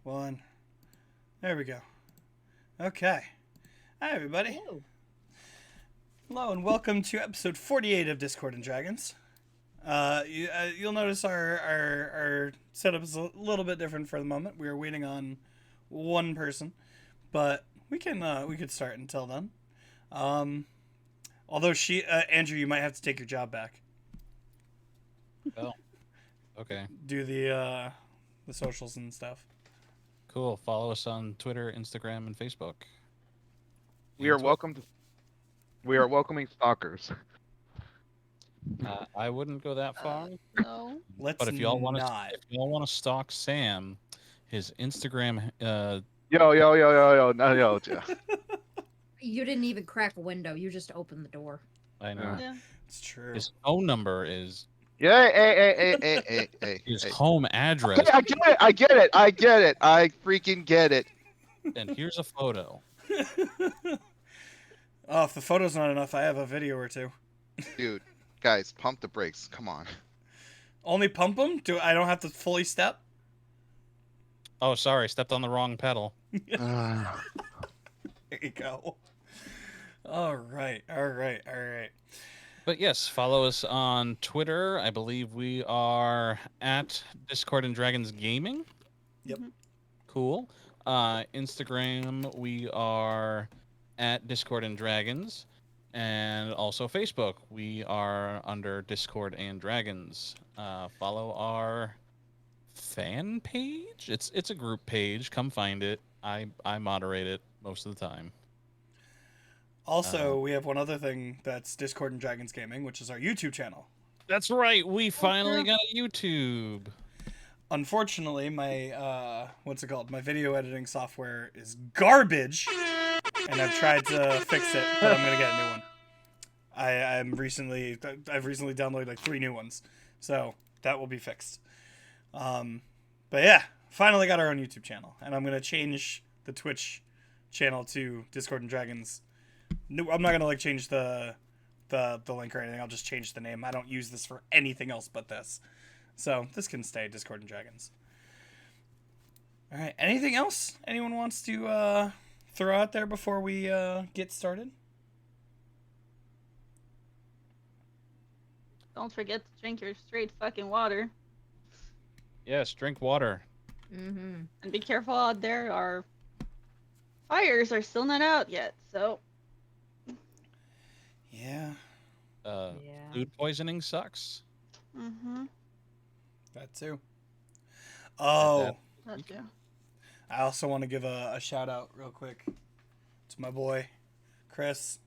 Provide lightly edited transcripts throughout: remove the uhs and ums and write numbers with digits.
1. There we go. Okay. Hi, everybody. Hello. Hello, and welcome to episode 48 of Discord and Dragons. You'll notice our setup is a little bit different for the moment. We are waiting on one person, but we could start until then. Although Andrew, you might have to take your job back. Oh, okay. Do the socials and stuff. Cool. Follow us on Twitter, Instagram, and Facebook. We are welcoming stalkers. I wouldn't go that far. No. Let's But if y'all want not. to stalk Sam, his Instagram. Yo. You didn't even crack a window. You just opened the door. I know. Yeah. It's true. His phone number is Yeah, hey. his home address, Okay, I get it. I freaking get it. and here's a photo. Oh, if the photo's not enough, I have a video or two. Dude, guys, pump the brakes. Come on. Only pump them? I don't have to fully step? Oh, sorry, stepped on the wrong pedal. There you go. All right. But yes, follow us on Twitter. I believe we are at Discord and Dragons Gaming. Yep. Cool. Instagram, we are at Discord and Dragons. And also Facebook, we are under Discord and Dragons. Follow our fan page. It's a group page. Come find it. I moderate it most of the time. Also, we have one other thing that's Discord and Dragons Gaming, which is our YouTube channel. That's right. We finally got YouTube. Unfortunately, my my video editing software is garbage, and I've tried to fix it, but I'm gonna get a new one. I've recently downloaded like 3 new ones, so that will be fixed. But yeah, finally got our own YouTube channel, and I'm gonna change the Twitch channel to Discord and Dragons. No, I'm not gonna change the link or anything. I'll just change the name. I don't use this for anything else but this. So this can stay Discord and Dragons. All right. Anything else anyone wants to throw out there before we get started? Don't forget to drink your straight fucking water. Yes, drink water. Mm-hmm. And be careful out there. Our fires are still not out yet, so. Yeah. Food poisoning sucks. Mm-hmm. That too. Oh, That too. I also want to give a shout out real quick to my boy Chris.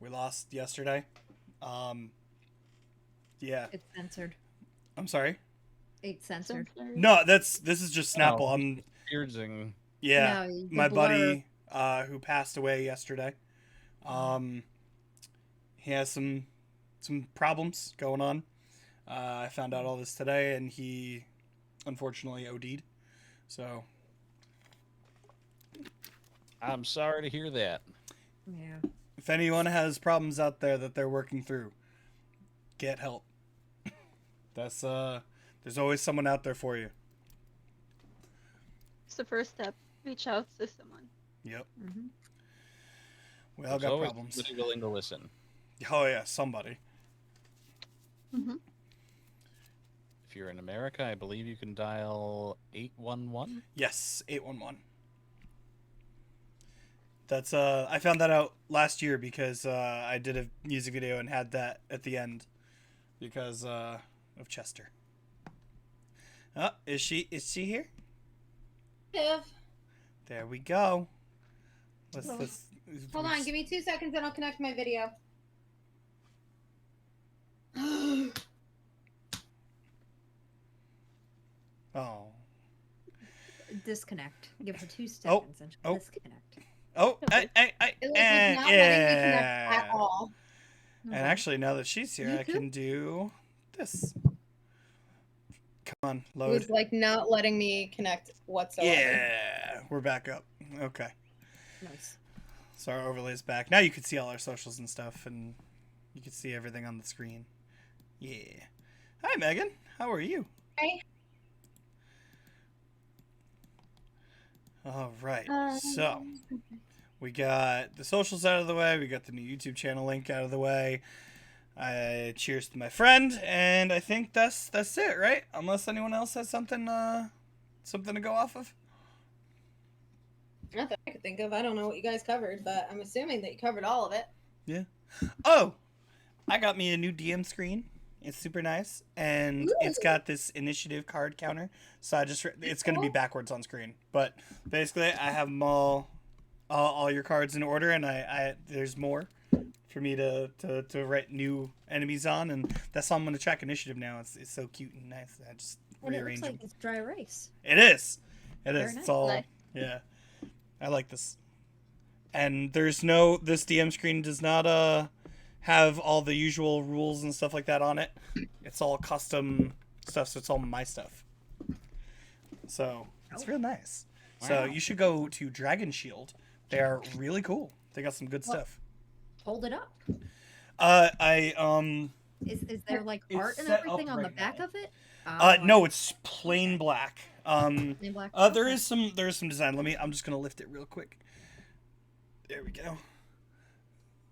We lost yesterday. Yeah. It's censored. I'm sorry. It's censored. No, this is just Snapple. Oh. I'm Beardsing. yeah. No, the My blur. buddy who passed away yesterday. He has some problems going on. I found out all this today, and he unfortunately OD'd. So I'm sorry to hear that. Yeah. if anyone has problems out there that they're working through, get help. That's there's always someone out there for you. It's the first step. Reach out to someone. Yep. Mm-hmm. We all There's got always problems. somebody willing to listen. Oh yeah, somebody. Mm-hmm. If you're in America, I believe you can dial 811. Yes, 811. That's I found that out last year because I did a music video and had that at the end because of Chester. Oh, is she here? Liv. There we go. Let's Hold on, give me 2 seconds and I'll connect my video. Oh. Disconnect. Give her 2 seconds and she'll disconnect. Oh, It was not letting me connect at all. And actually, now that she's here, I can do this. Come on, It load. was like not letting me connect whatsoever. Yeah, we're back up. Okay. Nice. So our overlay's back. Now you can see all our socials and stuff, and you can see everything on the screen. Yeah. Hi, Megan. How are you? Hey. All right. So we got the socials out of the way. We got the new YouTube channel link out of the way. Cheers to my friend, and I think that's it, right? Unless anyone else has something to go off of. Nothing I could think of. I don't know what you guys covered, but I'm assuming that you covered all of it. Yeah. Oh, I got me a new DM screen. It's super nice, and it's got this initiative card counter. So it's going to be backwards on screen, but basically I have them all your cards in order, and I there's more for me to write new enemies on, and that's how I'm going to track initiative now. It's so cute and nice. I just And it rearrange looks like them. it's dry erase. It is. Very It's nice. all Nice. yeah. I like this. And this DM screen does not have all the usual rules and stuff like that on it. It's all custom stuff, so it's all my stuff. So it's real nice. So Wow. you should go to Dragon Shield. They are really cool. They got some good stuff. Hold it up. Is there like It's art and set everything up on the right back now. of it? No, it's plain black. Plain black. There Okay. is some design. I'm just gonna lift it real quick. There we go.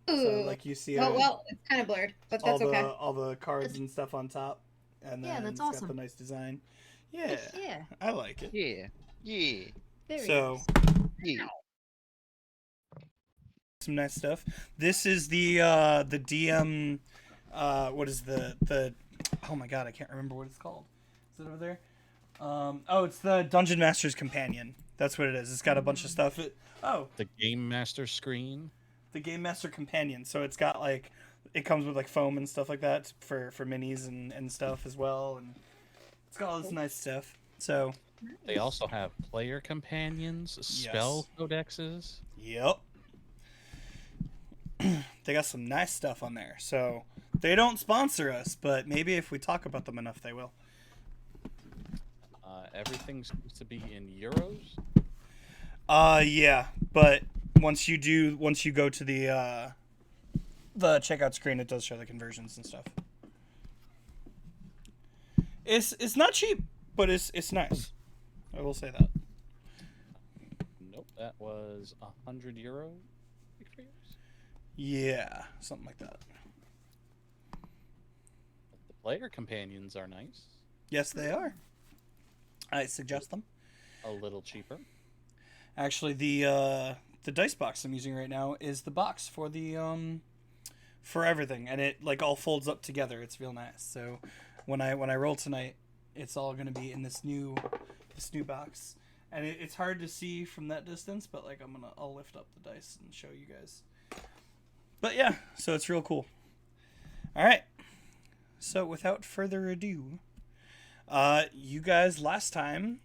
So Ooh. like you see Well, it's kind of blurred, but all that's okay. all the cards and stuff on top, and then Yeah, that's it's got awesome. the nice design. Yeah, Yeah. I like it. Yeah. Yeah. Very So Yeah. some nice stuff. This is the DM. What is the? Oh my god, I can't remember what it's called. Is it over there? Oh, it's the Dungeon Master's Companion. That's what it is. It's got a bunch of stuff. The Game Master screen. The Game Master Companion. So it's got like, it comes with like foam and stuff like that for minis and stuff as well, and it's got all this nice stuff. So They also have player companions, spell codexes. yep. They got some nice stuff on there. So they don't sponsor us, but maybe if we talk about them enough, they will. Everything seems to be in euros. Yeah, but once you go to the checkout screen, it does show the conversions and stuff. It's not cheap, but it's nice. I will say that. Nope, that was €100. Yeah, something like that. The player companions are nice. Yes, they are. I suggest them. A little cheaper. Actually, the dice box I'm using right now is the box for the for everything, and it like all folds up together. It's real nice. So when I roll tonight, it's all gonna be in this new box, and it's hard to see from that distance, but like I'll lift up the dice and show you guys. But yeah, so it's real cool. All right. So without further ado, you guys last time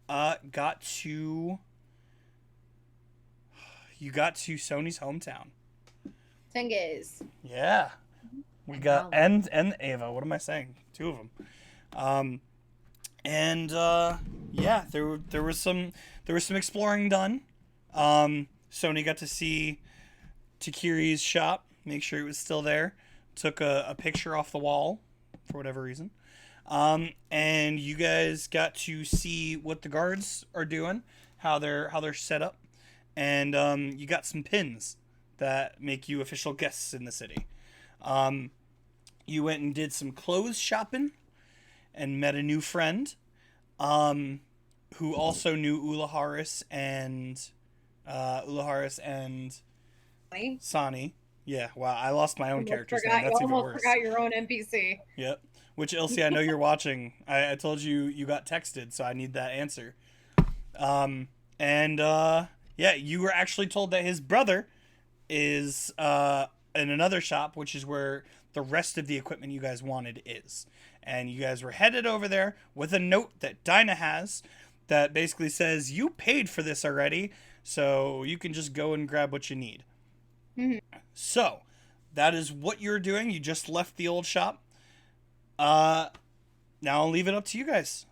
got to Sony's hometown. Tengays. Yeah. We got and Ava. What am I saying? Two of them. Yeah, there was some exploring done. Sony got to see Takiri's shop, make sure it was still there. Took a picture off the wall for whatever reason. And you guys got to see what the guards are doing, how they're set up, and you got some pins that make you official guests in the city. You went and did some clothes shopping and met a new friend who also knew Ulaharis and Sani. Yeah, wow, I lost my own character's name. That's You even almost worse. forgot your own NPC. Yep. Which, Ilse, I know you're watching. I told you got texted, so I need that answer. Yeah, you were actually told that his brother is in another shop, which is where the rest of the equipment you guys wanted is. And you guys were headed over there with a note that Dinah has that basically says, you paid for this already, so you can just go and grab what you need. Mhm. So, that is what you're doing. You just left the old shop. Now I'll leave it up to you guys.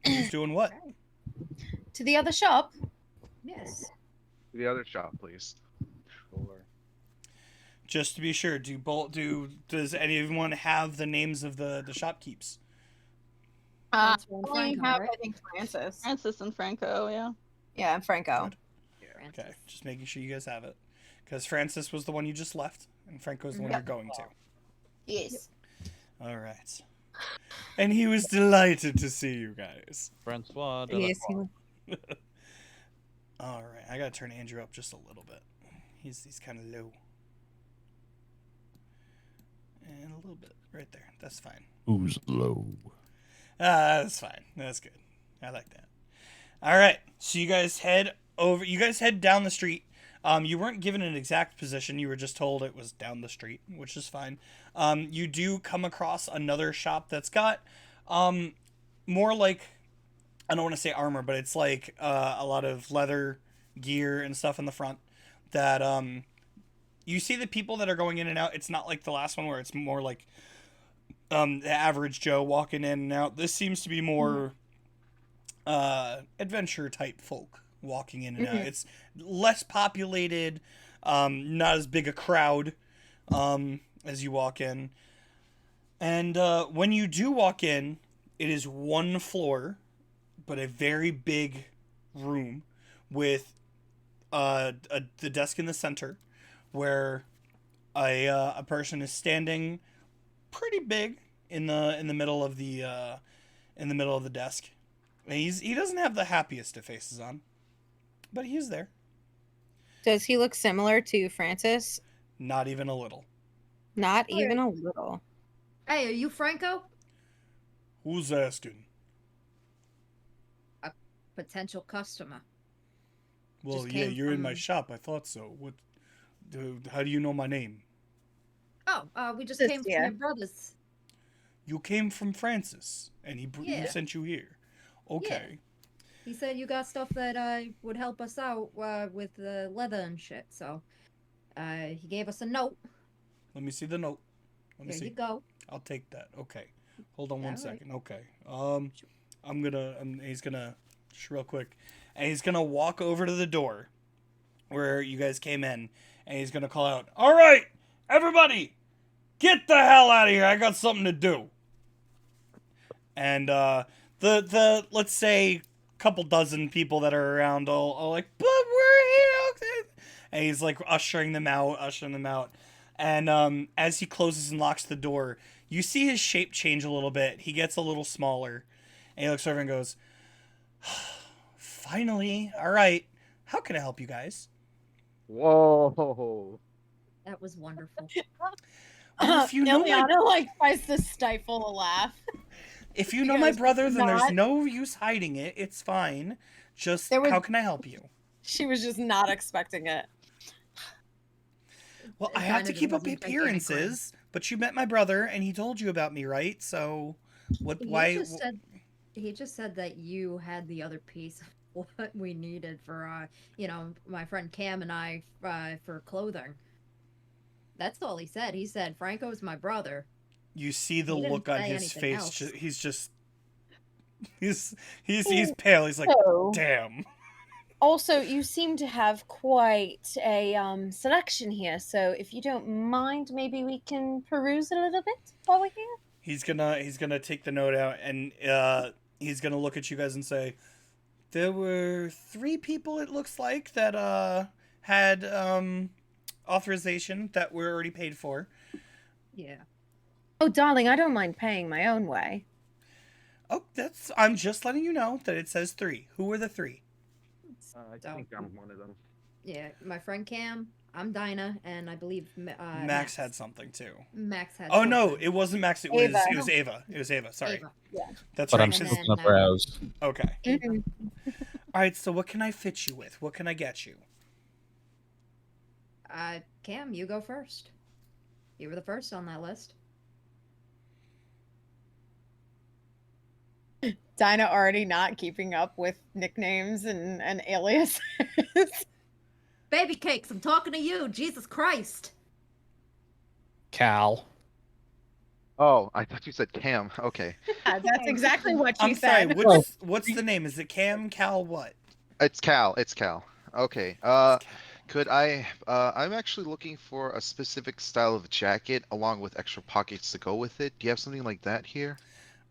Who's doing what? To the other shop. Yes. The other shop, please. Sure. Just to be sure, does anyone have the names of the shopkeepers? Francois and I only Franco, have, right? I think, Francis. Francis and Franco, yeah. Yeah, and Franco. Good. Francis. Okay, just making sure you guys have it. Because Francis was the one you just left, and Franco's the one Mhm. you're going to. Yes. All right. And he was delighted to see you guys. Francois. Yes. All right, I gotta turn Andrew up just a little bit. He's kind of low. And a little bit right there. That's fine. Who's low? That's fine. That's good. I like that. All right, so you guys head over. You guys head down the street. You weren't given an exact position. You were just told it was down the street, which is fine. You do come across another shop that's got more like, I don't want to say armor, but it's like a lot of leather gear and stuff in the front that you see the people that are going in and out. It's not like the last one where it's more like the average Joe walking in and out. This seems to be more adventure type folk walking in and out. It's less populated, not as big a crowd as you walk in. And when you do walk in, it is one floor, but a very big room with the desk in the center where a person is standing pretty big in the middle of the desk. And he doesn't have the happiest of faces on, but he's there. Does he look similar to Francis? Not even a little. Not even a little. Hey, are you Franco? Who's asking? Potential customer. Well, Just yeah, came you're in my from- shop. I thought so. What? How do you know my name? Oh, we just This came from year. your brothers. You came from Francis, and he Yeah. sent you here. Okay. He said you got stuff that would help us out with the leather and shit. So he gave us a note. Let me see the note. Let me Here see. you go. I'll take that. Okay. Hold on one All right. second. Okay. He's gonna just real quick, and he's gonna walk over to the door where you guys came in, and he's gonna call out, "All right, everybody, get the hell out of here! I got something to do." And the let's say couple dozen people that are around all like, "But we're here." Okay. And he's like ushering them out. And as he closes and locks the door, you see his shape change a little bit. He gets a little smaller. And he looks over and goes, "Finally. All right. How can I help you guys?" Whoa. That was wonderful. Well, if you know my, Ileana like tries to stifle a laugh. if you know my goes, brother, then there's "Not." no use hiding it. It's fine. Just, There was- how can I help you? She was just not expecting it. Well, I It have kinda to just keep up wasn't gigantic appearances, but you met my brother, and he told you about me, right? So, what? Why? He just said that you had the other piece of what we needed for my friend Cam and I for clothing. That's all he said. He said Franco's my brother. You see the He didn't look on say his anything face. else. He's just, he's pale. He's like, So, damn. also, you seem to have quite a selection here. So, if you don't mind, maybe we can peruse a little bit while we're here. He's gonna take the note out, and he's gonna look at you guys and say, "There were 3 people. It looks like that had authorization that were already paid for." Yeah. Oh, darling, I don't mind paying my own way. Oh, I'm just letting you know that it says 3. Who were the 3? I So- think I'm one of them. Yeah, my friend Cam, I'm Dinah, and I believe Max had something too. Max had. Oh no, something. it wasn't Max. It Ava. was Ava. It was Ava. Sorry. Ava. That's But right. I'm And still then, gonna browse. Okay. Ava. All right. So what can I fit you with? What can I get you? Cam, you go first. You were the first on that list. Dinah already not keeping up with nicknames and aliases. Baby cakes, I'm talking to you. Jesus Christ. Cal. Oh, I thought you said Cam. Okay. Yeah, that's exactly what she I'm sorry. said. What's the name? Is it Cam? Cal? What? It's Cal. It's Cal. Okay. Could I? I'm actually looking for a specific style of jacket along with extra pockets to go with it. Do you have something like that here?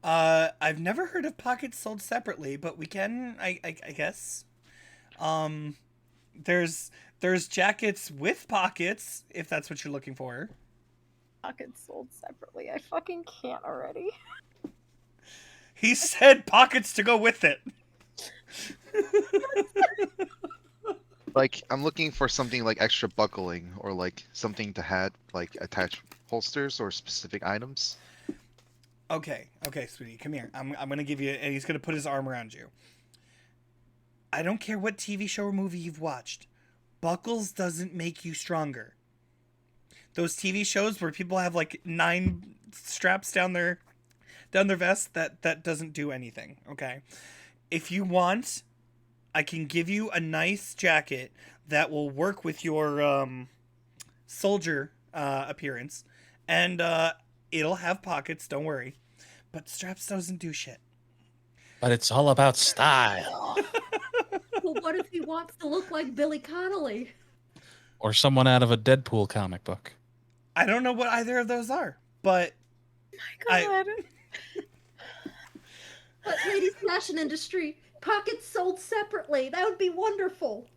I've never heard of pockets sold separately, but we can, I guess. Um, there's jackets with pockets if that's what you're looking for. Pockets sold separately. I fucking can't already. He said pockets to go with it. Like, I'm looking for something like extra buckling or like something to have like attach holsters or specific items. Okay, sweetie, come here. I'm gonna give you, and he's gonna put his arm around you. I don't care what TV show or movie you've watched. Buckles doesn't make you stronger. Those TV shows where people have like 9 straps down their vest, that doesn't do anything. Okay, if you want, I can give you a nice jacket that will work with your soldier appearance, and it'll have pockets. Don't worry, but straps doesn't do shit. But it's all about style. Well, what if he wants to look like Billy Connolly? Or someone out of a Deadpool comic book. I don't know what either of those are, but My God. But ladies' fashion industry, pockets sold separately. That would be wonderful.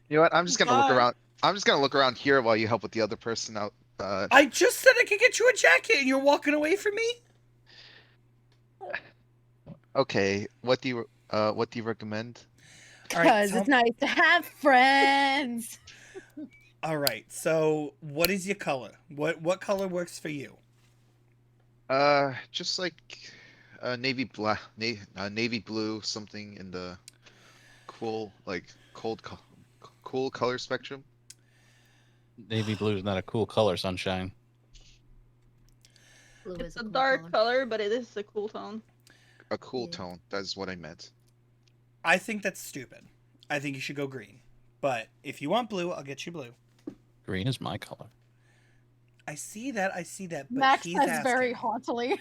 You know what? I'm just gonna look Bye. around. I'm just gonna look around here while you help with the other person out. I just said I could get you a jacket, and you're walking away from me. Okay. What do you recommend? All right, Because tell- it's nice to have friends. All right. So, what is your color? What color works for you? Just like navy blue, something in the cool, like cool color spectrum. Navy blue is not a cool color, sunshine. Blue It's is a cool dark color, but it is a cool tone. A cool Yeah. tone. That's what I meant. I think that's stupid. I think you should go green. But if you want blue, I'll get you blue. Green is my color. I see that. But Max he's says asking. very haughtily.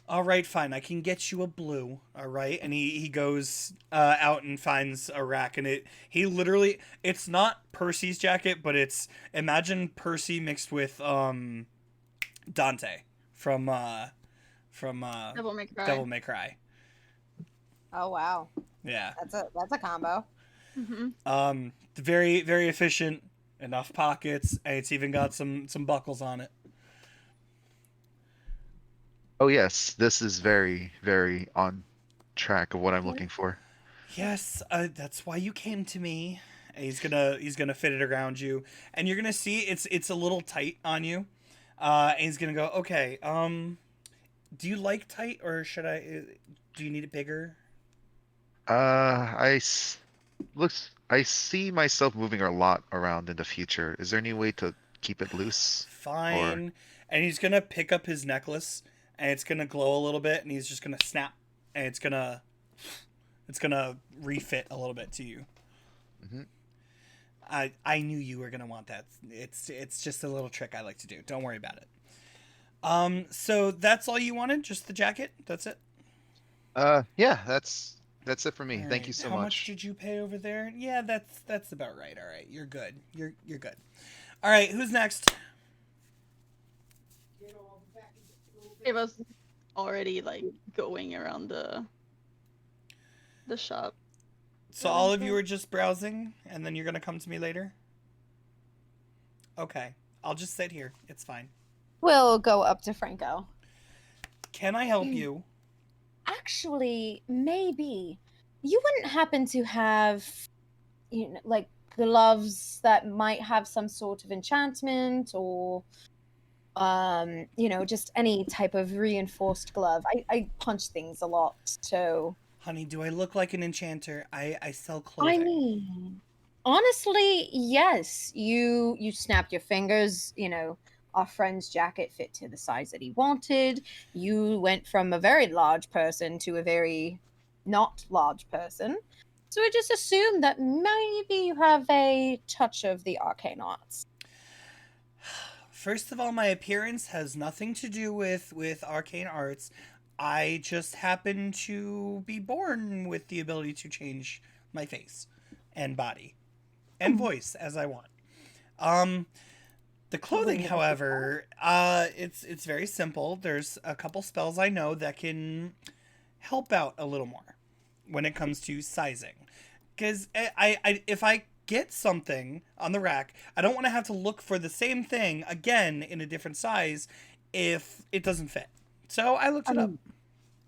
All right, fine. I can get you a blue. All right, and he goes out and finds a rack, and he literally, it's not Percy's jacket, but it's, imagine Percy mixed with Dante from Devil May Cry. Devil May Cry. Oh wow, Yeah. that's a combo. Very very efficient. Enough pockets, and it's even got some buckles on it. Oh yes, this is very, very on track of what I'm looking for. Yes, that's why you came to me. And he's gonna fit it around you, and you're gonna see it's a little tight on you. And he's gonna go, okay. Do you like tight, or should I? Do you need it bigger? I see myself moving a lot around in the future. Is there any way to keep it loose? Fine. And he's gonna pick up his necklace, and it's gonna glow a little bit, and he's just gonna snap, and it's gonna refit a little bit to you. Mhm. I knew you were gonna want that. It's just a little trick I like to do. Don't worry about it. So that's all you wanted? Just the jacket? That's it? Yeah, that's it for me. All Thank right. you so How much much. did you pay over there? Yeah, that's about right. All right, you're good. You're good. All right, who's next? It was already like going around the shop. So all of you are just browsing, and then you're gonna come to me later? Okay. I'll just sit here. It's fine. We'll go up to Franco. Can I help you? Actually, maybe you wouldn't happen to have, like gloves that might have some sort of enchantment, or just any type of reinforced glove. I punch things a lot, so Honey, do I look like an enchanter? I sell I clothing. mean, honestly, yes. You snapped your fingers. Our friend's jacket fit to the size that he wanted. You went from a very large person to a very not large person. So I just assumed that maybe you have a touch of the arcane arts. First of all, my appearance has nothing to do with arcane arts. I just happen to be born with the ability to change my face and body and voice as I want. The clothing, however, it's very simple. There's a couple spells I know that can help out a little more when it comes to sizing. Because if I get something on the rack, I don't want to have to look for the same thing again in a different size if it doesn't fit. So I looked it up.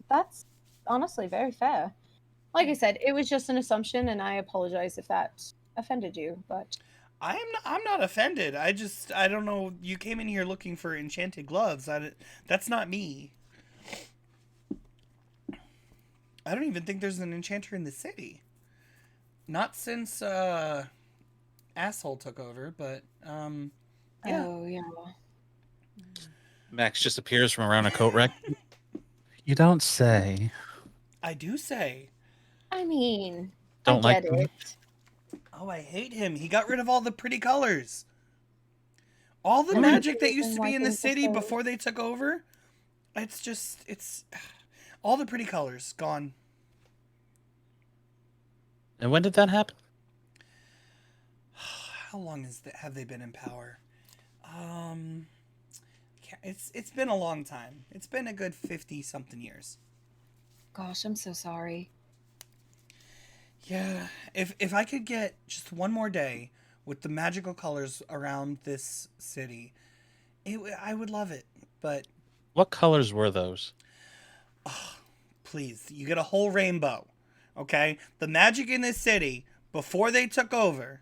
That's honestly very fair. Like I said, it was just an assumption, and I apologize if that offended you. But I'm not offended. I don't know. You came in here looking for enchanted gloves. That's not me. I don't even think there's an enchanter in the city. Not since asshole took over, but yeah. Oh yeah. Max just appears from around a coat rack. You don't say. I do say. I mean, Don't I like get them? it. Oh, I hate him. He got rid of all the pretty colors. All the I magic don't that used to like be in the them city before. before they took over, it's all the pretty colors gone. And when did that happen? How long have they been in power? It's been a long time. It's been a good 50 something years. Gosh, I'm so sorry. Yeah, if I could get just one more day with the magical colors around this city, I would love it. But What colors were those? please, you get a whole rainbow, okay? The magic in this city before he took over,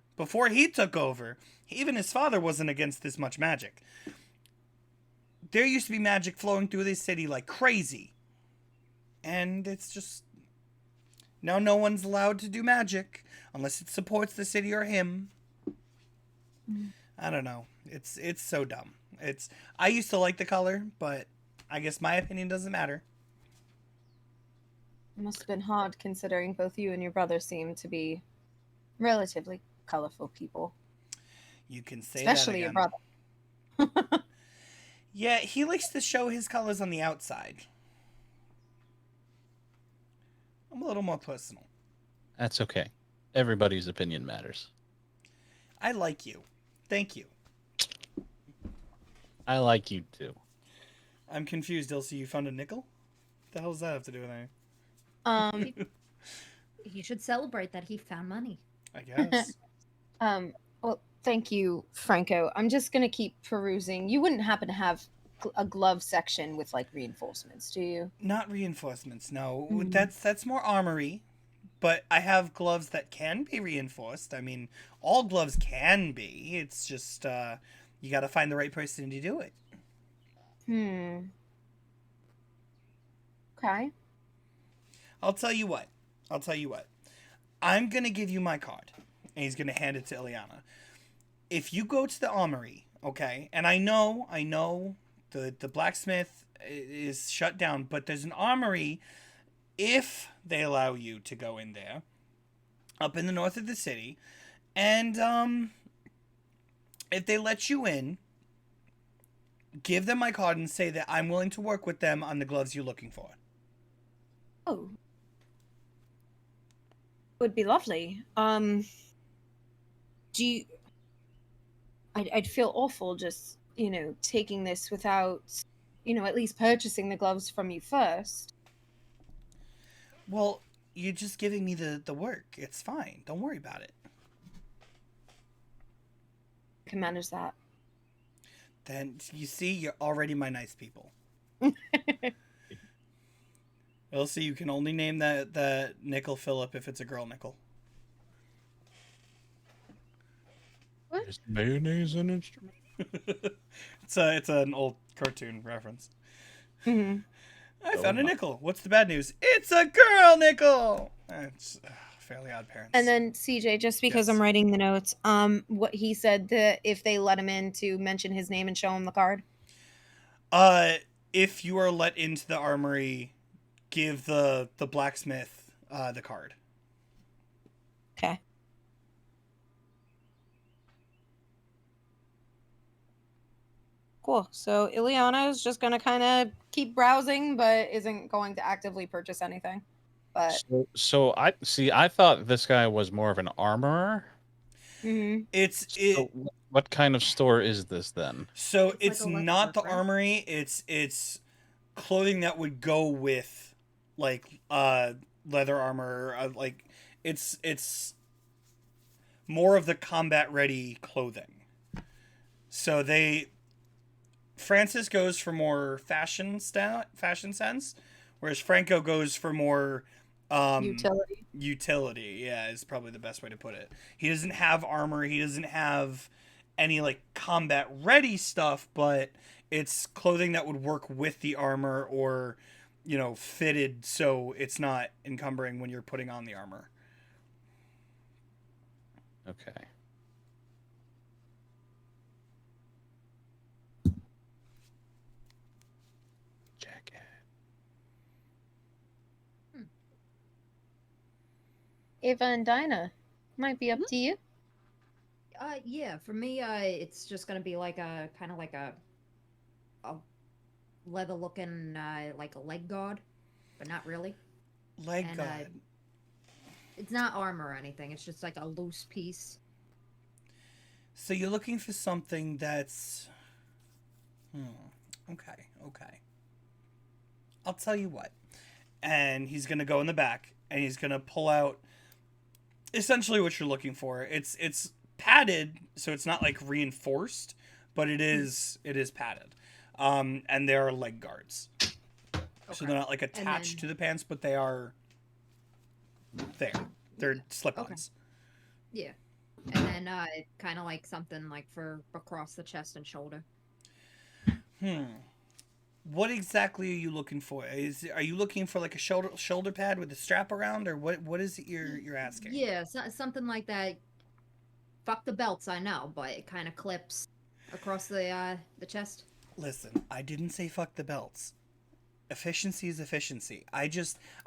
even his father wasn't against this much magic. There used to be magic flowing through this city like crazy, and it's just now no one's allowed to do magic unless it supports the city or him. I don't know. It's so dumb. I used to like the color, but I guess my opinion doesn't matter. It must have been hard considering both you and your brother seem to be relatively colorful people. You can say Especially that your again. brother. Yeah, he likes to show his colors on the outside. I'm a little more personal. That's okay. Everybody's opinion matters. I like you. Thank you. I like you too. I'm confused, Ilse. You found a nickel? The hell does that have to do with anything? He should celebrate that he found money. I guess. Well, thank you, Franco. I'm just gonna keep perusing. You wouldn't happen to have a glove section with like reinforcements, do you? Not reinforcements, no. Mm. That's more armory. But I have gloves that can be reinforced. I mean, all gloves can be. It's just you got to find the right person to do it. Okay. I'll tell you what. I'm going to give you my card. And he's going to hand it to Ileana. If you go to the armory, okay, and I know the blacksmith is shut down, but there's an armory if they allow you to go in there up in the north of the city. And if they let you in, give them my card and say that I'm willing to work with them on the gloves you're looking for. Oh. Would be lovely. Do you... I'd feel awful just, taking this without, at least purchasing the gloves from you first. Well, you're just giving me the work. It's fine. Don't worry about it. I can manage that. Then, you see, you're already my nice people. Elsie, you can only name the nickel Philip if it's a girl nickel. What? Is mayonnaise an instrument? It's an old cartoon reference. Mm-hmm. I found a nickel. What's the bad news? It's a girl nickel! It's Fairly Odd Parents. And then CJ, just because Yes. I'm writing the notes, what he said that if they let him in to mention his name and show him the card. If you are let into the armory, give the blacksmith the card. Okay. Cool. So Ileana is just gonna kind of keep browsing, but isn't going to actively purchase anything. But So I thought this guy was more of an armorer. Mhm. It's So What kind of store is this then? So It's like it's a leather not the work, right? armory. It's clothing that would go with like leather armor. Like it's more of the combat ready clothing. So Francis goes for more fashion sense, whereas Franco goes for more Utility. utility. Yeah, is probably the best way to put it. He doesn't have armor. He doesn't have any like combat ready stuff, but it's clothing that would work with the armor or fitted so it's not encumbering when you're putting on the armor. Okay. Jacket. Ava and Dinah, might be up to you. Yeah, for me, it's just gonna be like a kind of like a leather looking like a leg guard, but not really. Leg And, guard. It's not armor or anything. It's just like a loose piece. So you're looking for something that's okay, okay. I'll tell you what. And he's gonna go in the back and he's gonna pull out essentially what you're looking for. It's padded, so it's not like reinforced, but it is padded. And there are leg guards. So they're not like attached to the pants, but they are there. They're slip-ons. Yeah. And then kind of like something like for across the chest and shoulder. What exactly are you looking for? Are you looking for like a shoulder pad with a strap around, or what is it you're asking? Yeah, something like that. Fuck the belts, I know, but it kind of clips across the chest. Listen, I didn't say fuck the belts. Efficiency is efficiency. I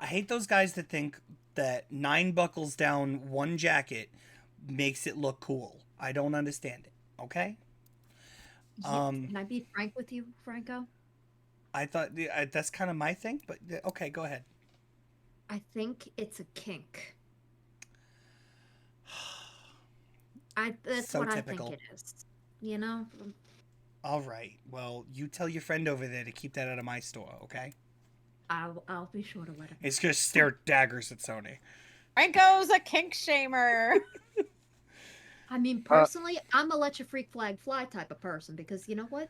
hate those guys that think that 9 buckles down one jacket makes it look cool. I don't understand it. Okay? Can I be frank with you, Franco? I thought that's kind of my thing, but okay, go ahead. I think it's a kink. That's So what typical. I think it is. You know? All right. Well, you tell your friend over there to keep that out of my store, okay? I'll be sure to let him. It's gonna stare daggers at Sony. Franco's a kink shamer. I mean, personally, I'm a let your freak flag fly type of person because you know what?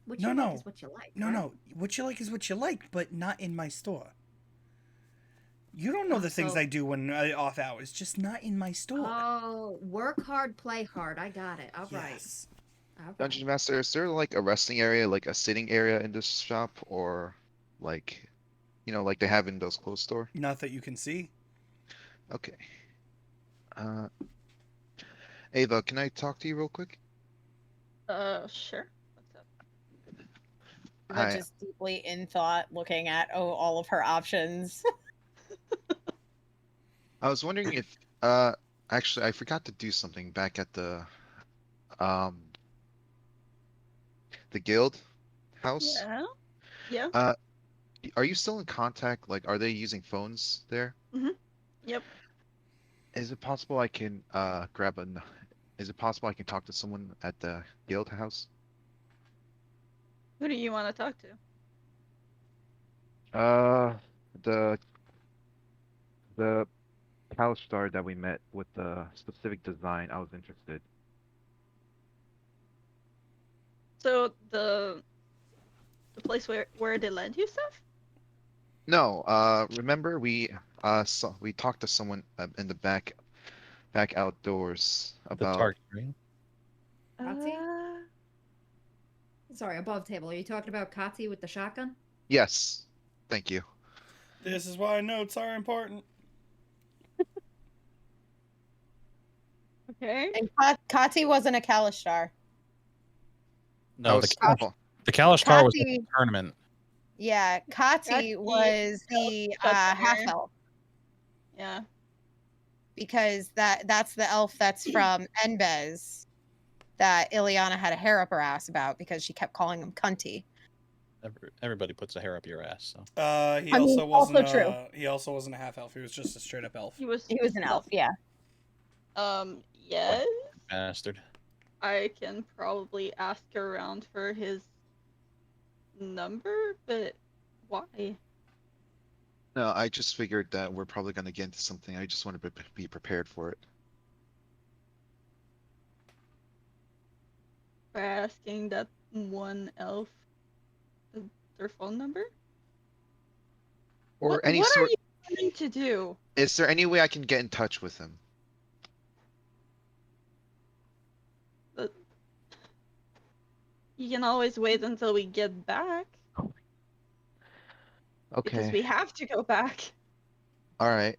What you like is what you like. Right? No. What you like is what you like, but not in my store. You don't know the things I do when off hours. Just not in my store. Oh, work hard, play hard. I got it. All right. Yes. All right. Dungeon Master, is there like a resting area, like a sitting area in this shop, or like, like they have in those clothes store? Not that you can see. Okay. Ava, can I talk to you real quick? Sure. What's up? Ava Hi. just deeply in thought, looking at all of her options. I was wondering if, actually, I forgot to do something back at the guild house. Yeah. Yeah. Are you still in contact? Like, are they using phones there? Yep. Is it possible I can Is it possible I can talk to someone at the guild house? Who do you want to talk to? The couch star that we met with the specific design. I was interested. So the place where they lend you stuff? No, remember we talked to someone in the back outdoors The about target, right? Kati? Uh, Sorry, above table. Are you talking about Kati with the shotgun? Yes. Thank you. This is why notes are important. okay. And Kati wasn't a Kalishtar. No, was- the Kalishtar was Kati- the tournament. Yeah, Kati Kati was the customer. half elf Yeah. because that's the elf that's from Enbez that Ileana had a hair up her ass about because she kept calling him cunty. Everybody puts a hair up your ass. So He I mean, also wasn't also true. He also wasn't a half elf. He was just a straight up elf. He was He was an elf, yeah. Yes. bastard. I can probably ask around for his number, but why? No, I just figured that we're probably gonna get into something. I just want to be prepared for it. By asking that one elf their phone number? Or What any are sort. you planning to do? Is there any way I can get in touch with him? You can always wait until we get back. Because Okay. we have to go back. All right.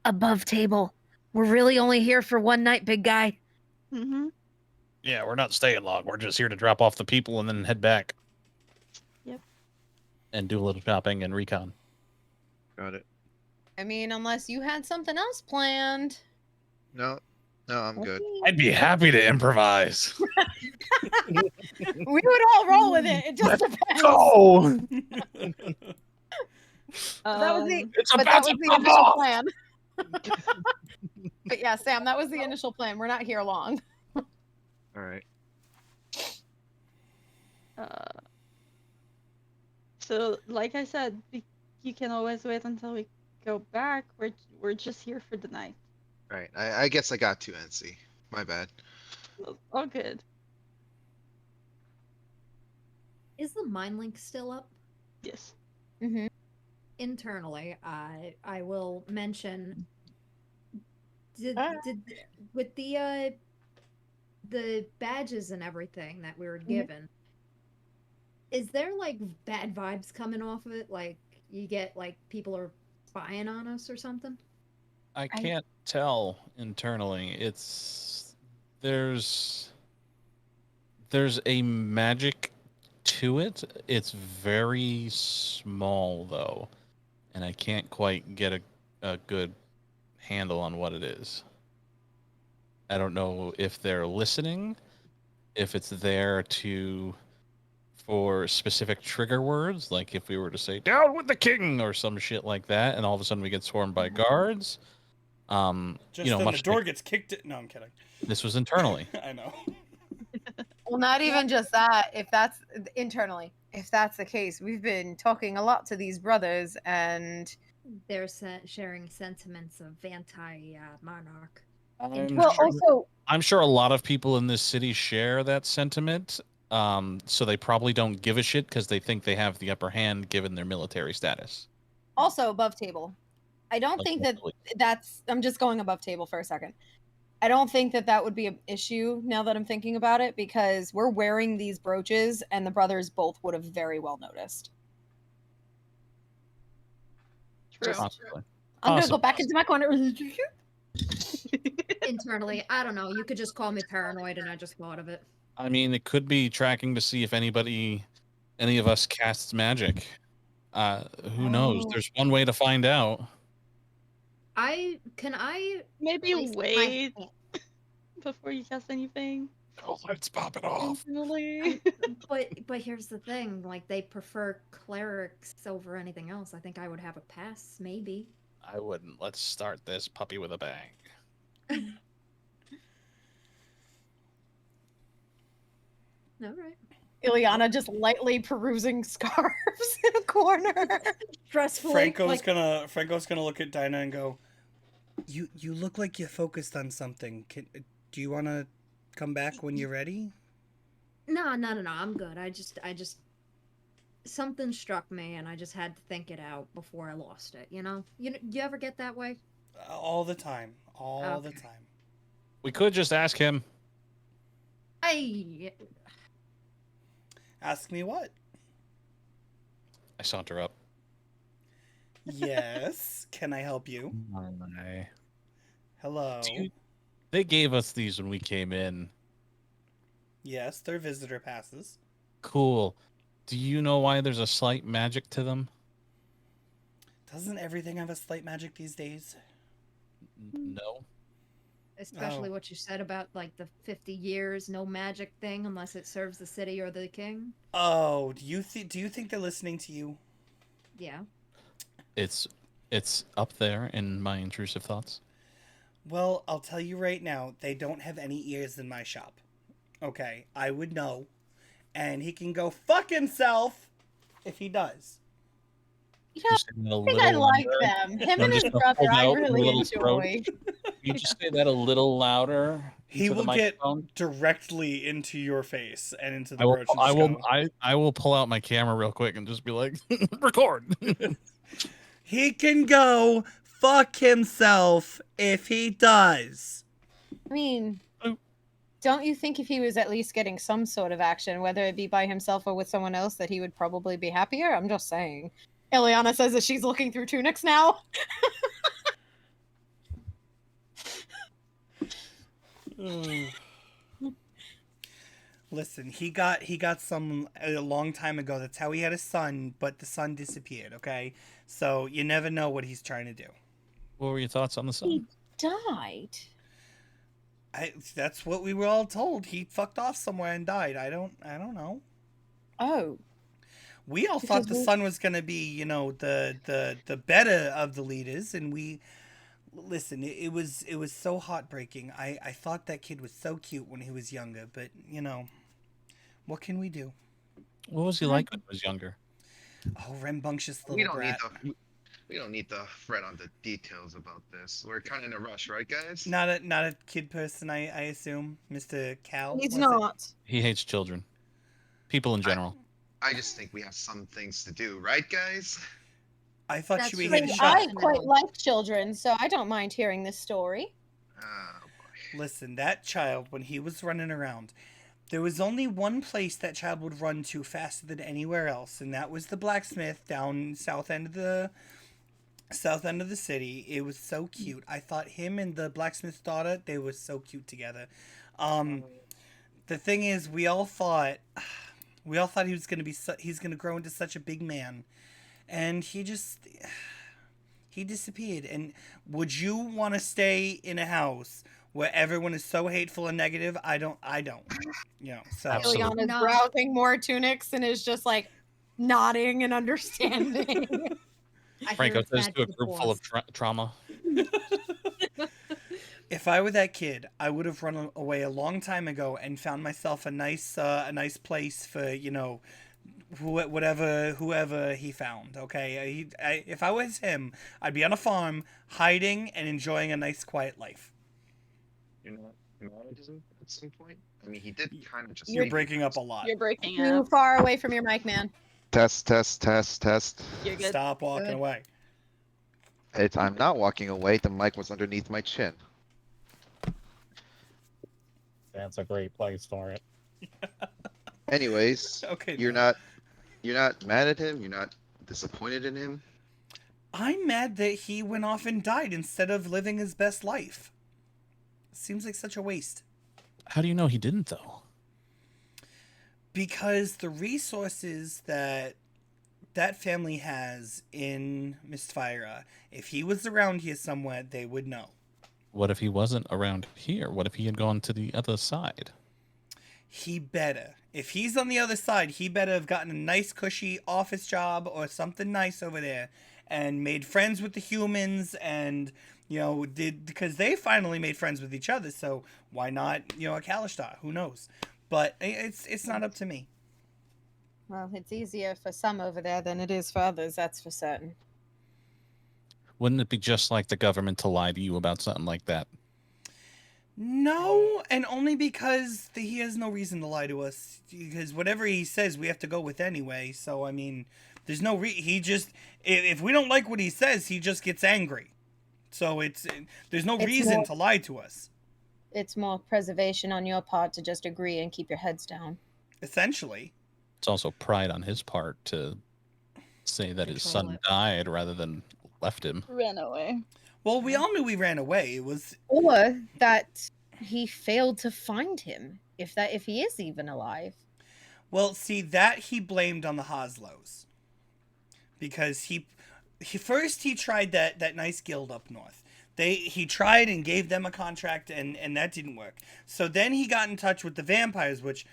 Above table. We're really only here for one night, big guy. Mm-hmm. Yeah, we're not staying long. We're just here to drop off the people and then head back. Yep. And do a little shopping and recon. Got it. I mean, unless you had something else planned. No, I'm good. I'd be happy to improvise. We would all roll with it. It just depends. Oh! But that was the It's but about that was to the pop initial off! plan. But yeah, Sam, that was the initial plan. We're not here long. All right. So, like I said, you can always wait until we go back. We're just here for the night. All right. I guess I got to NC. My bad. All good. Is the mind link still up? Yes. Mm-hmm. Internally, I will mention did with the badges and everything that we were given, is there like bad vibes coming off of it? Like you get like people are spying on us or something? I can't tell internally. There's a magic to it. It's very small though, and I can't quite get a good handle on what it is. I don't know if they're listening, if it's there for specific trigger words, like if we were to say "down with the king" or some shit like that, and all of a sudden we get swarmed by guards. Just then the door gets kicked. No, I'm kidding. This was internally. I know. Well, not even just that. If that's internally, if that's the case, we've been talking a lot to these brothers, and They're sharing sentiments of anti-monarch. I'm sure a lot of people in this city share that sentiment. So they probably don't give a shit because they think they have the upper hand given their military status. also above table. I don't think that's. I'm just going above table for a second. I don't think that would be an issue now that I'm thinking about it, because we're wearing these brooches and the brothers both would have very well noticed. True. I'm going to go back into my corner. Internally, I don't know. You could just call me paranoid, and I just thought of it. I mean, it could be tracking to see if any of us casts magic. Who knows? There's one way to find out. Can I maybe place wait before you cast anything? Oh, let's pop it off. But here's the thing, like they prefer clerics over anything else. I think I would have a pass, maybe. I wouldn't. Let's start this puppy with a bang. All right. Ileana just lightly perusing scarves in a corner. Stressfully. Franco's gonna look at Dinah and go, You look like you're focused on something. Do you want to come back when you're ready? No. I'm good. I just something struck me, and I just had to think it out before I lost it. You know, you ever get that way? All the time. All the time. We could just ask him. Ask me what? I saunter up. Yes. Can I help you? Hi. Hello. They gave us these when we came in. Yes, they're visitor passes. Cool. Do you know why there's a slight magic to them? Doesn't everything have a slight magic these days? No. Especially what you said about like the 50 years no magic thing unless it serves the city or the king. Oh, do you think they're listening to you? Yeah. It's up there in my intrusive thoughts. Well, I'll tell you right now, they don't have any ears in my shop. Okay, I would know. And he can go fuck himself if he does. You know, Just say that a I think I little like louder. them. Him I'm and his just gonna brother, hold I out your really little throat. enjoy. You just say that a little louder He into the will get microphone. directly into your face and into the I will. brooch and I just will. go, I will pull out my camera real quick and just be like, record. he can go fuck himself if he does. I mean, don't you think if he was at least getting some sort of action, whether it be by himself or with someone else, that he would probably be happier? I'm just saying. Ileana says that she's looking through tunics now. Listen, he got some a long time ago. That's how he had a son, but the son disappeared, okay? So you never know what he's trying to do. What were your thoughts on the He song? died. That's what we were all told. He fucked off somewhere and died. I don't know. Oh, We all Because thought the we- son was gonna be, the better of the leaders, and listen. It was so heartbreaking. I thought that kid was so cute when he was younger, but what can we do? What was he like when he was younger? Oh, rambunctious We little don't need brat. we don't need to fret on the details about this. We're kind of in a rush, right, guys? Not a kid person, I assume, Mr. Cal. he's was it? not. He hates children. People in general. I just think we have some things to do, right, guys? I thought That's we I had mean, a true. shot. I quite like children, so I don't mind hearing this story. Oh boy. Listen, that child, when he was running around, there was only one place that child would run to faster than anywhere else, and that was the blacksmith down south end of the city. It was so cute. I thought him and the blacksmith's daughter, they were so cute together. The thing is, we all thought he was gonna he's gonna grow into such a big man, and he disappeared. And would you want to stay in a house where everyone is so hateful and negative? I don't. So Absolutely. Ileana's No. browsing more tunics and is just like nodding and understanding. I Franco hear it's says bad to a for the group full of boss. trauma. if I were that kid, I would have run away a long time ago and found myself a nice place for whoever he found. Okay, if I was him, I'd be on a farm, hiding and enjoying a nice quiet life. You're not managing at some point. I mean, he did kind of just. You're leave breaking up a us. lot. You're breaking Too up. far away from your mic, man. Test. You're good. Stop walking Good. away. I'm not walking away. The mic was underneath my chin. That's a great place for it. Anyways, Okay, you're no. not mad at him. You're not disappointed in him. I'm mad that he went off and died instead of living his best life. Seems like such a waste. How do you know he didn't though? Because the resources that family has in Mistfira, if he was around here somewhere, they would know. What if he wasn't around here? What if he had gone to the other side? He better. If he's on the other side, he better have gotten a nice cushy office job or something nice over there and made friends with the humans and, because they finally made friends with each other, so why not, a Kalishtar? Who knows? But it's not up to me. Well, it's easier for some over there than it is for others, that's for certain. Wouldn't it be just like the government to lie to you about something like that? No, and only because he has no reason to lie to us. Because whatever he says, we have to go with anyway. So I mean, there's no he just if we don't like what he says, he just gets angry. So there's no It's reason more- to lie to us. It's more preservation on your part to just agree and keep your heads down. Essentially, It's also pride on his part to say that his Control son it. died rather than left him. Ran away. well, we all knew we ran away. It was Or that he failed to find him, if he is even alive. well, see that he blamed on the Hoslows because he first tried that nice guild up north. He tried and gave them a contract and that didn't work. So then he got in touch with the vampires, which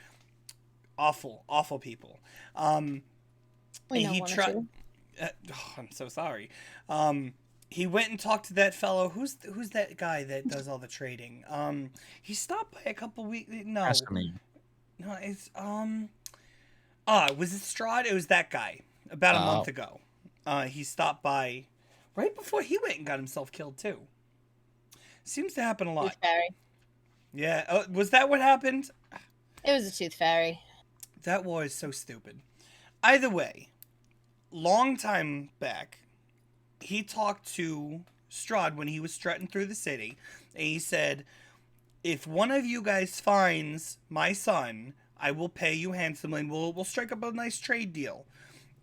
awful people. We know he one or tried. two. I'm so sorry. he went and talked to that fellow. Who's that guy that does all the trading? He stopped by a couple weeks. No, no, it's was it Strahd? It was that guy about a month ago. He stopped by right before he went and got himself killed too. Seems to happen a lot. Tooth fairy. Yeah, was that what happened? It was a tooth fairy. That war is so stupid. Either way, long time back, he talked to Strahd when he was strutting through the city, and he said, if one of you guys finds my son, I will pay you handsomely, and we'll strike up a nice trade deal.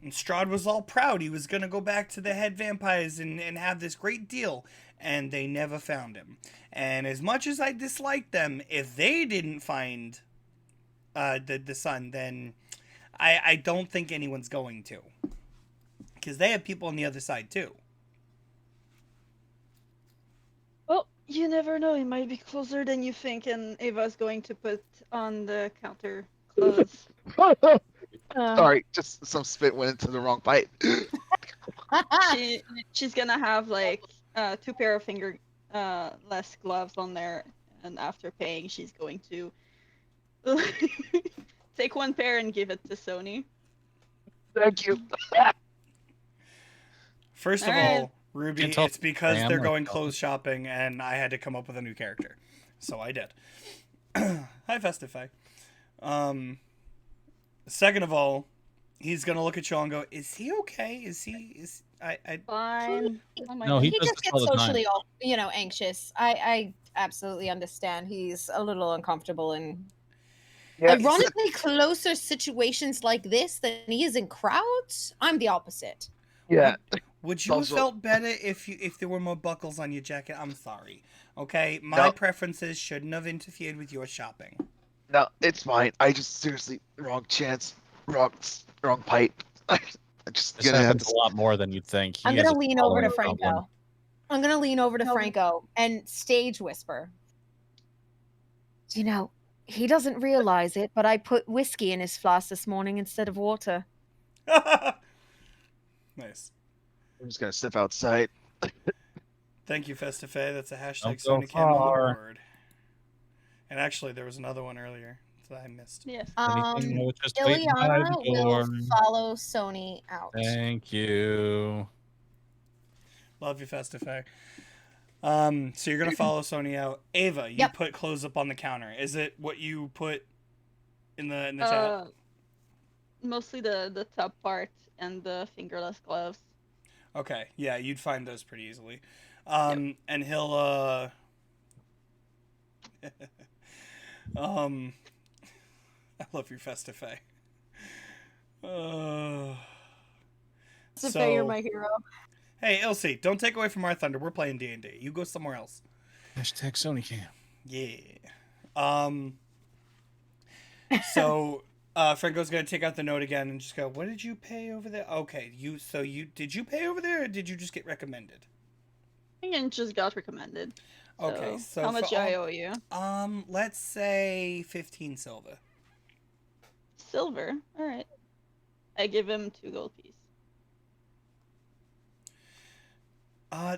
And Strahd was all proud. He was going to go back to the head vampires and have this great deal, and they never found him. And as much as I disliked them, if they didn't find the son, then I don't think anyone's going to. Because they have people on the other side, too. Well, you never know. It might be closer than you think, and Ava's going to put on the counter clothes. Sorry, just some spit went into the wrong pipe. She's gonna have like 2 pair of less gloves on there, and after paying, she's going to take 1 pair and give it to Sony. Thank you. First of all, Ruby, Can't tell it's because Sam they're or going something. clothes shopping, and I had to come up with a new character, so I did. Hi, Festify. Second of all, he's gonna look at you and go, "Is he okay? Is I Fine. Oh my No, God. he He does just this all gets the time. socially, anxious. I absolutely understand. He's a little uncomfortable in ironically closer situations like this than he is in crowds. I'm the opposite. Yeah. would you have Also- felt better if there were more buckles on your jacket? I'm sorry. Okay, my No. preferences shouldn't have interfered with your shopping. No, it's fine. I just seriously wrong chance, wrong pipe. I'm just This gonna have happens to. a lot more than you'd think. He I'm has gonna a lean over to tolerance problem. Franco. I'm gonna lean over to No. Franco and stage whisper. You know, he doesn't realize it, but I put whiskey in his flask this morning instead of water. Nice. I'm just gonna step outside. Thank you, Festify. That's a hashtag Don't go SonyCam on the far. board. And actually, there was another one earlier that I missed. Yes. Anything, I was just waiting by Ileana the will door. follow Sony out. Thank you. Love you, Festify. So you're gonna follow Sony out. Ava, you Yep. put clothes up on the counter. Is it what you put in the chat? Mostly the top part and the fingerless gloves. Okay, yeah, you'd find those pretty easily. And he'll I love your Festify. So you're my hero. Hey, Ilse, don't take away from our thunder. We're playing D&D. You go somewhere else. Hashtag SonyCam. Yeah. So Franco's gonna take out the note again and just go, "What did you pay over there?" Okay, did you pay over there, or did you just get recommended? I think it just got recommended. Okay, so how much for I all- owe you? Let's say 15 silver. Silver. All right. I give him 2 gold pieces.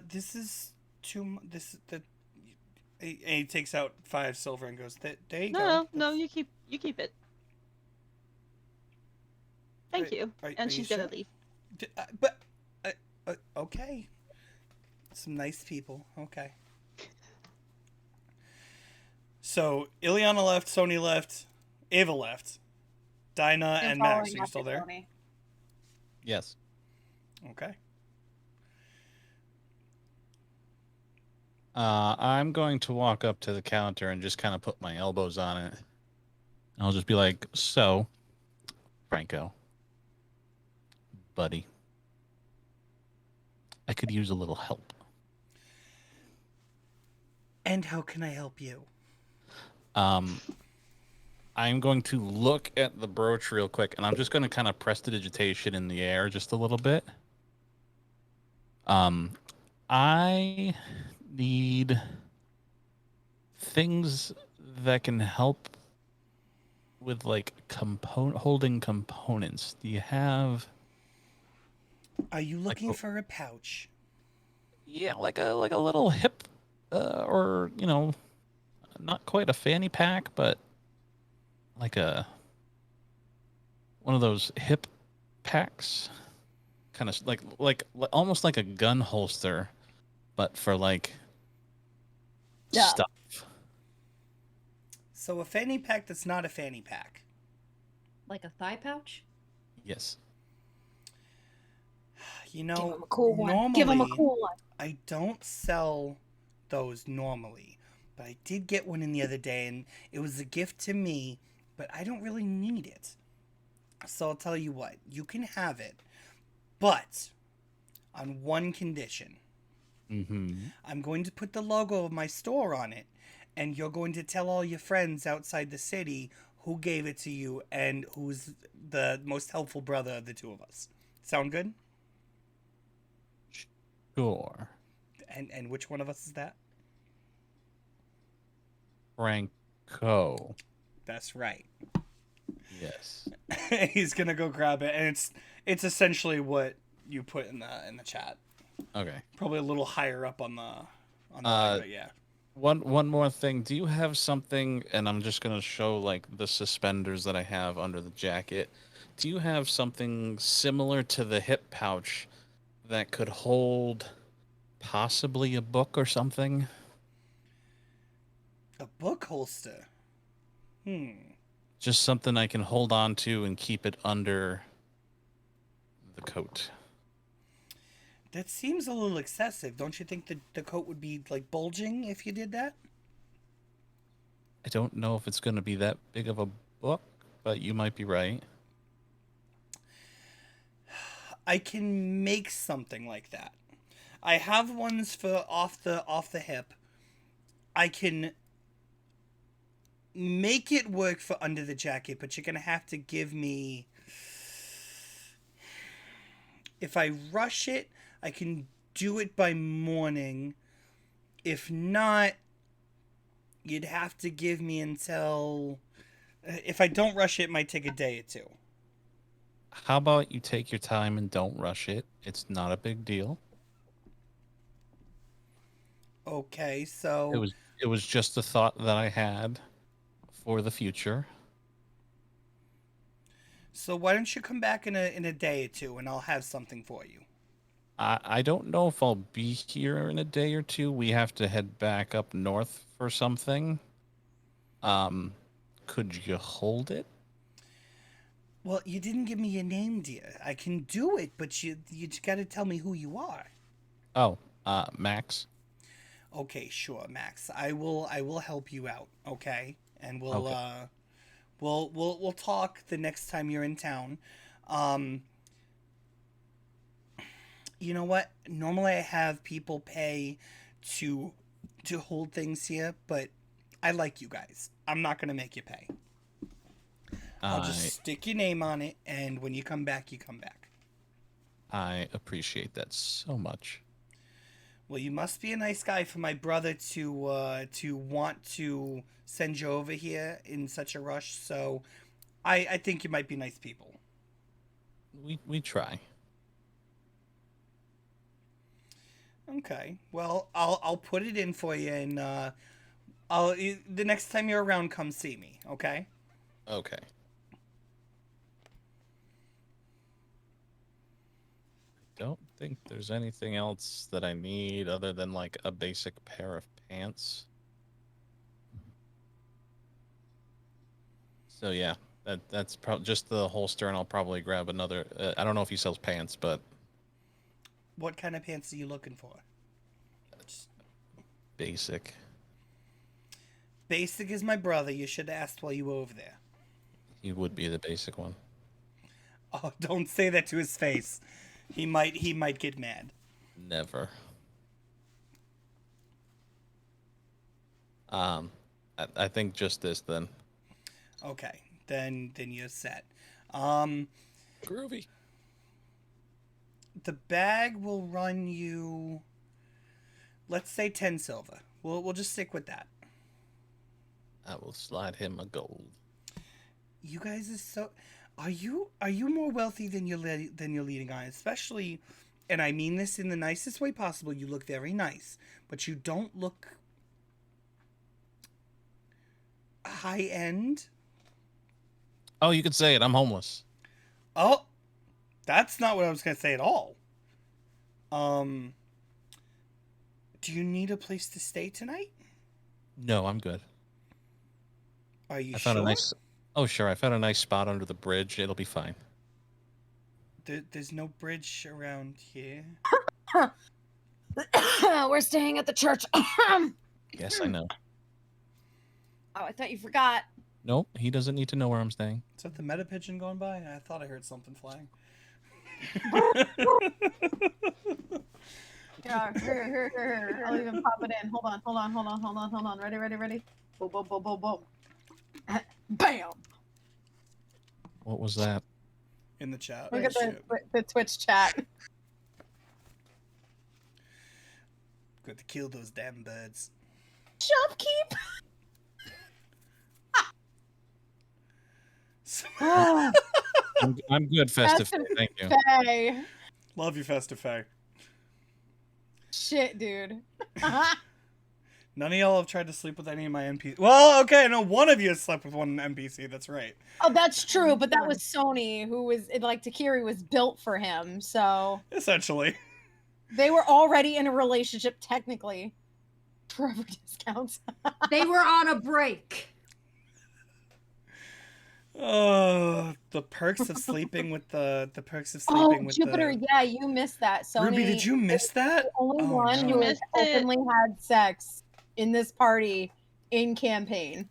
This is this the. And he takes out 5 silver and goes, "There you go." No, you keep it. Thank Wait, you. are And you she's sure? gonna leave. Okay. Some nice people. Okay. So Ileana left, Sony left, Ava left, Dinah and Max. Are you still there? Yes. Okay. I'm going to walk up to the counter and just kind of put my elbows on it. I'll just be like, "So, Franco, buddy, I could use a little help." And how can I help you? I'm going to look at the brooch real quick, and I'm just going to kind of prestidigitation in the air just a little bit. I need things that can help with like holding components. Do you have? Are you looking for a pouch? Yeah, like a little hip, or not quite a fanny pack, but like a one of those hip packs, kind of almost like a gun holster, but for like Yeah. stuff. So a fanny pack that's not a fanny pack. Like a thigh pouch? Yes. You Give know, him a cool one. Give him a normally cool one. I don't sell those normally, but I did get one in the other day, and it was a gift to me, but I don't really need it. So I'll tell you what, you can have it, but on one condition. Mm-hmm. I'm going to put the logo of my store on it, and you're going to tell all your friends outside the city who gave it to you and who's the most helpful brother of the two of us. Sound good? Sure. And which one of us is that? Franco. That's right. Yes. He's gonna go grab it, and it's essentially what you put in the chat. Okay. Probably a little higher up on the Uh, line, but yeah. One more thing. Do you have something? And I'm just gonna show like the suspenders that I have under the jacket. Do you have something similar to the hip pouch that could hold possibly a book or something? A book holster. Just something I can hold on to and keep it under the coat. That seems a little excessive. Don't you think the coat would be like bulging if you did that? I don't know if it's going to be that big of a book, but you might be right. I can make something like that. I have ones for off the hip. I can make it work for under the jacket, but you're gonna have to give me. If I rush it, I can do it by morning. If not, you'd have to give me until. If I don't rush it, it might take a day or two. How about you take your time and don't rush it? It's not a big deal. Okay, so It was just a thought that I had for the future. so why don't you come back in a day or two, and I'll have something for you. I don't know if I'll be here in a day or two. We have to head back up north for something. Could you hold it? Well, you didn't give me your name, dear. I can do it, but you got to tell me who you are. Oh, Max. Okay, sure, Max. I will help you out, okay? And we'll Okay. we'll talk the next time you're in town. Um you know what? Normally I have people pay to hold things here, but I like you guys. I'm not going to make you pay. I'll just I stick your name on it, and when you come back, you come back. I appreciate that so much. Well, you must be a nice guy for my brother to want to send you over here in such a rush. So, I think you might be nice people. We try. Okay. Well, I'll put it in for you, and I'll the next time you're around, come see me. Okay. Okay. Don't think there's anything else that I need other than like a basic pair of pants. So yeah, that's probably just the holster, and I'll probably grab another. I don't know if he sells pants, but What kind of pants are you looking for? Just basic. basic is my brother. You should have asked while you were over there. He would be the basic one. Oh, don't say that to his face. He might get mad. Never. I think just this then. Okay. Then you're set. Um Groovy. the bag will run you, let's say 10 silver. We'll just stick with that. I will slide him a gold. You guys are so, are you more wealthy than you're leading on, especially and I mean this in the nicest way possible, you look very nice, but you don't look high end. Oh, you could say it. I'm homeless. Oh, that's not what I was gonna say at all. Um, do you need a place to stay tonight? No, I'm good. Are you I found sure? a nice. Oh, sure. I found a nice spot under the bridge. It'll be fine. There's no bridge around here. We're staying at the church. Oh, Yes, I know. I thought you forgot. Nope, he doesn't need to know where I'm staying. Is that the meta pigeon going by? I thought I heard something flying. Yeah, here. I'll even pop it in. Hold on. Ready. Boom, boom, boom, boom, boom. Bam! What was that? In the chat. Look Oh, at shit. the Twitch chat. Got to kill those damn birds. Shopkeep! I'm good, Festive. Festive Thank you. Faye. Love you, Festive Faye. Shit, dude. None of y'all have tried to sleep with any of my NPCs. Well, okay, no, one of you has slept with one NPC. That's right. Oh, that's true, but that was Sony, who was like Takiri was built for him, so Essentially. they were already in a relationship technically. Forever discounts. They were on a break. Oh, the perks of sleeping with the perks of Oh, sleeping with Jupiter, the. yeah, you missed that. Sony. Ruby, did you miss that? The only Oh, one no. who has Missed it. openly had sex in this party in campaign.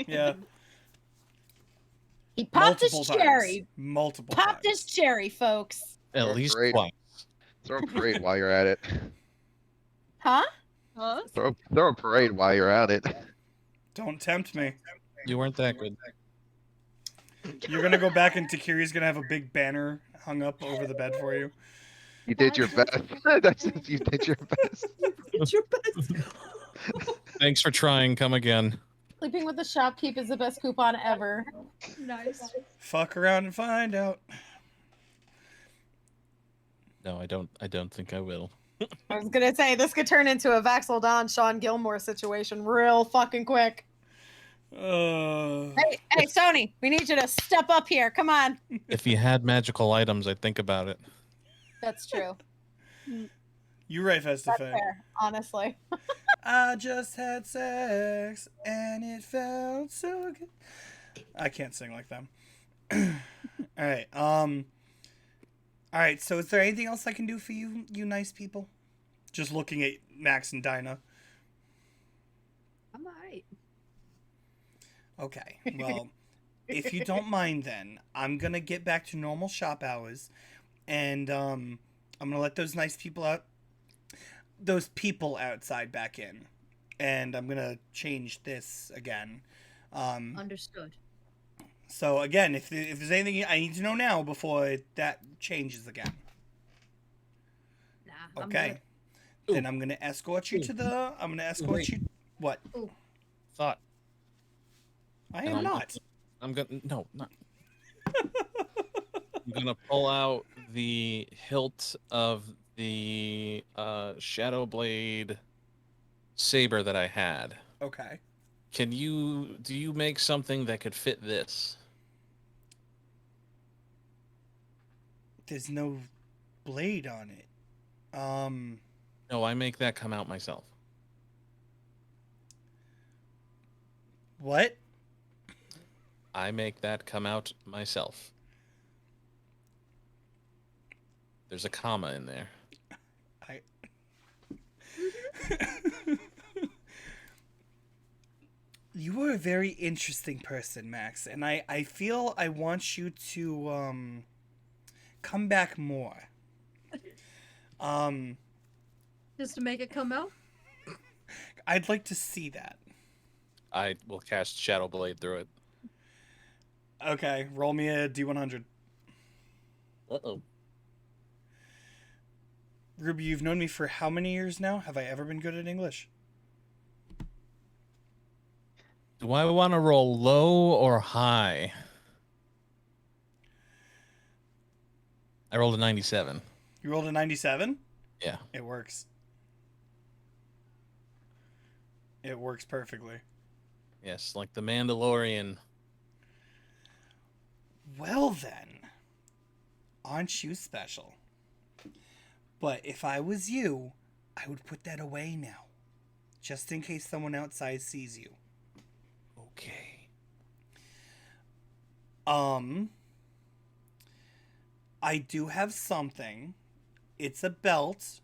Yeah. He popped his Multiple cherry. times. Multiple Popped times. his cherry, folks. At Oh, least great. twice. Throw a parade while you're at it. Huh? Huh? Throw a parade while you're at it. Don't tempt me. You weren't that good. You're gonna go back and Takiri's gonna have a big banner hung up over the bed for you. You did your best. That's it. You did your best. It's your best. Thanks for trying. Come again. Sleeping with the shopkeep is the best coupon ever. Nice. Fuck around and find out. No, I don't think I will. I was gonna say this could turn into a Vaxel Don Sean Gilmore situation real fucking quick. Hey, Sony, we need you to step up here. Come on. If you had magical items, I'd think about it. That's true. You're right, Festive That's Faye. fair, honestly. I just had sex and it felt so good. I can't sing like them. All right. All right. So, is there anything else I can do for you, you nice people? Just looking at Max and Dinah. I'm alright. Okay. Well, if you don't mind, then I'm gonna get back to normal shop hours, and I'm gonna let those nice people out, those people outside back in, and I'm gonna change this again. Understood. So again, if there's anything I need to know now before that changes again, Nah, I'm okay, then I'm gonna escort you to the. I'm gonna escort Wait. you. What? Thought. I And am I'm- not. I'm gonna no, not. I'm gonna pull out the hilt of the Shadow Blade saber that I had. Okay. Do you make something that could fit this? There's no blade on it. No, I make that come out myself. What? I make that come out myself. There's a comma in there. You are a very interesting person, Max, and I feel I want you to come back more. Just to make it come out? I'd like to see that. I will cast Shadow Blade through it. Okay, roll me a D100. Uh-oh. Ruby, you've known me for how many years now? Have I ever been good at English? Do I want to roll low or high? I rolled a 97. You rolled a 97? Yeah. It works. It works perfectly. Yes, like the Mandalorian. Well then, aren't you special? But if I was you, I would put that away now. Just in case someone outside sees you. Okay. I do have something. It's a belt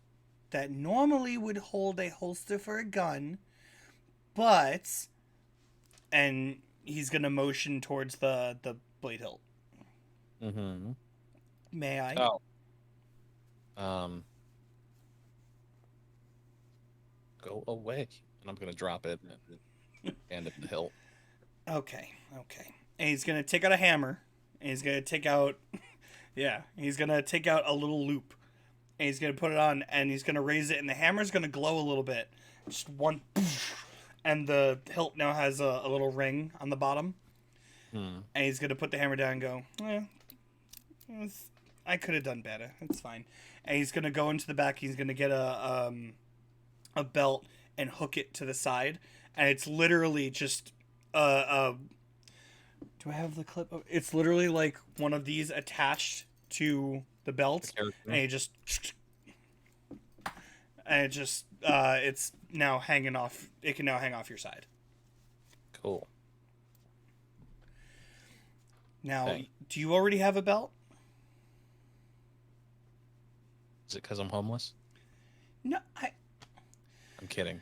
that normally would hold a holster for a gun, but... And he's going to motion towards the blade hilt. Mm-hmm. May I? Oh. Go away. And I'm going to drop it and hand it the hilt. Okay. And he's going to take out a hammer. And he's going to take out... Yeah, he's going to take out a little loop. And he's going to put it on, and he's going to raise it, and the hammer's going to glow a little bit. Just one... And the hilt now has a little ring on the bottom. And he's going to put the hammer down and go, I could have done better. It's fine. And he's going to go into the back. He's going to get a belt and hook it to the side. And it's literally just... do I have the clip? It's literally like one of these attached to the belt. And he just... And it just... it's now hanging off. It can now hang off your side. Cool. Now, Okay. do you already have a belt? Is it because I'm homeless? No, I'm kidding.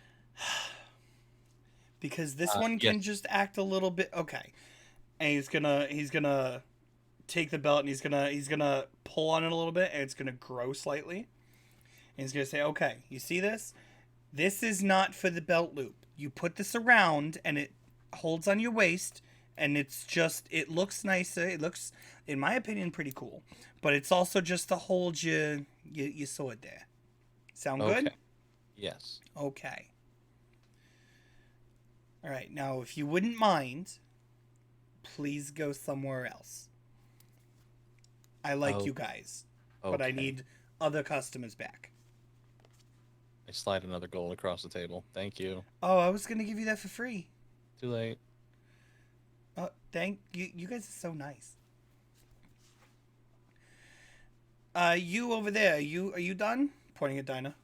because this one can yes. just act a little bit okay. And he's gonna take the belt and he's gonna pull on it a little bit and it's gonna grow slightly. And he's gonna say, "Okay, you see this? This is not for the belt loop. You put this around and it holds on your waist and it's just it looks nicer. It looks, in my opinion, pretty cool. But it's also just to hold your sword there. Sound good? Okay. Yes. Okay. All right. Now, if you wouldn't mind, please go somewhere else. I like you guys, but I Okay. need other customers back. I slide another gold across the table. Thank you. Oh, I was gonna give you that for free. Too late. Thank you. You guys are so nice. You over there. Are you done? Pointing at Dinah.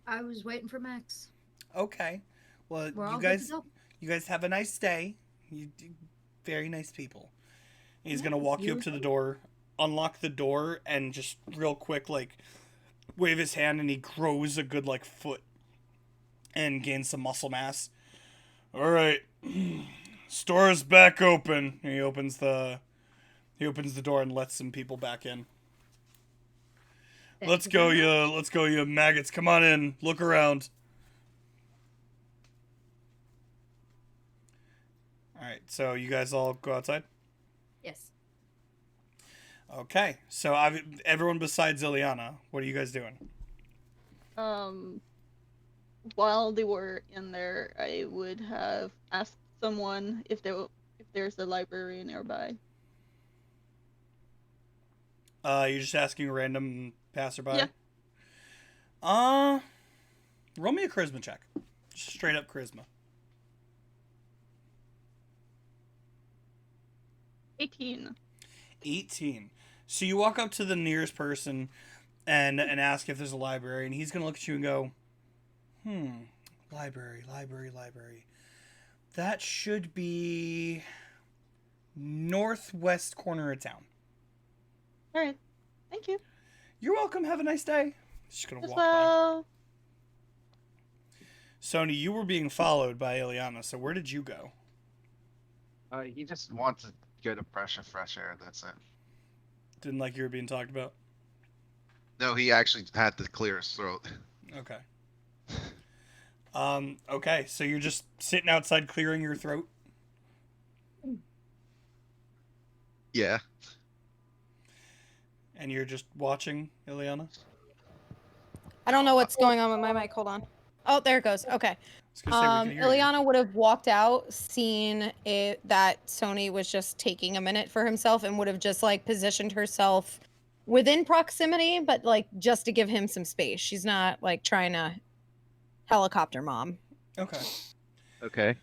I was waiting for Max. Okay. Well, We're all you good guys, to go. you guys have a nice day. You very nice people. He's Yeah, gonna walk you you up to the too. door, unlock the door, and just real quick, like, wave his hand, and he grows a good like foot, and gains some muscle mass. All right, store's back open. And he opens the door and lets some people back in. Thank Let's you go, very much. let's go, you maggots. Come on in. Look around. All right, so you guys all go outside? Yes. Okay, so everyone besides Ileana, what are you guys doing? While they were in there, I would have asked someone if there's a library nearby. You're just asking a random passerby? Yeah. Roll me a charisma check. Just straight up charisma. 18. 18. So you walk up to the nearest person and ask if there's a library, and he's going to look at you and go, library. That should be northwest corner of town. All right. Thank you. You're welcome. Have a nice day. Just going to As walk by. well. Sony, you were being followed by Ileana, so where did you go? He just wants to get a fresh air. That's it. Didn't like you were being talked about? No, he actually had to clear his throat. Okay. Okay, so you're just sitting outside clearing your throat? Yeah. And you're just watching, Ileana? I don't know what's going on with my mic. Hold on. Oh, there it goes. Okay. I was gonna say, we can hear you. Ileana would have walked out, seen that Sony was just taking a minute for himself, and would have just like positioned herself within proximity, but like just to give him some space. She's not like trying to helicopter mom. Okay. Okay.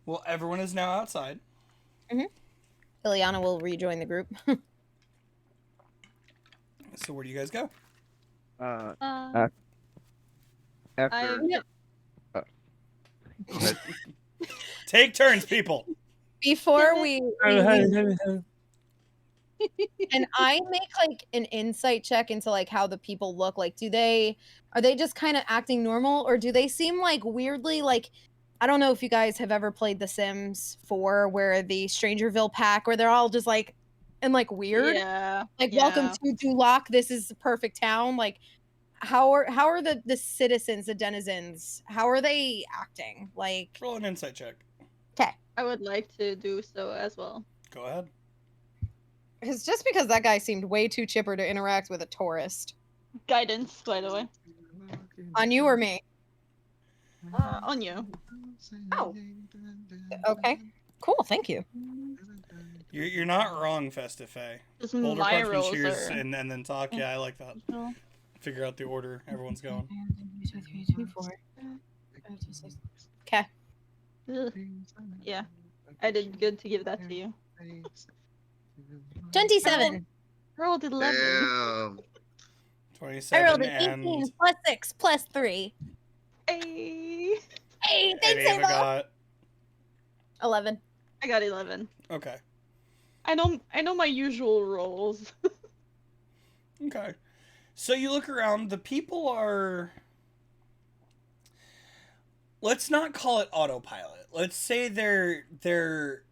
Well, everyone is now outside. Ileana will rejoin the group. So where do you guys go? Uh, Uh, after. I- Go ahead. Take turns, people. Before we and I make like an insight check into like how the people look. Like, are they just kind of acting normal, or do they seem like weirdly like, I don't know if you guys have ever played The Sims 4, where the Strangerville pack, where they're all just like and like weird, Yeah. like yeah. welcome to Duloc. This is the perfect town. Like, how are the citizens, the denizens? How are they acting? Like, Roll an insight check. I would like to do so as well. Go ahead. it's just because that guy seemed way too chipper to interact with a tourist. Guidance, by the way. On you or me? On you. Oh. Okay. Cool. Thank you. You're not wrong, Festife. Just Boulder my Crunchman rolls cheers are. and then talk. Yeah, I like that. Figure out the order everyone's going. Okay. Ugh. Yeah, I did good to give that to you. 27. Rolled 11. Damn. 27 I rolled an and 18 plus 6 plus 3. Hey, Hey, and thanks, Ava Ava. got 11. I got 11. okay. I know my usual rolls. Okay. So you look around, the people are, let's not call it autopilot. Let's say they're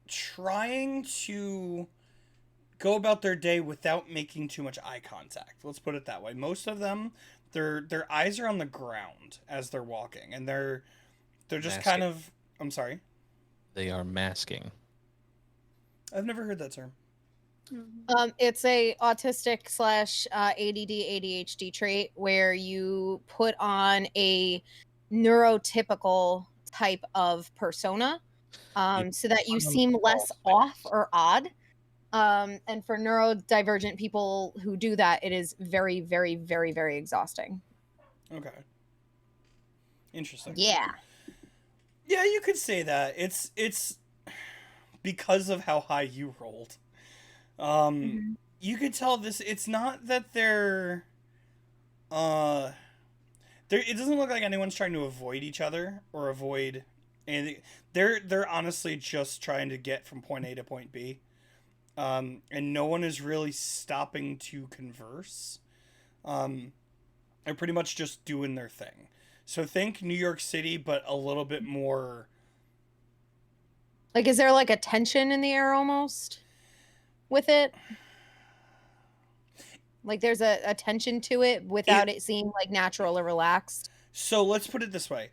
trying to go about their day without making too much eye contact. Let's put it that way. Most of them, their eyes are on the ground as they're walking, and they're just kind of, I'm sorry. They are masking. I've never heard that term. It's a autistic / ADD ADHD trait where you put on a neurotypical type of persona, so that you seem less off or odd. And for neurodivergent people who do that, it is very, very, very, very exhausting. Okay. Interesting. Yeah. Yeah, you could say that. It's because of how high you rolled. You could tell this. It's not that they're it doesn't look like anyone's trying to avoid each other or avoid anything. They're honestly just trying to get from point A to point B. And no one is really stopping to converse. They're pretty much just doing their thing. So think New York City, but a little bit more. Like, is there like a tension in the air almost with it? Like, there's a tension to it without it seeming like natural or relaxed. So let's put it this way.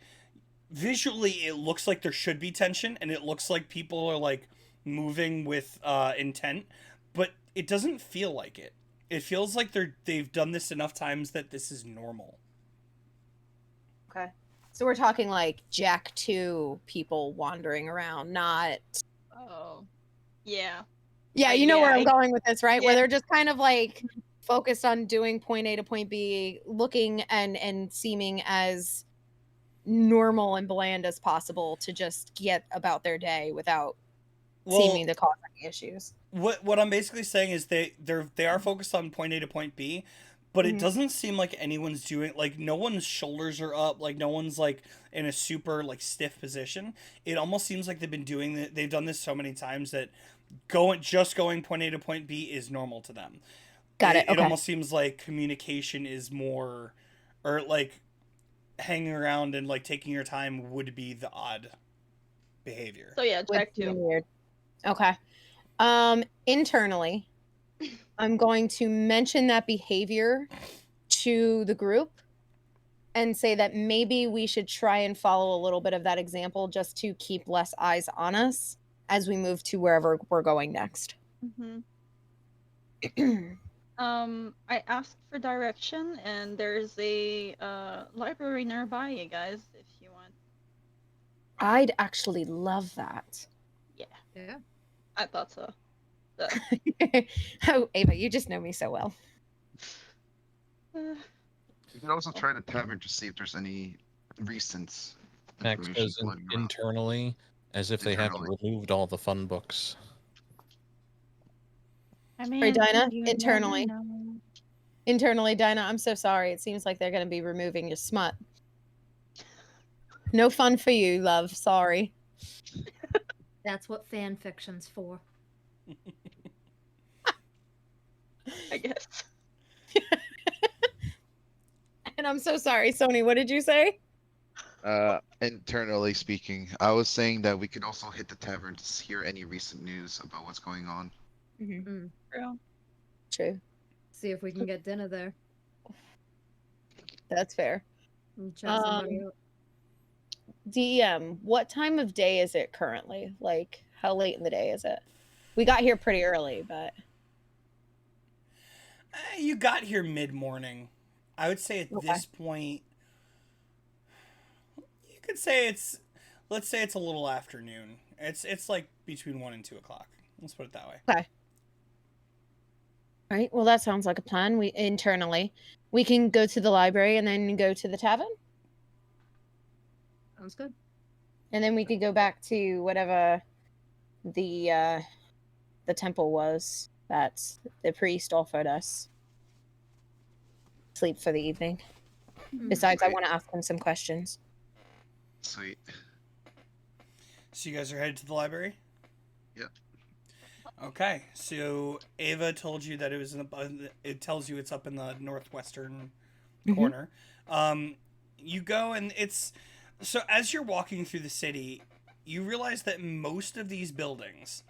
Visually, it looks like there should be tension, and it looks like people are like moving with intent, but it doesn't feel like it. It feels like they've done this enough times that this is normal. Okay. So we're talking like Jack 2 people wandering around, not. Oh, yeah. Yeah, you know yeah, where I'm going with this, right? Where yeah. they're just kind of like focused on doing point A to point B, looking and seeming as normal and bland as possible to just get about their day without seeming to cause any issues. What I'm basically saying is they are focused on point A to point B, but it doesn't seem like anyone's doing, like, no one's shoulders are up, like no one's like in a super like stiff position. It almost seems like they've done this so many times that going point A to point B is normal to them. Got it. Okay. It almost seems like communication is more, or like hanging around and like taking your time would be the odd behavior. So yeah, Would Jack seem 2. weird. Okay. Internally, I'm going to mention that behavior to the group and say that maybe we should try and follow a little bit of that example just to keep less eyes on us as we move to wherever we're going next. I asked for direction, and there's a library nearby, you guys, if you want. I'd actually love that. Yeah. I thought so. Oh, Ava, you just know me so well. You can also try the tavern to see if there's any recent Max information goes floating around internally as if they haven't internally. removed all the fun books. I Sorry, mean, Dinah, you internally. never know. Internally, Dinah, I'm so sorry. It seems like they're going to be removing your smut. No fun for you, love. Sorry. That's what fan fiction's for. I guess. And I'm so sorry, Sony. What did you say? Internally speaking, I was saying that we could also hit the tavern to hear any recent news about what's going on. Mm-hmm. True. True. See if we can get dinner there. That's fair. And check somebody out. DEM, what time of day is it currently? Like, how late in the day is it? We got here pretty early, but You got here mid-morning. I would say at Okay. this point, you could say it's, let's say it's a little afternoon. It's like between 1 and 2 o'clock. Let's put it that way. all right. Well, that sounds like a plan. We we can go to the library and then go to the tavern, Sounds good. and then we could go back to whatever the temple was that the priest offered us. Sleep for the evening. Besides, I Right. want to ask him some questions. Sweet. So you guys are headed to the library? Yep. Okay. So Ava told you that it was it tells you it's up in the northwestern Mhm. corner. You go and it's so as you're walking through the city, you realize that most of these buildings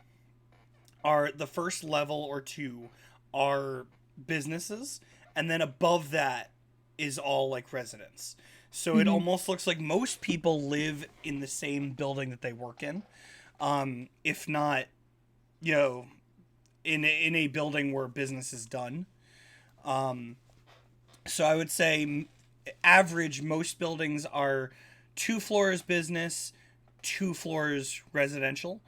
are the first level or two are businesses, and then above that is all like residence. So it Mhm. almost looks like most people live in the same building that they work in, if not, in a building where business is done. So I would say average most buildings are 2 floors business, 2 floors residential.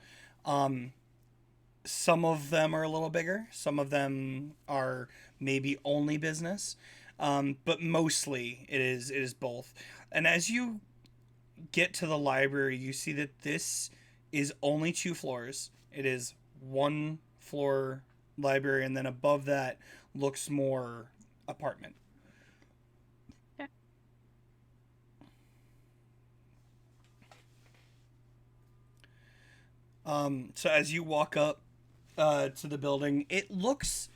Some of them are a little bigger. Some of them are maybe only business, but mostly it is both. And as you get to the library, you see that this is only 2 floors. It is 1 floor library, and then above that looks more apartment. Okay. So as you walk up to the building, it looks,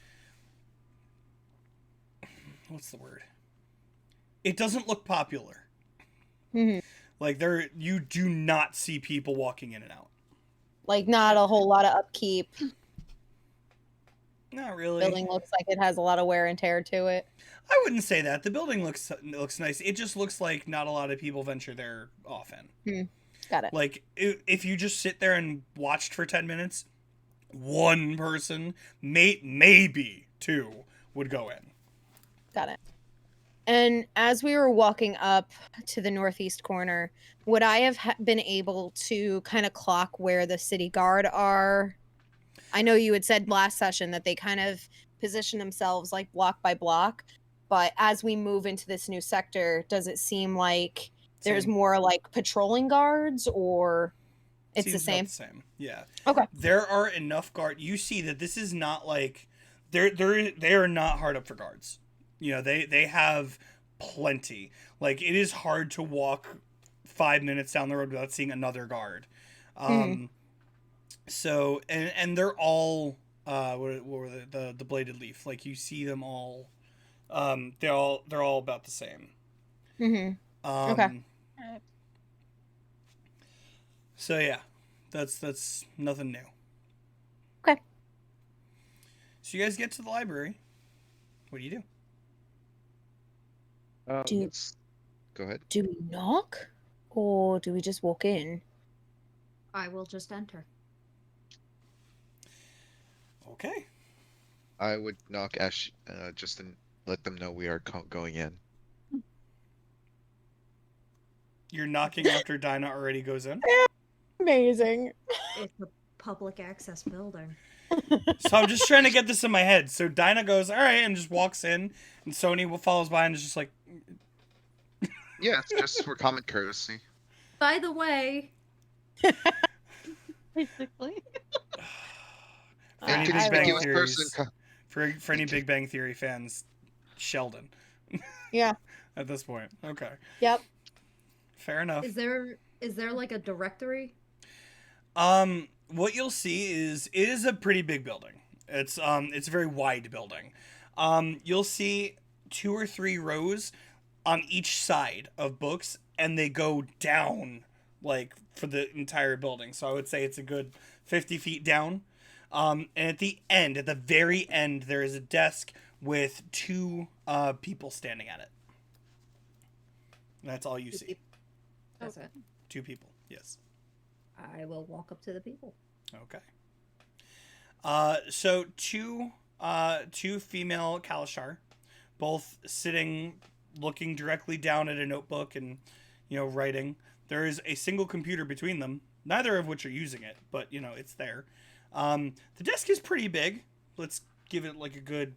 what's the word? It doesn't look popular. Mhm. Like you do not see people walking in and out. Like, not a whole lot of upkeep. Not really. Building looks like it has a lot of wear and tear to it. I wouldn't say that. The building looks nice. It just looks like not a lot of people venture there often. Got it. Like if you just sit there and watched for 10 minutes, one person, maybe 2 would go in. Got it. And as we were walking up to the northeast corner, would I have been able to kind of clock where the city guard are? I know you had said last session that they kind of position themselves like block by block, but as we move into this new sector, does it seem like there's Same. more like patrolling guards, or it's Seems the about same? the same. Yeah. Okay. There are enough guard. You see that this is not like they are not hard up for guards. They have plenty. Like it is hard to walk 5 minutes down the road without seeing another guard. So and they're all what were the bladed leaf? Like you see them all. They're all about the same. Okay. Alright. So yeah, that's nothing new. Okay. So you guys get to the library. What do you do? Do- Let's go ahead. Do we knock, or do we just walk in? I will just enter. Okay. I would knock Ash just to let them know we are going in. You're knocking after Dinah already goes in. Amazing. It's a public access building. So I'm just trying to get this in my head. So Dinah goes, all right, and just walks in, and Sony follows by and is just like, Yeah, it's just for common courtesy. By the way, Basically. for any Big Bang Inconspicuous person. Theories, for any Big Bang Theory fans, Sheldon. Yeah. At this point, okay, Yep. fair enough. is there like a directory? What you'll see is it is a pretty big building. It's a very wide building. You'll see 2 or 3 rows on each side of books, and they go down like for the entire building. So I would say it's a good 50 feet down. And at the very end, there is a desk with 2 people standing at it. That's all you see. That's it. 2 people. Yes. I will walk up to the people. Okay. So two female Kalashar, both sitting, looking directly down at a notebook and, writing. There is a single computer between them, neither of which are using it, but it's there. The desk is pretty big. Let's give it like a good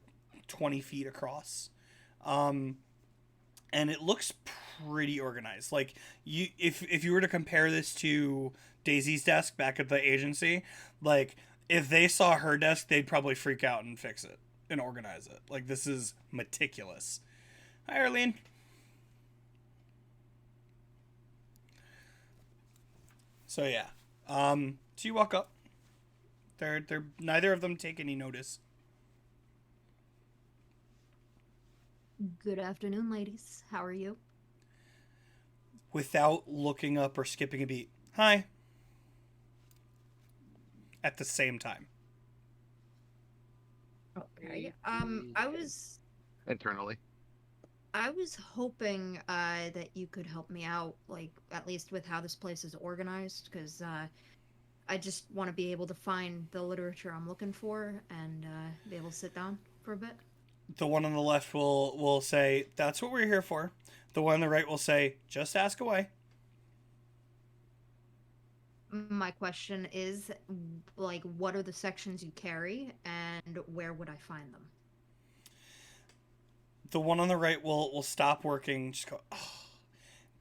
20 feet across. And it looks pretty organized. Like if you were to compare this to Daisy's desk back at the agency, like if they saw her desk, they'd probably freak out and fix it and organize it. Like this is meticulous. Hi, Arlene. So yeah, so you walk up. They're neither of them take any notice. Good afternoon, ladies. How are you? Without looking up or skipping a beat. Hi. At the same time. Okay. Internally. I was hoping that you could help me out, like at least with how this place is organized, because I just want to be able to find the literature I'm looking for and be able to sit down for a bit. The one on the left will say, that's what we're here for. The one on the right will say, just ask away. My question is, like, what are the sections you carry, and where would I find them? The one on the right will stop working, just go,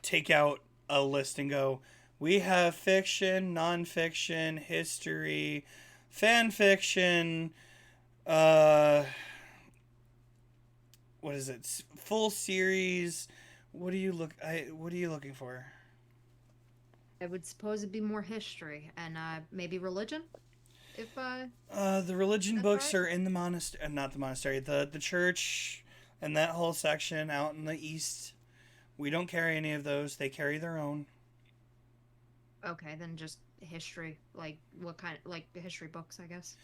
take out a list and go, we have fiction, nonfiction, history, fan fiction, what is it? Full series. What are you looking for? I would suppose it'd be more history and maybe religion, if the religion that's books right. are in the monastery, not the monastery, the church, and that whole section out in the east. We don't carry any of those. They carry their own. Okay, then just history, like what kind, like the history books, I guess.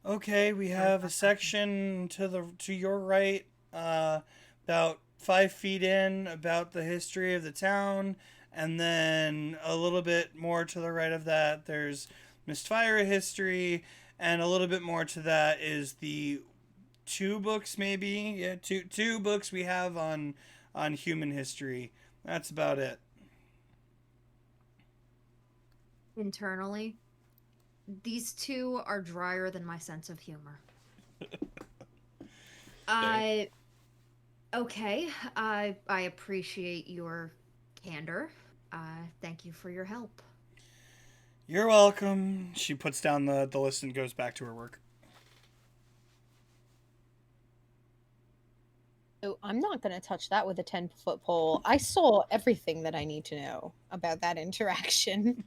Okay, we have a section to your right, about 5 feet in, about the history of the town, and then a little bit more to the right of that, there's Mistfire history, and a little bit more to that is the 2 books, maybe, yeah, two books we have on human history. That's about it. Internally, these 2 are drier than my sense of humor. Okay, I appreciate your candor. Thank you for your help. You're welcome. She puts down the list and goes back to her work. So I'm not going to touch that with a 10-foot pole. I saw everything that I need to know about that interaction.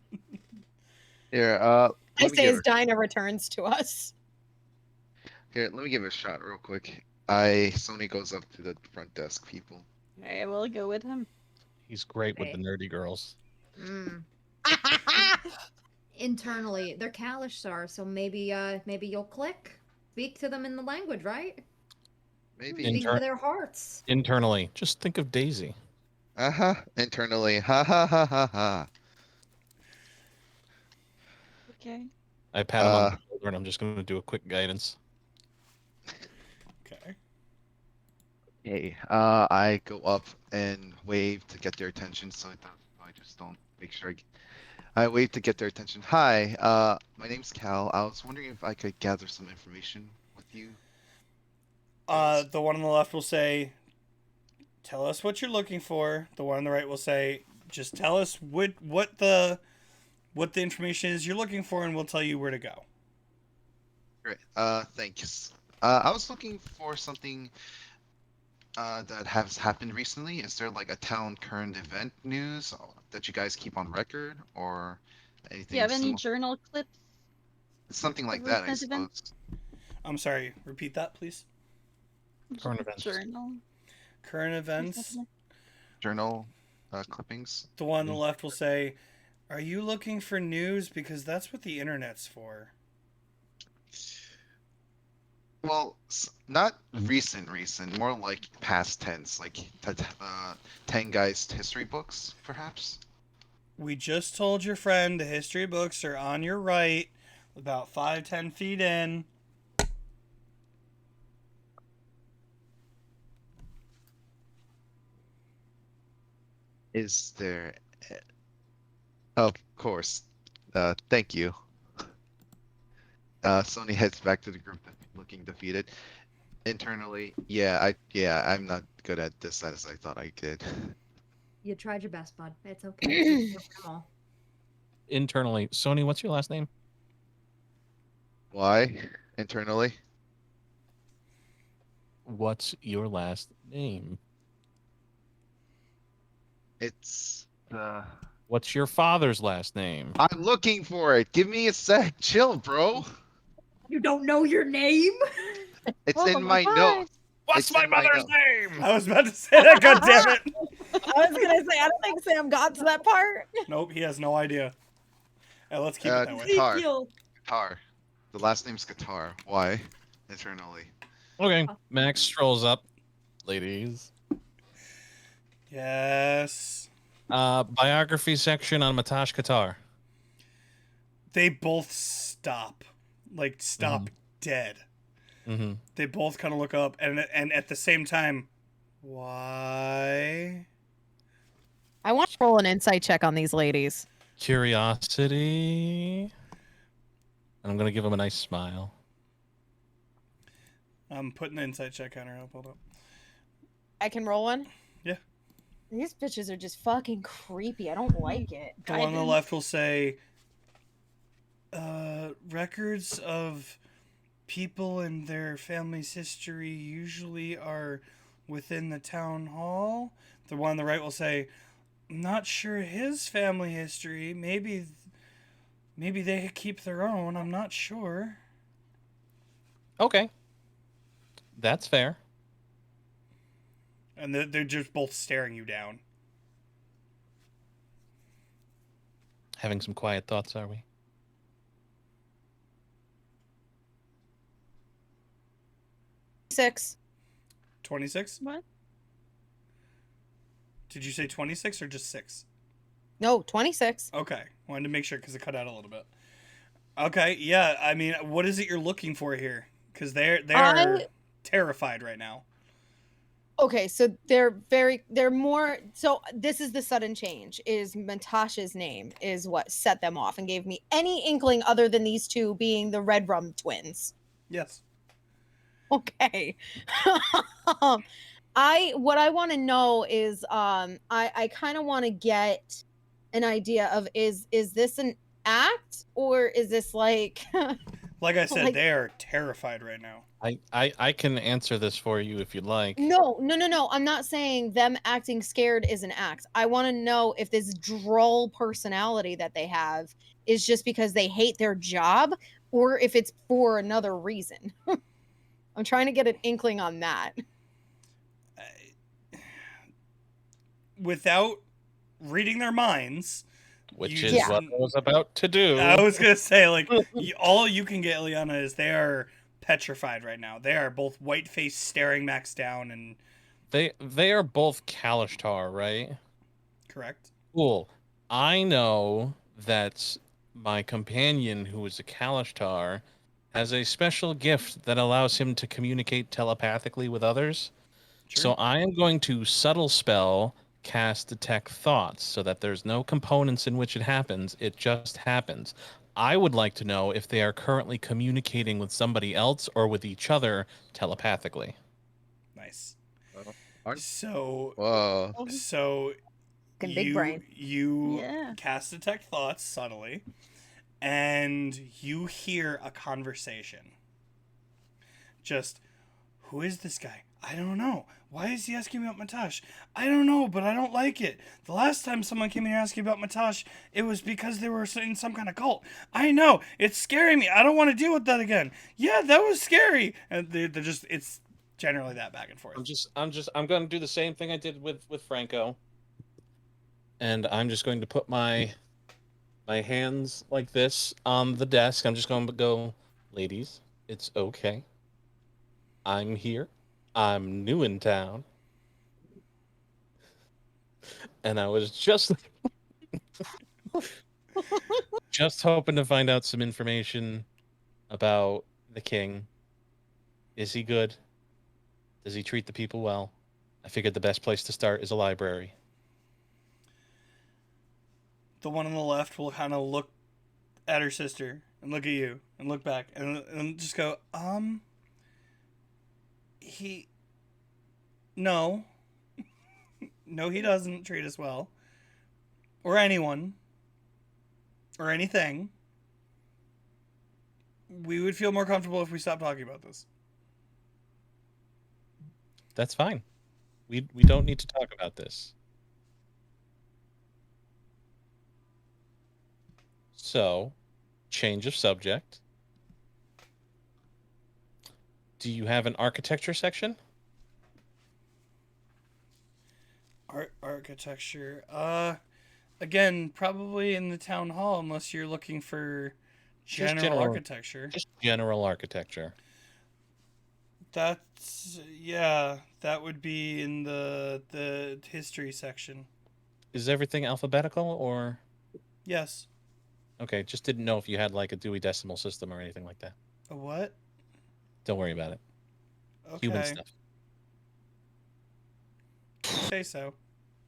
Here, I let me say give as Dinah returns to us. let me give it a shot real quick. Sony goes up to the front desk people. I will go with him. He's great with the nerdy girls. Mm. Internally, they're Kalashar, so maybe you'll click. Speak to them in the language, right? Maybe. Speak to their hearts. Internally, just think of Daisy. Internally. Ha ha ha ha ha. Okay. I pat him on the shoulder and I'm just going to do a quick guidance. Okay. Hey, I go up and wave to get their attention, so I just don't make sure. I wait to get their attention. Hi, my name's Cal. I was wondering if I could gather some information with you. The one on the left will say, "Tell us what you're looking for." The one on the right will say, "Just tell us what the information is you're looking for, and we'll tell you where to go." Great. Thanks. I was looking for something that has happened recently. Is there like a town current event news that you guys keep on record, or Do anything you have any similar? journal clips Something like of that, I recent events? suppose. I'm sorry. Repeat that, please. Current events. Journal. Current events. Journal clippings. The one on the left will say, "Are you looking for news? Because that's what the internet's for." Well, not recent, more like past tense, like 10 guys history books, perhaps. We just told your friend the history books are on your right, about 5-10 feet in. Is there? Of course. Thank you. Sony heads back to the group, looking defeated. Internally, I'm not good at this as I thought I did. You tried your best, bud. It's okay. You can get them all. Internally, Sony, what's your last name? Why? Internally? What's your last name? It's What's your father's last name? I'm looking for it. Give me a sec. Chill, bro. You don't know your name? It's Welcome in to my Five. notes. What's It's my in my mother's notes. name? I was about to say that. God damn it! I was gonna say I don't think Sam got to that part. Nope, he has no idea. Let's keep it that way. Guitar. Ezekiel. Guitar. The last name's Guitar. Why? Internally. Okay, Max strolls up. Ladies. Yes. Biography section on Matash Qatar. They both stop. Like, stop dead. Mm-hmm. They both kind of look up, and at the same time, why? I want to roll an insight check on these ladies. Curiosity. And I'm gonna give him a nice smile. I'm putting the insight check on her up. Hold up. I can roll one? Yeah. These bitches are just fucking creepy. I don't like it. The one on the left will say, records of people and their family's history usually are within the town hall. The one on the right will say, "I'm not sure his family history. Maybe they keep their own. I'm not sure." Okay. That's fair. And they're just both staring you down. Having some quiet thoughts, are we? Six. 26? What? Did you say 26 or just 6? No, 26. Okay. Wanted to make sure because it cut out a little bit. Okay, yeah. I mean, what is it you're looking for here? Because they're terrified right now. Okay, so they're more, so this is the sudden change, is Matash's name is what set them off and gave me any inkling other than these two being the Red Rum twins. Yes. Okay. What I want to know is I kind of want to get an idea of is this an act or is this like Like I said, Like- they are terrified right now. I can answer this for you if you'd like. No. I'm not saying them acting scared is an act. I want to know if this droll personality that they have is just because they hate their job or if it's for another reason. I'm trying to get an inkling on that. Without reading their minds, Which you is just- what I was about to do. I was gonna say, like, all you can get, Liana, is they are petrified right now. They are both white-faced, staring Max down, and They are both Kalishtar, right? correct. Cool. I know that my companion, who is a Kalishtar, has a special gift that allows him to communicate telepathically with others. Sure. So I am going to subtle spell cast detect thoughts so that there's no components in which it happens. It just happens. I would like to know if they are currently communicating with somebody else or with each other telepathically. Nice. Aren't- So Whoa. so Fucking big you brain. Yeah. cast detect thoughts subtly, and you hear a conversation. Just, who is this guy? I don't know. Why is he asking me about Matash? I don't know, but I don't like it. The last time someone came in here asking about Matash, it was because they were in some kind of cult. I know. It's scaring me. I don't want to deal with that again. Yeah, that was scary. And they're just, it's generally that back and forth. I'm going to do the same thing I did with Franco. And I'm just going to put my hands like this on the desk. I'm just going to go, ladies, it's okay. I'm here. I'm new in town. And I was just hoping to find out some information about the king. Is he good? Does he treat the people well? I figured the best place to start is a library. The one on the left will kind of look at her sister and look at you and look back and just go, he, no, no, he doesn't treat us well, or anyone, or anything. We would feel more comfortable if we stopped talking about this. That's fine. We don't need to talk about this. So, change of subject. Do you have an architecture section? Architecture. Again, probably in the town hall, unless you're looking for general architecture. Just general architecture. That would be in the history section. Is everything alphabetical or? Yes. Okay, just didn't know if you had like a Dewey Decimal System or anything like that. A what? Don't worry about it. Okay. Human stuff. Say so.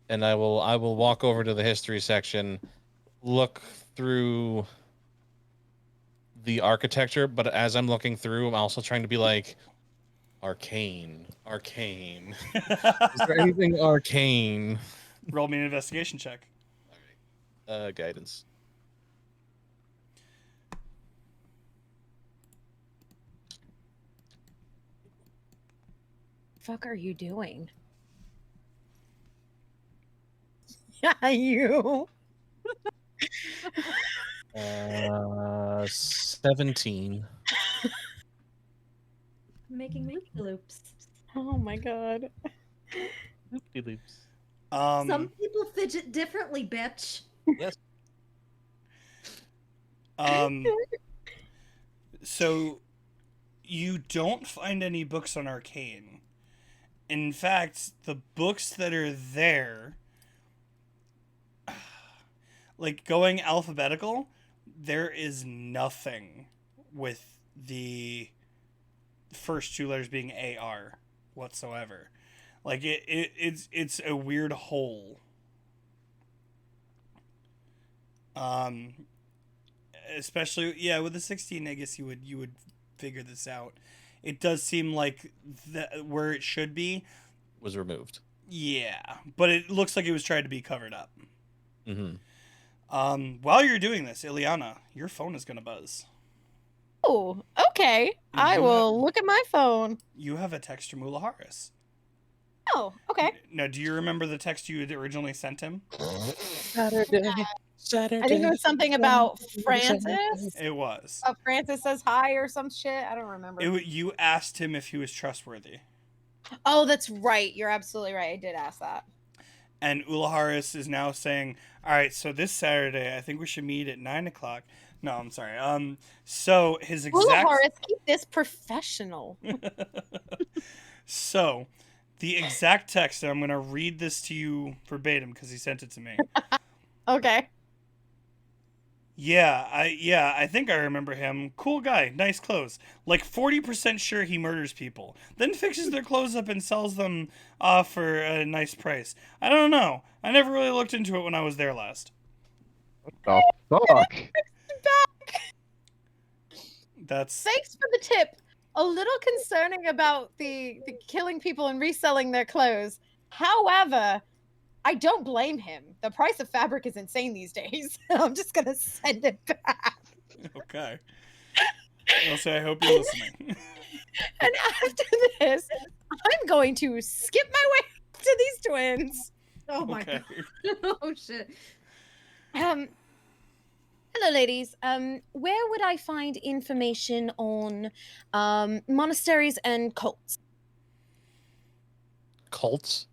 And I will walk over to the history section, look through the architecture, but as I'm looking through, I'm also trying to be like, arcane. Is there anything arcane? Roll me an investigation check. All right. Guidance. Fuck are you doing? Yeah, you. 17. Making loop loops. Oh my god. Loops. Some people fidget differently, bitch. Yes. So you don't find any books on arcane. In fact, the books that are there, like going alphabetical, there is nothing with the first two letters being AR whatsoever. Like it's a weird hole. Especially with the 16, I guess you would figure this out. It does seem like where it should be Was removed. Yeah, but it looks like it was trying to be covered up. Mm-hmm. While you're doing this, Ileana, your phone is gonna buzz. Oh, okay. I will look at my phone. You have a text from Ula Harris. Oh, okay. Now, do you remember the text you had originally sent him? Saturday. I think it was something about Francis. It was. Francis says hi or some shit. I don't remember. You asked him if he was trustworthy. Oh, that's right. You're absolutely right. I did ask that. And Ula Harris is now saying, all right, so this Saturday, I think we should meet at 9 o'clock. No, I'm sorry. So his exact... Ula Harris, keep this professional. So, the exact text, and I'm going to read this to you verbatim because he sent it to me. Okay. Yeah, I think I remember him. Cool guy, nice clothes. Like 40% sure he murders people, then fixes their clothes up and sells them off for a nice price. I don't know. I never really looked into it when I was there last. The fuck? That's Thanks for the tip. A little concerning about the killing people and reselling their clothes. However, I don't blame him. The price of fabric is insane these days. I'm just gonna send it back. okay. Elsie, I hope you're listening. And after this, I'm going to skip my way to these twins. Oh my Okay. god. Oh shit. Hello, ladies. Where would I find information on monasteries and cults? Cults?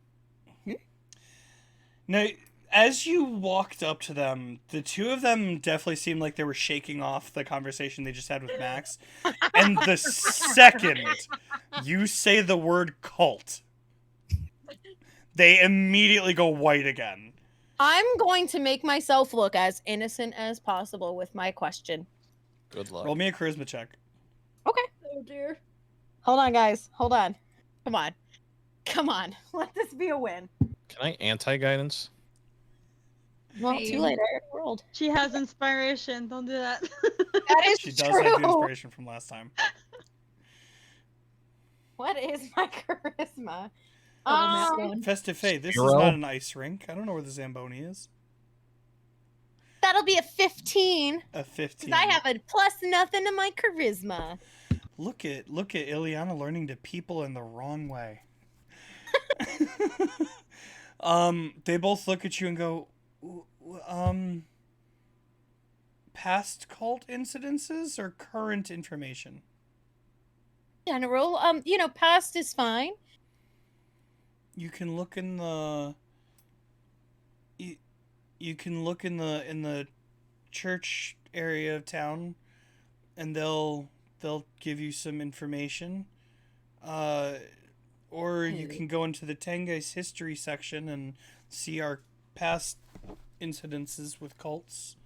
Now, as you walked up to them, the two of them definitely seemed like they were shaking off the conversation they just had with Max. And the second you say the word cult, they immediately go white again. I'm going to make myself look as innocent as possible with my question. Good luck. Roll me a charisma check. Okay. Oh dear. Hold on, guys. Hold on. Come on. Come on. Let this be a win. Can I anti-guidance? Well, Same. too late. I already rolled. She has inspiration. Don't do that. That is She true. does have the inspiration from last time. What is my charisma? Oh, that one. Festive Faye, this is Zero? not an ice rink. I don't know where the Zamboni is. That'll be a 15. A 15. Because I have a plus nothing to my charisma. Look at Ileana learning to people in the wrong way. They both look at you and go, past cult incidences or current information? General, past is fine. You can look in the you can look in the church area of town, and they'll give you some information. Or you can go into the Tengai's history section and see our past incidences with cults.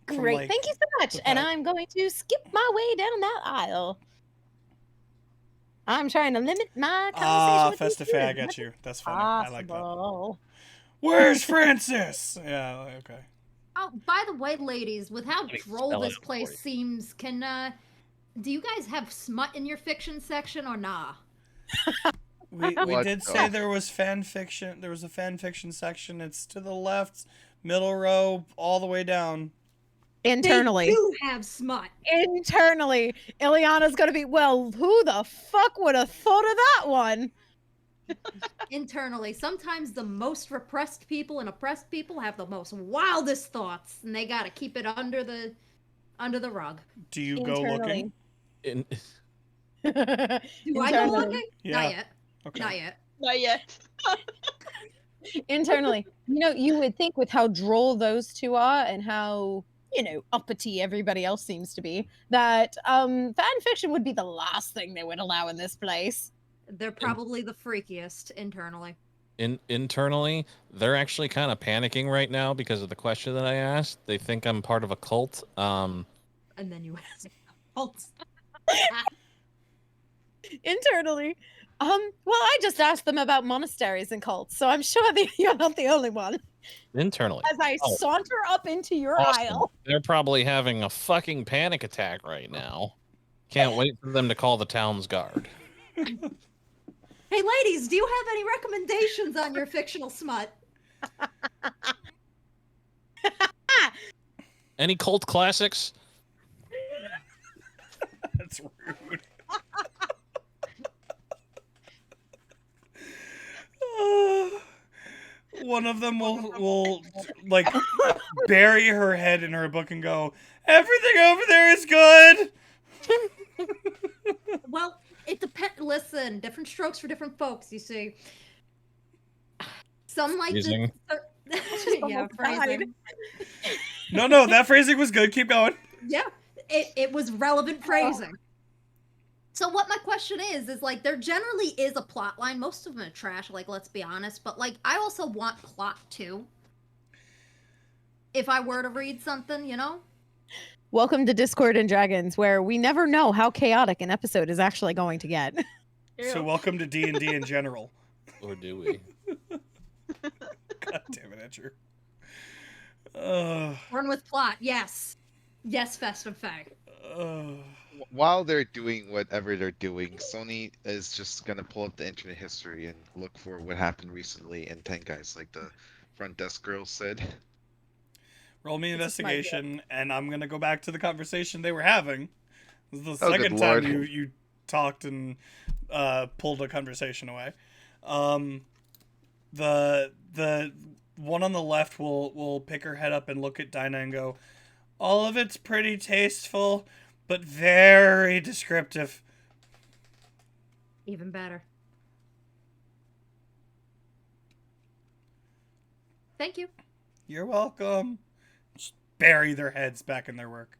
from, Great. like, Thank you so much. the And past- I'm going to skip my way down that aisle. I'm trying to limit my conversation with Festive these Faye, two I as got much you. as That's funny. I like that. possible. Where's Francis? Yeah, okay. Oh, by the way, ladies, with how Let me droll spell it this out for place you. seems, do you guys have smut in your fiction section or nah? We What did the- say there was fan fiction. There was a fan fiction section. It's to the left, middle row, all the way down. Internally. They do have smut. Internally. Ileana's going to be, well, who the fuck would have thought of that one? Internally. Sometimes the most repressed people and oppressed people have the most wildest thoughts, and they gotta keep it under the rug. Do you go looking? In, Do I go Internally. looking? Yeah. Not yet. Okay. Not yet. Not yet. Internally. You would think with how droll those two are and how, uppity everybody else seems to be, that fan fiction would be the last thing they would allow in this place. They're probably the freakiest internally. internally, they're actually kind of panicking right now because of the question that I asked. They think I'm part of a cult. And then you ask cults. Internally. Well, I just asked them about monasteries and cults, so I'm sure you're not the only one. Internally. As I Oh. saunter up into your Awesome. aisle. They're probably having a fucking panic attack right now. Can't wait for them to call the town's guard. Hey, ladies, do you have any recommendations on your fictional smut? Any cult classics? That's rude. One of them will like bury her head in her book and go, "Everything over there is good." Well, it depends. Listen, different strokes for different folks, you see. Some like Phrasing. yeah, almost died. phrasing. No, that phrasing was good. Keep going. Yeah, it was relevant phrasing. So what my question is like there generally is a plot line. Most of them are trash, like let's be honest. But like I also want plot too. If I were to read something, Welcome to Discord and Dragons, where we never know how chaotic an episode is actually going to get. So welcome to D&D in general. Or do we? God damn it, Andrew. Born with plot, yes. Yes, Festive Fae. While they're doing whatever they're doing, Sony is just gonna pull up the internet history and look for what happened recently in Tenkai's, like the front desk girl said. Roll me It's a smart investigation, and I'm gonna go back to the conversation they were having. This is the Oh, good second time lord. you talked and pulled a conversation away. The one on the left will pick her head up and look at Dinah and go, "All of it's pretty tasteful, but very descriptive." Even better. Thank you. You're welcome. Just bury their heads back in their work.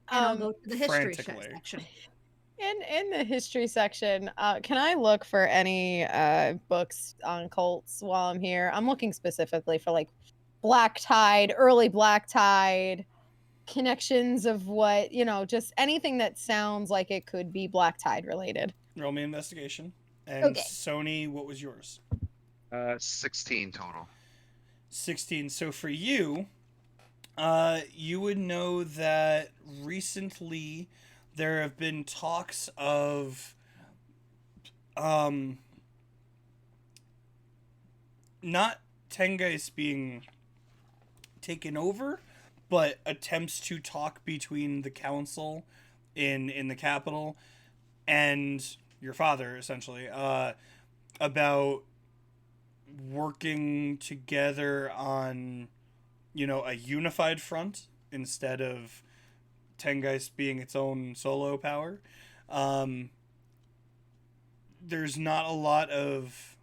And I'll go to the history frantically. section. In the history section, can I look for any books on cults while I'm here? I'm looking specifically for like Black Tide, early Black Tide, connections of what, just anything that sounds like it could be Black Tide related. Roll me investigation. And Okay. Sony, what was yours? 16 total. 16. So for you, you would know that recently there have been talks of not Tengeis being taken over, but attempts to talk between the council in the capital and your father, essentially, about working together on, a unified front instead of Tengeis being its own solo power. There's not a lot of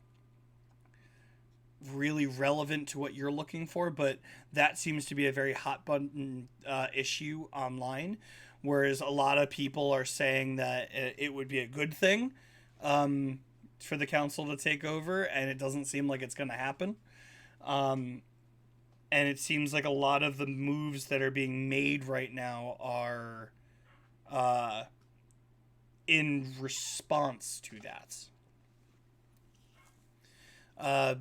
really relevant to what you're looking for, but that seems to be a very hot button issue online, whereas a lot of people are saying that it would be a good thing for the council to take over, and it doesn't seem like it's going to happen. And it seems like a lot of the moves that are being made right now are in response to that.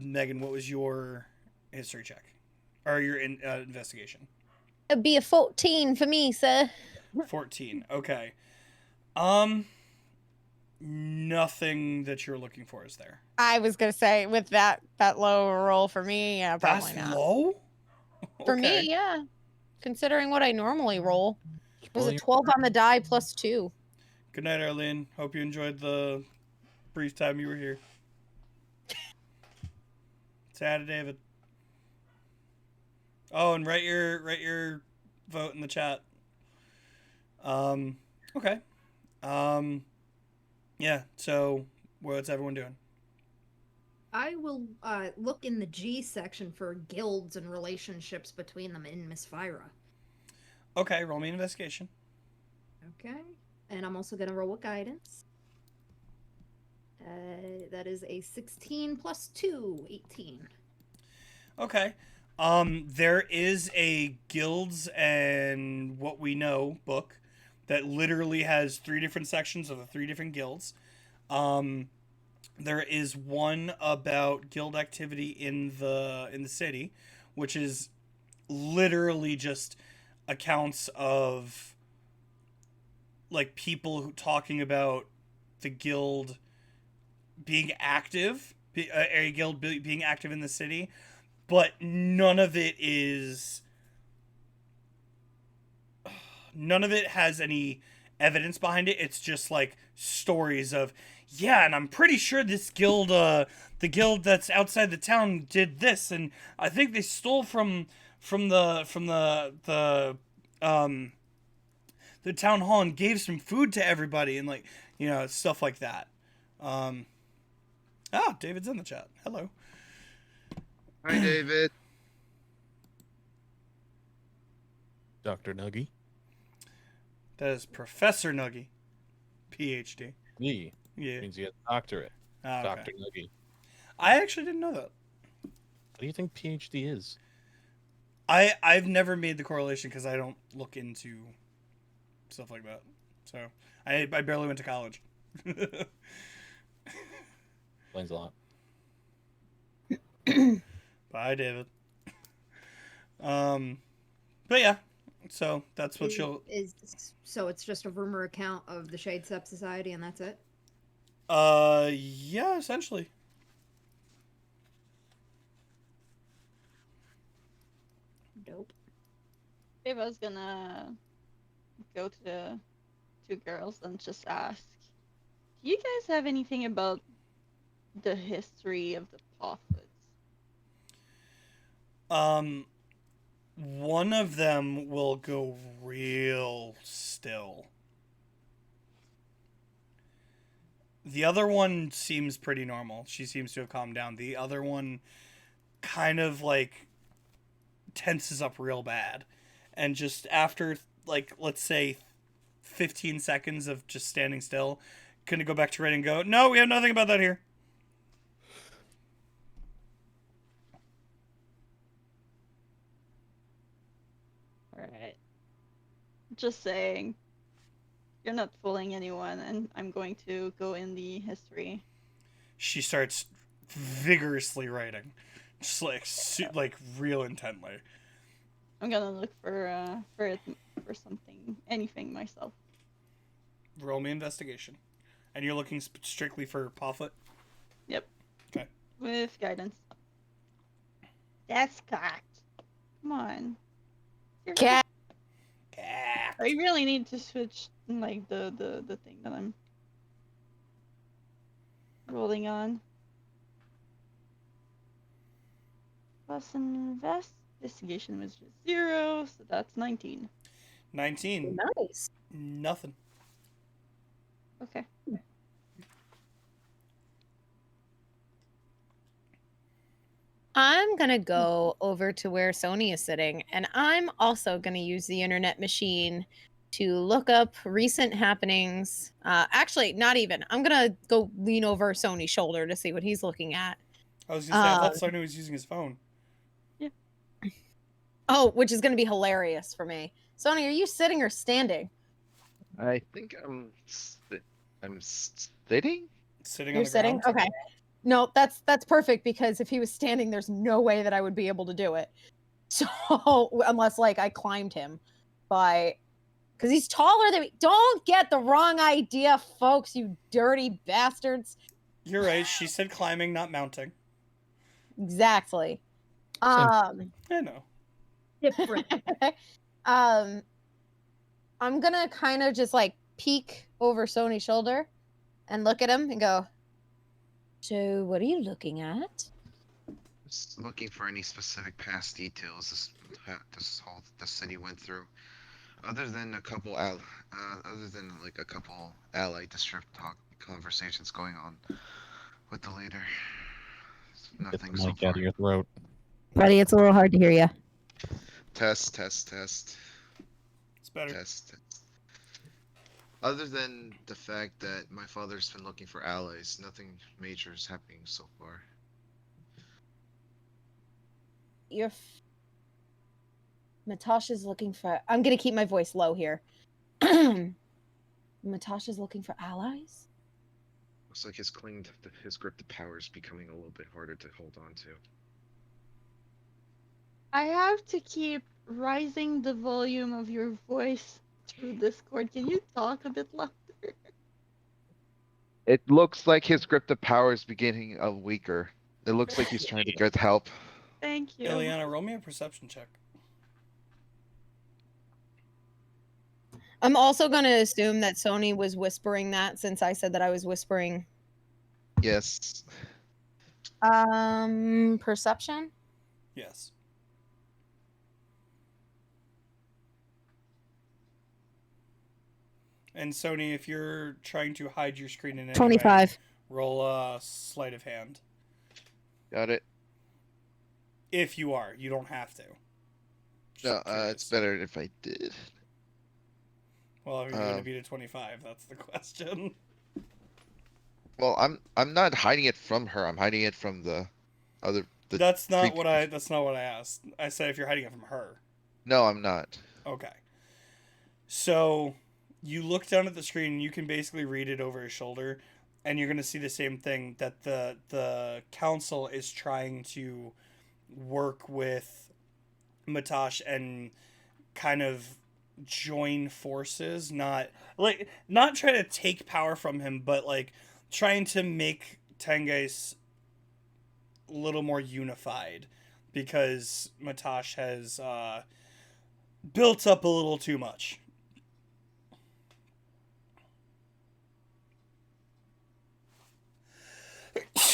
Megan, what was your history check? Or your investigation? It'd be a 14 for me, sir. 14. Okay. Nothing that you're looking for is there. I was gonna say with that low roll for me, yeah, probably That's not. low? For Okay. me, yeah. Considering what I normally roll. It was a Well, 12 on the die plus 2. Good night, Arlene. Hope you enjoyed the brief time you were here. Say hi to David. Oh, and write your vote in the chat. Okay. Yeah, so what's everyone doing? I will look in the G section for guilds and relationships between them in Misfira. Okay, roll me an investigation. Okay. And I'm also going to roll with guidance. That is a 16 plus 2, 18. Okay. There is a Guilds and What We Know book that literally has 3 different sections of the 3 different guilds. There is one about guild activity in the city, which is literally just accounts of like people who talking about the guild being active, a guild being active in the city, but none of it has any evidence behind it. It's just like stories of, yeah, and I'm pretty sure this guild, the guild that's outside the town did this, and I think they stole from the town hall and gave some food to everybody, and like, stuff like that. David's in the chat. Hello. Hi, David. Dr. Nuggy. That is Professor Nuggy, PhD. Me. Yeah. Means he has a doctorate. Okay. Dr. Nuggy. I actually didn't know that. What do you think PhD is? I've never made the correlation because I don't look into stuff like that. So I barely went to college. Explains a lot. Bye, David. But yeah, so that's what she'll. So it's just a rumor account of the Shade Step Society, and that's it. Yeah, essentially. Dope. Ava's gonna go to the two girls and just ask, do you guys have anything about the history of the prophets? One of them will go real still. The other one seems pretty normal. She seems to have calmed down. The other one kind of like tenses up real bad. And just after, like, let's say 15 seconds of just standing still, gonna go back to Red and go, no, we have nothing about that here. Alright. Just saying. You're not fooling anyone, and I'm going to go in the history. She starts vigorously writing. Just like real intently. I'm gonna look for something, anything myself. Roll me investigation. And you're looking strictly for Pawfoot? Yep. Okay. With guidance. That's cocked. Come on. Cat. I really need to switch like the thing that I'm rolling on. Plus investigation was just 0, so that's 19. 19. Nice. Nothing. Okay. I'm gonna go over to where Sony is sitting, and I'm also gonna use the internet machine to look up recent happenings. Actually, not even. I'm gonna go lean over Sony's shoulder to see what he's looking at. I was gonna say, I thought Sony was using his phone. Oh, which is gonna be hilarious for me. Sony, are you sitting or standing? I think I'm sitting. Sitting You're on the sitting? ground. Okay. No, that's perfect because if he was standing, there's no way that I would be able to do it. So unless like I climbed him by because he's taller than me. Don't get the wrong idea, folks, you dirty bastards. You're right. She said climbing, not mounting. Exactly. I know. Different. I'm gonna kind of just like peek over Sony's shoulder and look at him and go, so what are you looking at? Just looking for any specific past details the city went through, other than a couple ally district talk conversations going on with the leader. Get Nothing the so mic far. out of your throat. Buddy, it's a little hard to hear you. Test. It's better. Test. Other than the fact that my father's been looking for allies, nothing major is happening so far. Natasha's looking for. I'm gonna keep my voice low here. Natasha's looking for allies? Looks like his grip to power is becoming a little bit harder to hold on to. I have to keep rising the volume of your voice through Discord. Can you talk a bit louder? It looks like his grip to power is beginning weaker. It looks like he's trying to get help. Thank you. Ileana, roll me a perception check. I'm also going to assume that Sony was whispering that since I said that I was whispering. Yes. Perception? Yes. And Sony, if you're trying to hide your screen in any 25. way, roll a sleight of hand. Got it. If you are, you don't have to. No, Just curious. it's better if I did. Well, are you gonna beat a 25? That's the question. Well, I'm not hiding it from her. I'm hiding it from the other That's not what I. previous- That's not what I asked. I said if you're hiding it from her. No, I'm not. Okay. So you look down at the screen and you can basically read it over his shoulder, and you're gonna see the same thing that the council is trying to work with Matosh and kind of join forces, not try to take power from him, but like trying to make Tengeis a little more unified because Matosh has built up a little too much.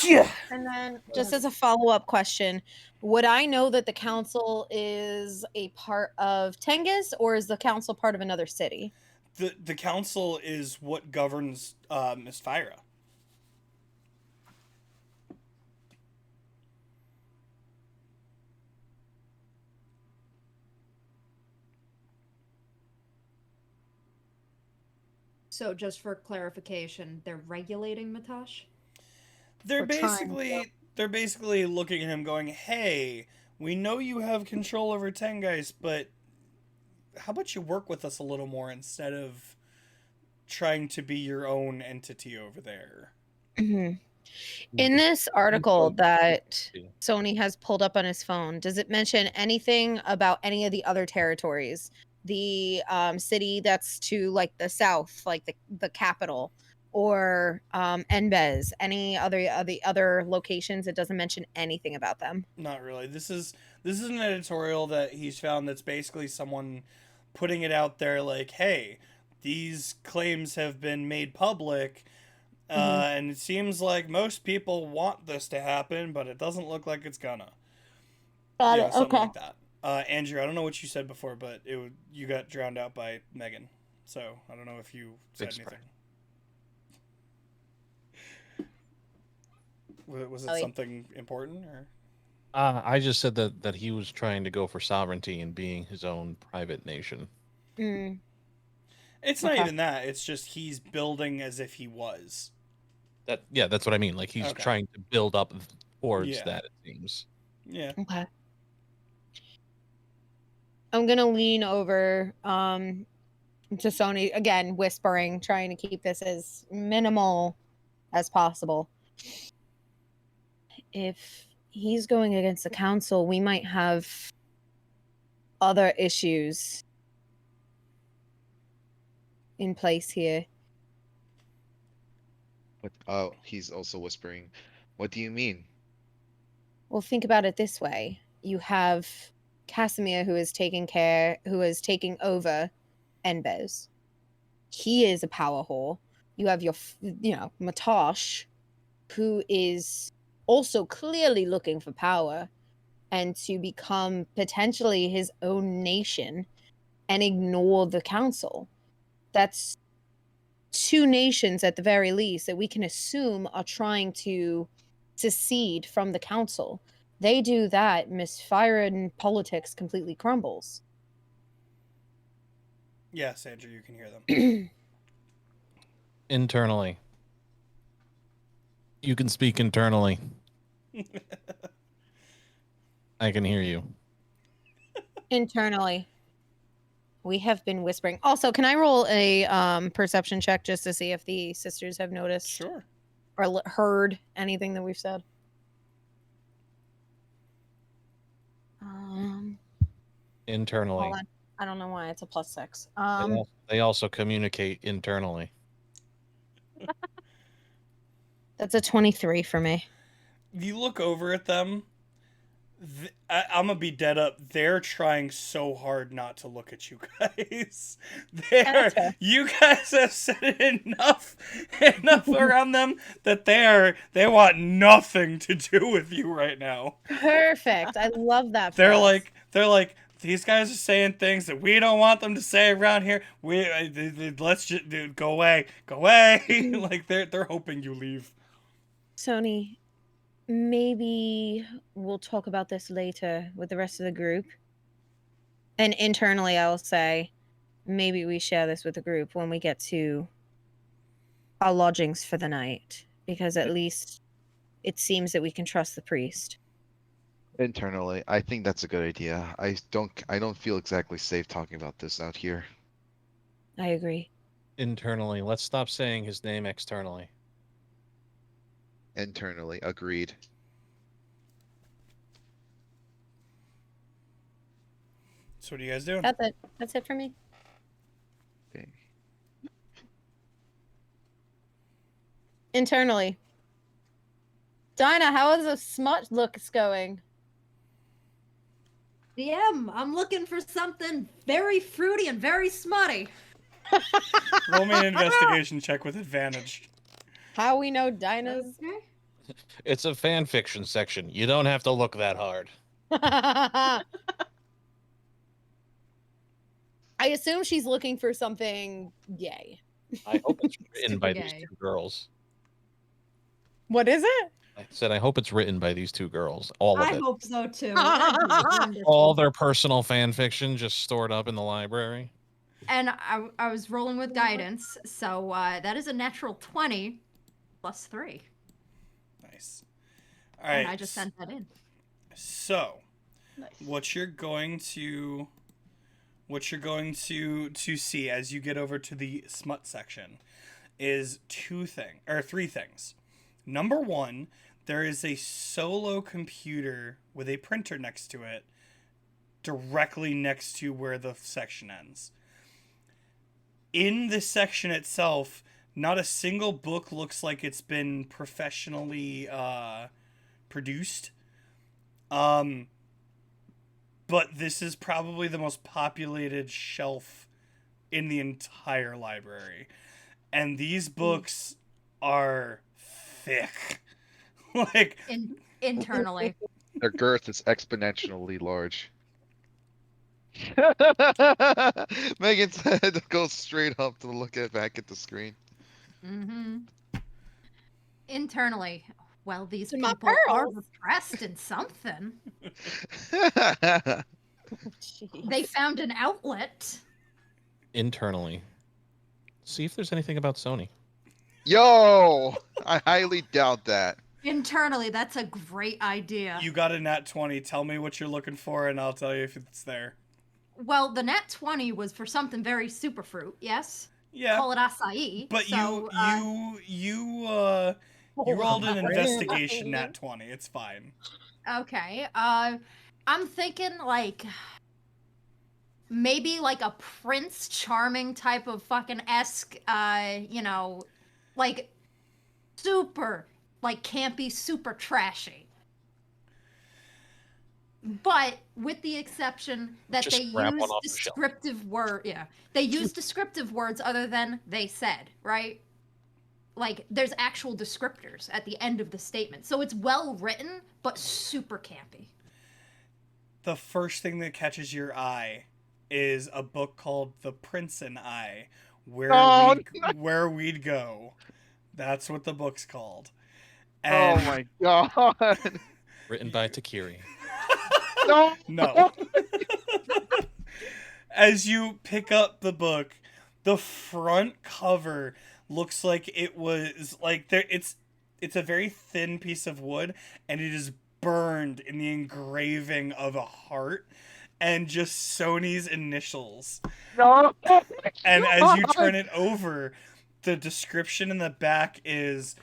Yeah. And then, just as a follow up question, would I know that the council is a part of Tengus, or is the council part of another city? The council is what governs Miss Fyra. So just for clarification, they're regulating Matosh? They're Or trying basically looking at him going, "Hey, we know you have control over Tengeis, but how about you work with us a little more instead of trying to be your own entity over there?" Mhm. In this article that Yeah. Sony has pulled up on his phone, does it mention anything about any of the other territories? The city that's to like the south, like the capital, or Enbez, any other locations? It doesn't mention anything about them. Not really. This is an editorial that he's found that's basically someone putting it out there like, "Hey, these claims have been made public." And it seems like most people want this to happen, but it doesn't look like it's gonna. Got Yeah, it. something Okay. like that. Andrew, I don't know what you said before, but you got drowned out by Megan. So I don't know if you said Big anything. Was it Ellie. something important or? I just said that he was trying to go for sovereignty and being his own private nation. Mm, It's not Okay. even that. It's just he's building as if he was. That's what I mean. Like he's Okay. trying to build up towards Yeah. that. It seems. Yeah. okay. I'm gonna lean over to Sony again, whispering, trying to keep this as minimal as possible. If he's going against the council, we might have other issues in place here. What? Oh, he's also whispering. What do you mean? Well, think about it this way. You have Casimir who is taking over Enbez. He is a power whore. You have Matosh, who is also clearly looking for power and to become potentially his own nation and ignore the council. That's two nations at the very least that we can assume are trying to secede from the council. They do that, misfiring politics completely crumbles. Yes, Andrew, you can hear them. Internally, you can speak internally. I can hear you. Internally, we have been whispering. Also, can I roll a perception check just to see if the sisters have noticed Sure. or heard anything that we've said? Internally, Hold on. I don't know why it's a +6. they also communicate internally. That's a 23 for me. You look over at them. I'm gonna be dead up. They're trying so hard not to look at you guys. That's fair. You guys have said enough around them that they want nothing to do with you right now. Perfect. I love that. for They're us. like these guys are saying things that we don't want them to say around here. Let's just go away, go away. Like they're hoping you leave. Sony, maybe we'll talk about this later with the rest of the group. And internally, I'll say, maybe we share this with the group when we get to our lodgings for the night, because at least it seems that we can trust the priest. Internally, I think that's a good idea. I don't feel exactly safe talking about this out here. I agree. Internally, let's stop saying his name externally. Internally, agreed. So what are you guys doing? That's it. That's it for me. Okay. Internally. Dinah, how is the smut looks going? DM, I'm looking for something very fruity and very smutty. Roll me an investigation check with advantage. How we know Dinah's. Okay. It's a fan fiction section. You don't have to look that hard. I assume she's looking for something gay. I hope it's written Super by these gay. two girls. What is it? I said I hope it's written by these two girls. All of I it. hope so too. That'd be wonderful. All their personal fan fiction just stored up in the library. And I was rolling with guidance, so that is a natural 20 plus 3. Nice. All right. And I just sent that in. So, Nice. what you're going to see as you get over to the smut section is three things. Number one, there is a solo computer with a printer next to it, directly next to where the section ends. In the section itself, not a single book looks like it's been professionally produced. But this is probably the most populated shelf in the entire library. And these books are thick. Like, Internally. Their girth is exponentially large. Megan's head goes straight up to look back at the screen. Mm-hmm. Internally. Well, these To my people are pearls. repressed in something. Jeez. They found an outlet. Internally. See if there's anything about Sony. Yo, I highly doubt that. Internally, that's a great idea. you got a nat 20. Tell me what you're looking for, and I'll tell you if it's there. Well, the nat 20 was for something very superfruit, yes? Yeah. Call it acai. But so, you rolled an investigation nat 20. It's fine. Okay. I'm thinking like maybe like a Prince Charming type of fucking esque, like super like campy, super trashy. But with the exception that Just they grab one use off the shelf. they use descriptive words other than they said, right? Like there's actual descriptors at the end of the statement. So it's well written, but super campy. The first thing that catches your eye is a book called The Prince and I, where we'd go. That's what the book's called. Oh And my god. Written by Takiri. No. no. As you pick up the book, the front cover looks like it was like it's a very thin piece of wood, and it is burned in the engraving of a heart and just Sony's initials. No. And as you turn it over, the description in the back is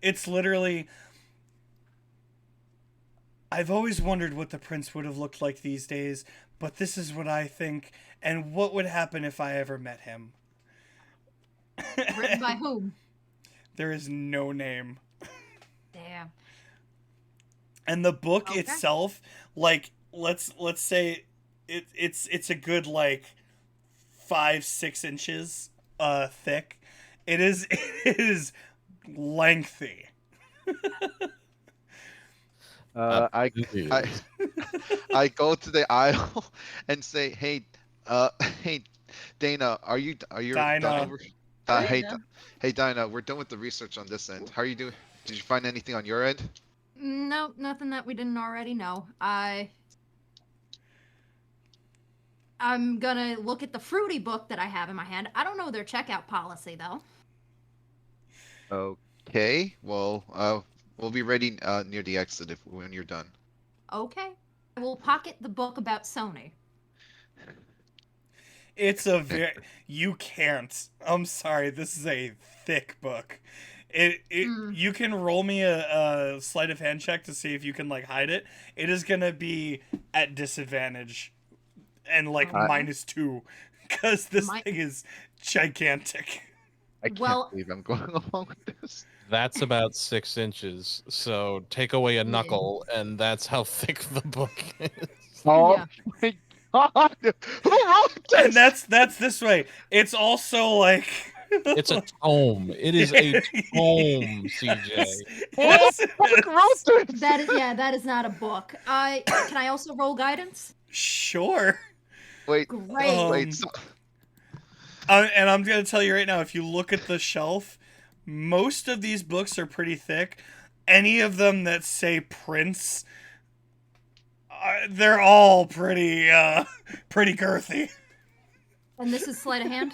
it's literally, I've always wondered what the prince would have looked like these days, but this is what I think, and what would happen if I ever met him. Written by whom? There is no name. Damn. And the book Okay. itself, like let's say it's a good like 5-6 inches thick. It is lengthy. I go to the aisle and say, "Hey, hey, Dana, are you Dinah. done over? Hey, Dana. hey, Dinah, we're done with the research on this end. How are you doing? Did you find anything on your end?" No, nothing that we didn't already know. I'm gonna look at the fruity book that I have in my hand. I don't know their checkout policy though. Okay. Well, We'll be ready near the exit when you're done. Okay. I will pocket the book about Sony. It's a very you can't. I'm sorry. This is a thick book. You can roll me a sleight of hand check to see if you can like hide it. It is gonna be at disadvantage and like Okay. -2 because this My- thing is gigantic. I can't Well- believe I'm going along with this. That's about 6 inches. So take away a knuckle, and that's how thick the book is. Oh Yeah. my god! Who wrote this? And that's this way. It's also like It's a tome. It is a tome, CJ. Yes, Who it wrote is. this? That is not a book. Can I also roll guidance? Sure. Wait, Great. wait. So, And I'm gonna tell you right now, if you look at the shelf, most of these books are pretty thick. Any of them that say Prince, they're all pretty girthy. And this is sleight of hand.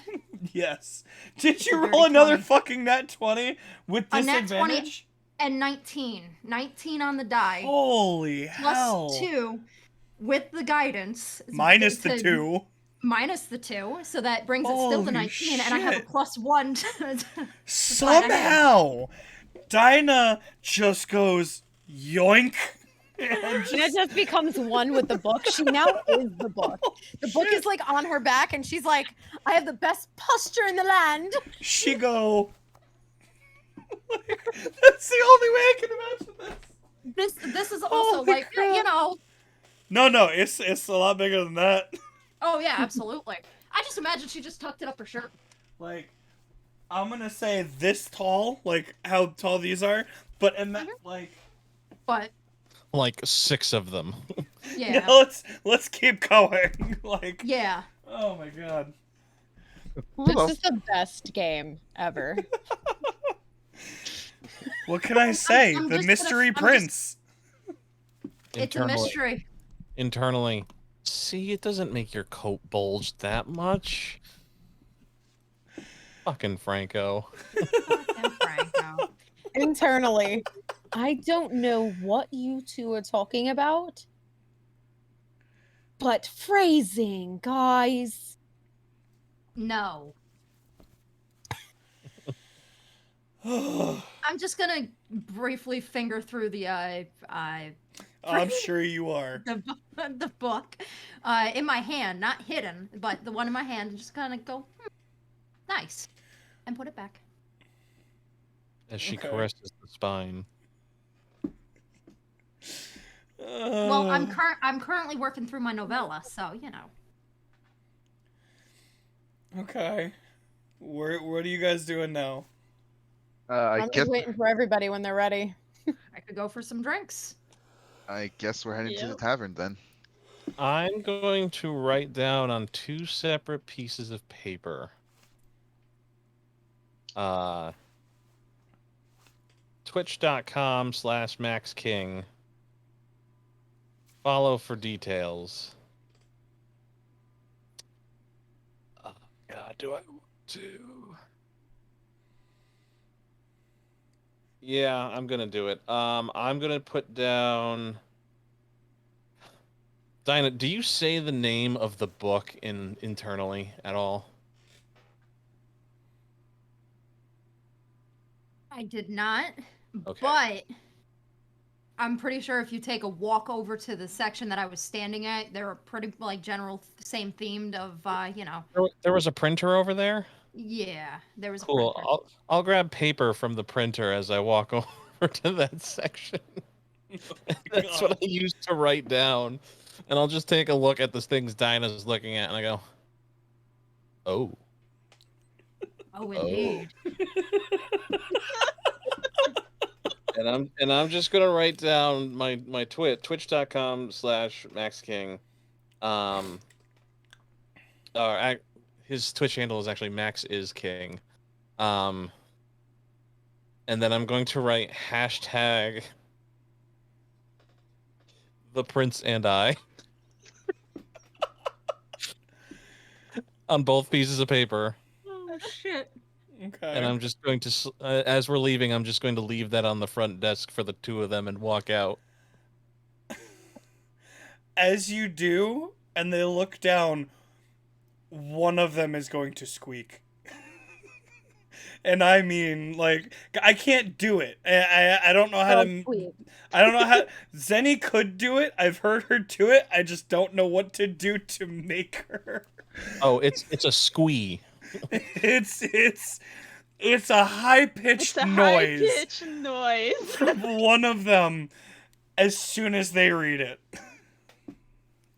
Yes. Did you Dirty roll another 20. fucking nat 20 with A nat 20. disadvantage? And 19. 19 on the die. Holy Plus hell! 2 with the guidance. Minus the to- 2. Minus the 2, so that brings it still to Holy 19, and I have a shit. +1 to Somehow, Dinah just goes yoink. And Gina just becomes one with the book. She now is the book. The book is like on her back, and she's like, I have the best posture in the land. she go. That's the only way I can imagine this. This is also Holy like, crap. you know. No, it's a lot bigger than that. Oh yeah, absolutely. I just imagine she just tucked it up her shirt. Like, I'm gonna say this tall, like how tall these are, but in that like, But Like 6 of them. yeah, yeah, let's keep going. Like, yeah. oh my god. This is the best game ever. What can I say? I'm The just mystery gonna- I'm prince. It's a mystery. Internally. See, it doesn't make your coat bulge that much. Fucking Franco. Fucking Franco. Internally, I don't know what you two are talking about, but phrasing, guys. No. I'm just gonna briefly finger through the I'm sure you are. the book in my hand, not hidden, but the one in my hand, and just kind of go, nice, and put it back. As she Okay. caresses the spine. Well, I'm currently working through my novella, so you know. Okay. What are you guys doing now? I I'm guess just waiting for everybody when they're ready. I could go for some drinks. we're heading to the Yep. tavern then. I'm going to write down on 2 separate pieces of paper. Twitch.com/MaxKing. Follow for details. Oh, God, do I want to? Yeah, I'm gonna do it. I'm gonna put down. Dinah, do you say the name of the book internally at all? I did not, Okay. but I'm pretty sure if you take a walk over to the section that I was standing at, they're pretty like general same themed of you know. There was a printer over there. Yeah, there was Cool. a printer. I'll grab paper from the printer as I walk over to that section. That's what I use to write down. And I'll just take a look at the things Dinah's looking at, and I go, "Oh, Oh, indeed. and I'm just gonna write down my twitch.com/MaxKing. His Twitch handle is actually Max is King. And then I'm going to write hashtag the Prince and I on both pieces of paper. Oh shit. Okay. And I'm just going to, as we're leaving, I'm just going to leave that on the front desk for the two of them and walk out. As you do, and they look down, one of them is going to squeak. And I mean, like, I can't do it. I don't know how Oh, to. sweet. I don't know how. Zenny could do it. I've heard her do it. I just don't know what to do to make her. Oh, it's a squee. It's a high pitched It's a noise high-pitched noise. from one of them as soon as they read it.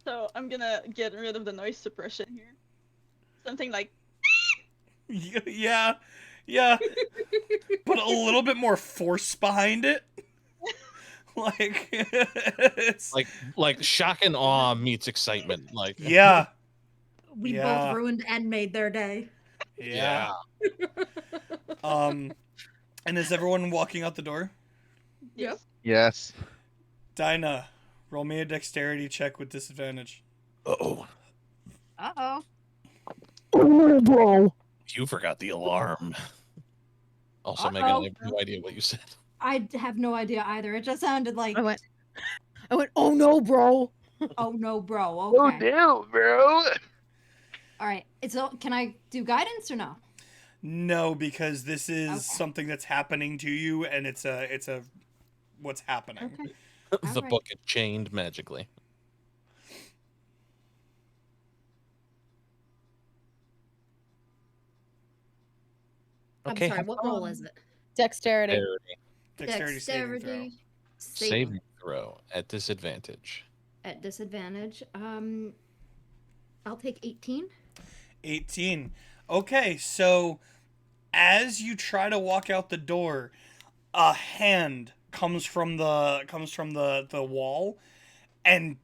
So I'm gonna get rid of the noise suppression here. Something like Yeah, but a little bit more force behind it. Like it's Like shock and awe meets excitement. Like yeah, We Yeah. both ruined and made their day. yeah. And is everyone walking out the door? yes. Yes. Dinah, roll me a dexterity check with disadvantage. Uh-oh. Uh-oh. Oh, bro. You forgot the alarm. Also, Megan, Uh-oh. I have no idea what you said. I have no idea either. It just sounded like, I went, oh no, bro. oh no, bro. Oh Okay. no, bro. All right. Can I do guidance or no? No, because this is Okay. something that's happening to you, and it's a what's happening. Okay. The Alright. book had chained magically. I'm Okay, sorry. What role is it? Dexterity. Dexterity saving throw. Saving throw at disadvantage. At disadvantage. I'll take 18. 18. Okay, so as you try to walk out the door, a hand comes from the wall and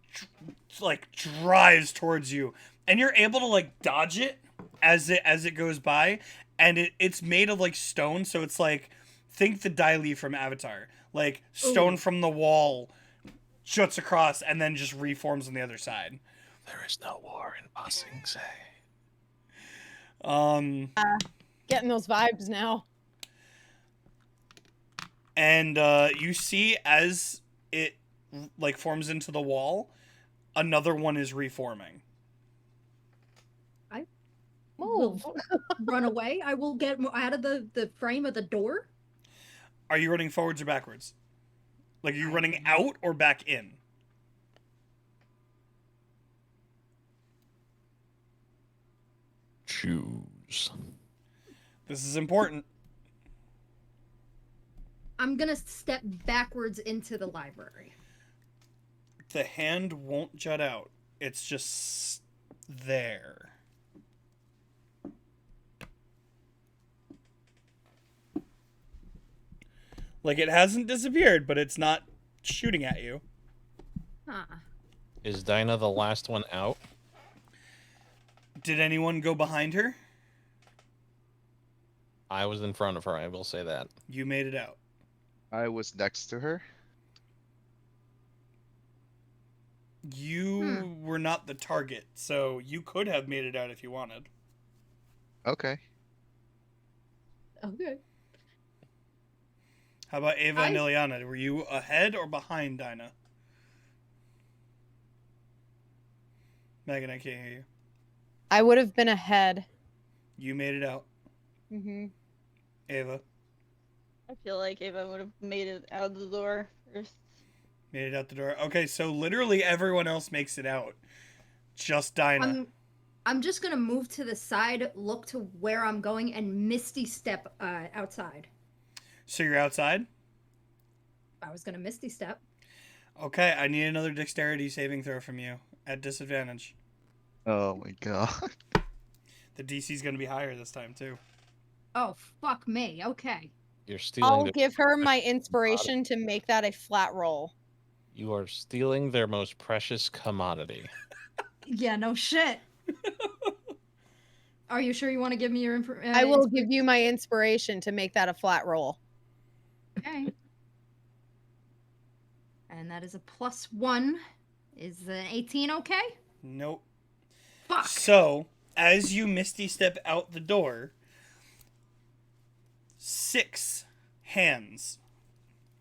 like drives towards you, and you're able to like dodge it as it goes by, and it's made of like stone, so it's like, think the Dai Li from Avatar, like stone Ooh. from the wall juts across and then just reforms on the other side. There is no war in Ba Sing Se. Getting those vibes now. And you see as it like forms into the wall, another one is reforming. Move. Run away. I will get out of the frame of the door. Are you running forwards or backwards? Like, are you running out or back in? Choose. This is important. I'm gonna step backwards into the library. The hand won't jut out. It's just there. Like, it hasn't disappeared, but it's not shooting at you. Huh. Is Dinah the last one out? Did anyone go behind her? I was in front of her, I will say that. You made it out. I was next to her. You were not the target, so you could have made it out if you wanted. Okay. Okay. How about Ava and Ileana? Were you ahead or behind Dinah? Megan, I can't hear you. I would have been ahead. You made it out. Mm-hmm. Ava I feel like Ava would have made it out the door first. made it out the door. Okay, so literally everyone else makes it out. Just Dinah. I'm just gonna move to the side, look to where I'm going, and misty step outside. So you're outside? I was gonna misty step. Okay, I need another dexterity saving throw from you at disadvantage. Oh my god. The DC's going to be higher this time, too. Oh fuck me. Okay. You're stealing I'll their give her my precious inspiration to make that a flat roll. You are stealing their most precious commodity. Yeah. No shit. Are you sure you want to give me your I will give you my inspiration to make that a flat roll. Okay. And that is a +1. Is an 18 okay? Nope. Fuck. So, as you misty step out the door, 6 hands.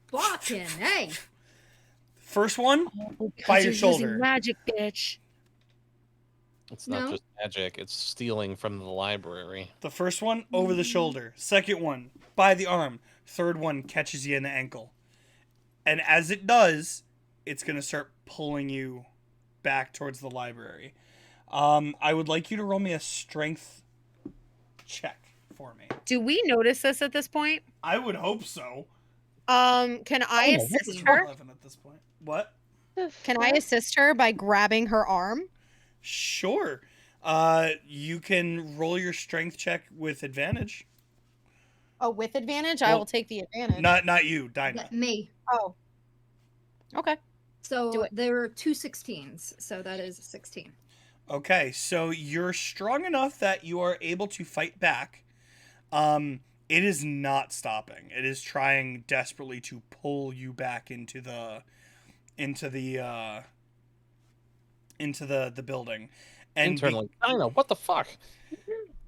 Fucking hey. First one Oh, by your you're shoulder. using magic, bitch. It's not No. just magic, it's stealing from the library. The first one over the shoulder. Second one by the arm. Third one catches you in the ankle. And as it does, it's going to start pulling you back towards the library. I would like you to roll me a strength check for me. Do we notice this at this point? I would hope so. Can I This assist is her? 11 at this point. What? Can I assist her by grabbing her arm? Sure. You can roll your strength check with advantage. Oh, with advantage? I Well, will take the advantage. Not you, Dinah. Me. Oh. Okay. Do So it. there were 2 16s, so that is 16. Okay, so you're strong enough that you are able to fight back. It is not stopping. It is trying desperately to pull you back into the building. And Internally, I know, what the fuck?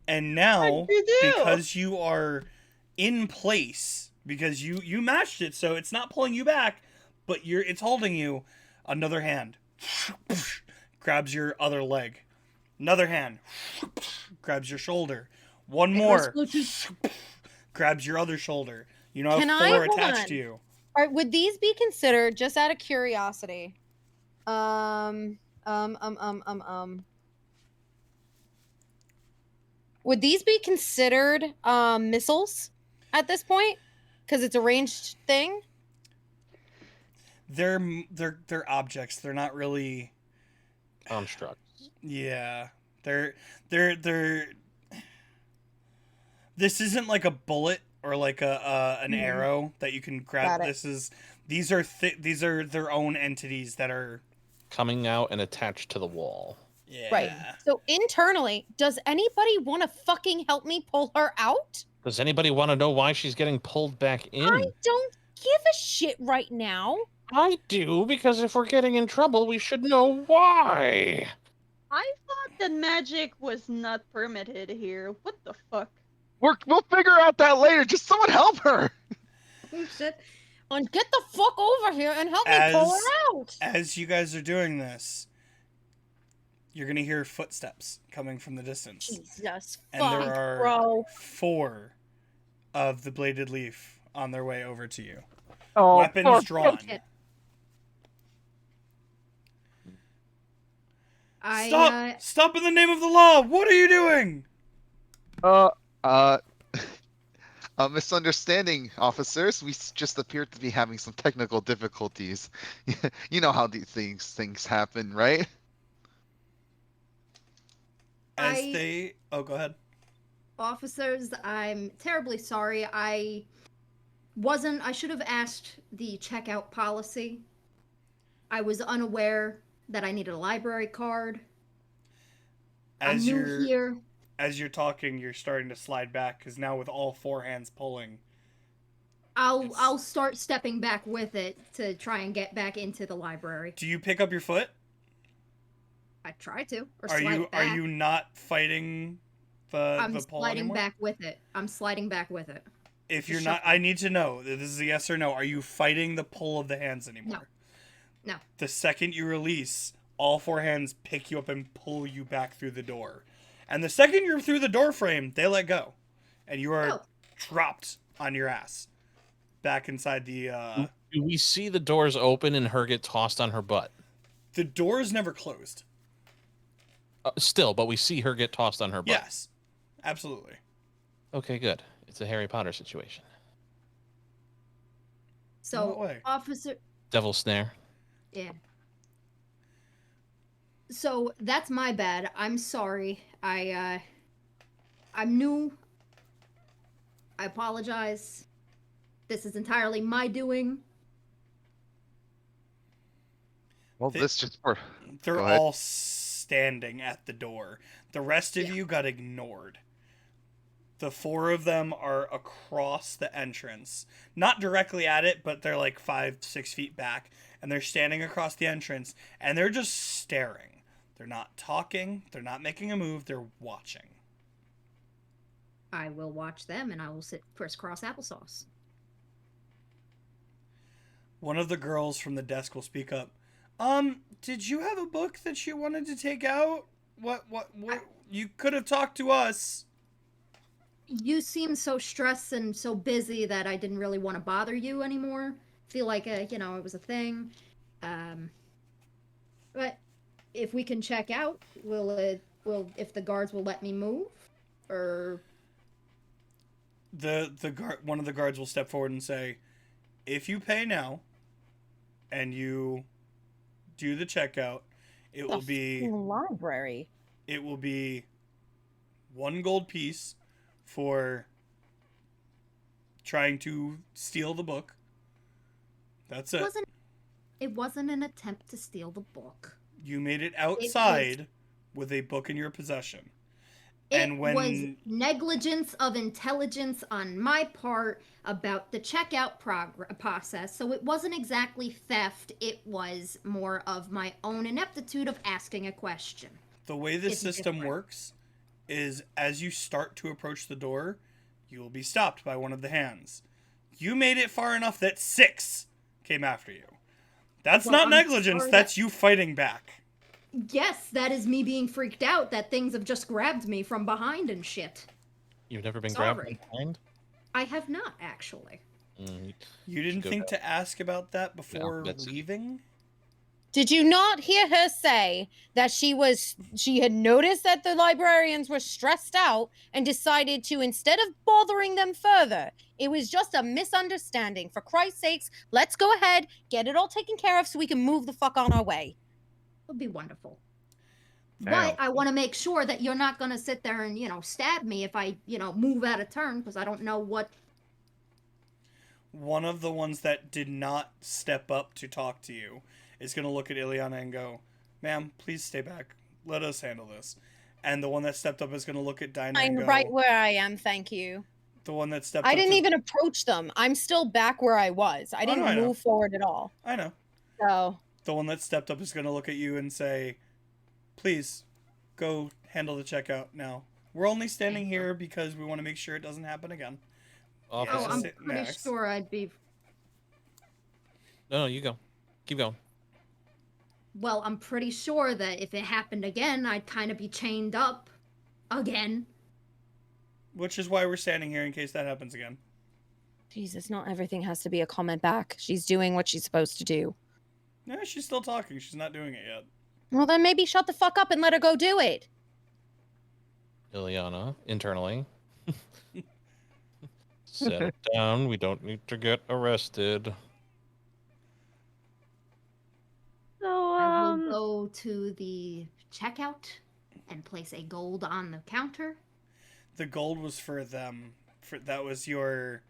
and now What'd you do? because you are in place, because you matched it, so it's not pulling you back, but it's holding you. Another hand grabs your other leg. Another hand grabs your shoulder. One more grabs your other shoulder. You now Can have I- 4 hold attached on. to you. All right, would these be considered, just out of curiosity, would these be considered missiles at this point? Because it's a ranged thing. They're objects. They're not really. Constructs. Yeah, they're. This isn't like a bullet or like an Mhm. arrow that you can grab. Got it. These are their own entities that are. Coming out and attached to the wall. Yeah. Right. So internally, does anybody want to fucking help me pull her out? Does anybody want to know why she's getting pulled back in? I don't give a shit right now. I do, because if we're getting in trouble, we should know why. I thought that magic was not permitted here. What the fuck? We'll figure out that later. Just someone help her. Oh shit. And get the fuck over here and help me pull her out. As you guys are doing this, you're gonna hear footsteps coming from the distance, Jesus and fuck, there are bro. 4 of the bladed leaf on their way over to you. Oh, Weapons drawn. shit. Stop in the name of the law! What are you doing? A misunderstanding, officers. We just appear to be having some technical difficulties. You know how these things happen, right? Oh, go ahead. Officers, I'm terribly sorry. I should have asked the checkout policy. I was unaware that I needed a library card. I'm new here. As you're talking, you're starting to slide back, because now with all 4 hands pulling, I'll start stepping back with it to try and get back into the library. do you pick up your foot? I try to, or Are slide you it back. not fighting the I'm pull sliding anymore? back with it. I'm sliding back with it. If you're Just not, I need to know. This is a yes or no. Are you fighting the pull of the hands anymore? No. The second you release, all 4 hands pick you up and pull you back through the door. And the second you're through the door frame, they let go. And you are Oh. dropped on your ass. Back inside the Do we see the doors open and her get tossed on her butt? the doors never closed. Still, but we see her get tossed on her butt. Yes. Absolutely. Okay, good. It's a Harry Potter situation. In what So, way? officer, Devil snare. yeah. So that's my bad. I'm sorry. I'm new. I apologize. This is entirely my doing. Well, They- this just for. They're Go ahead. all standing at the door. The rest of Yeah. you got ignored. The 4 of them are across the entrance. Not directly at it, but they're like 5-6 feet back. And they're standing across the entrance. And they're just staring. They're not talking. They're not making a move. They're watching. I will watch them, and I will sit crisscross applesauce. One of the girls from the desk will speak up. Did you have a book that you wanted to take out? What you could have talked to us. You seem so stressed and so busy that I didn't really want to bother you anymore. Feel like it was a thing. Um, but if we can check out, will if the guards will let me move, or The guard, one of the guards will step forward and say, "If you pay now, and you do the checkout, it will be library. it will be 1 gold piece for trying to steal the book. That's it. it wasn't an attempt to steal the book. You made it outside with a book in your possession. It was negligence of intelligence on my part about the checkout process, so it wasn't exactly theft. It was more of my own ineptitude of asking a question. The way this system works is as you start to approach the door, you will be stopped by one of the hands. You made it far enough that 6 came after you. That's not negligence, that's you fighting back. Yes, that is me being freaked out that things have just grabbed me from behind and shit. You've never been grabbed from behind? I have not, actually. You didn't think to ask about that before leaving? Did you not hear her say that she had noticed that the librarians were stressed out and decided to, instead of bothering them further, it was just a misunderstanding. For Christ's sakes, let's go ahead, get it all taken care of so we can move the fuck on our way. It'll be wonderful. Damn. But I want to make sure that you're not going to sit there and, stab me if I, move out of turn, because I don't know what... One of the ones that did not step up to talk to you is going to look at Ileana and go, "Ma'am, please stay back. Let us handle this." And the one that stepped up is going to look at Dinah and go... I'm right where I am, thank you. The one that stepped up... I didn't even approach them. I'm still back where I was. I didn't move forward at all. I know. So... The one that stepped up is going to look at you and say, "Please, go handle the checkout now. We're only standing here because we want to make sure it doesn't happen again." I'm pretty sure I'd be... No, you go. Keep going. Well, I'm pretty sure that if it happened again, I'd kind of be chained up again. Which is why we're standing here in case that happens again. Jesus, not everything has to be a comment back. She's doing what she's supposed to do. No, she's still talking. She's not doing it yet. Well, then maybe shut the fuck up and let her go do it. Ileana, internally. Set it down. We don't need to get arrested. So, I will go to the checkout and place a gold on the counter. The gold was for them. That was your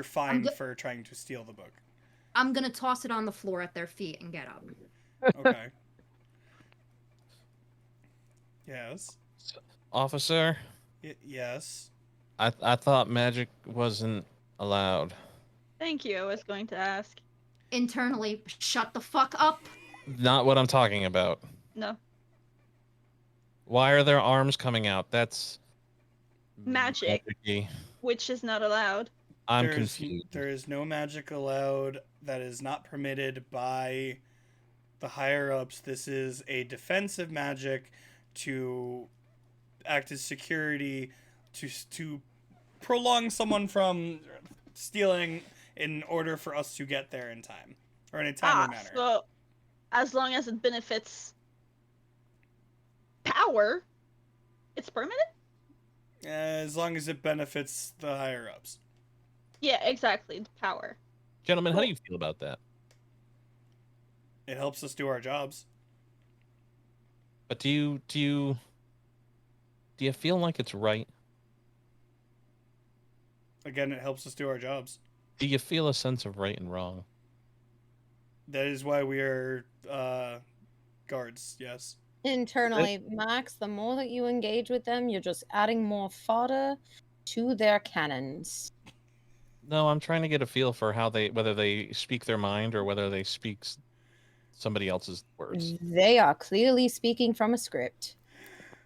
fine for trying to steal the book. I'm gonna toss it on the floor at their feet and get up. Okay. Yes. Officer? Yes. I thought magic wasn't allowed. Thank you, I was going to ask. Internally, shut the fuck up. Not what I'm talking about. No. Why are their arms coming out? That's... Magic. magic-y. Which is not allowed. I'm confused. There is no magic allowed that is not permitted by the higher-ups. This is a defensive magic to act as security, to prolong someone from stealing in order for us to get there in time. Or in a timely manner. So, as long as it benefits power, it's permanent? As long as it benefits the higher-ups. Yeah, exactly. The power. Gentlemen, how do you feel about that? It helps us do our jobs. But do you feel like it's right? Again, it helps us do our jobs. Do you feel a sense of right and wrong? That is why we are guards, yes. Internally, Max, the more that you engage with them, you're just adding more fodder to their cannons. No, I'm trying to get a feel for whether they speak their mind or whether they speak somebody else's words. They are clearly speaking from a script.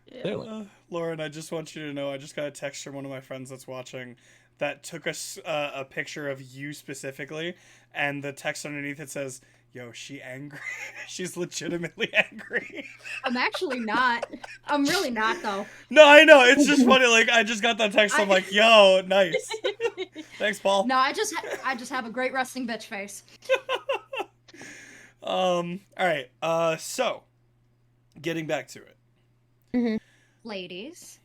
Yeah. Clearly. Lauren, I just want you to know I just got a text from one of my friends that's watching that took us a picture of you specifically, and the text underneath it says, "Yo, she angry? She's legitimately angry." I'm actually not. I'm really not though. No, I know. It's just funny. Like I just got that text. I'm I- like, "Yo, nice. Thanks, Paul." No, I just have a great resting bitch face. All right. So getting back to it. Ladies,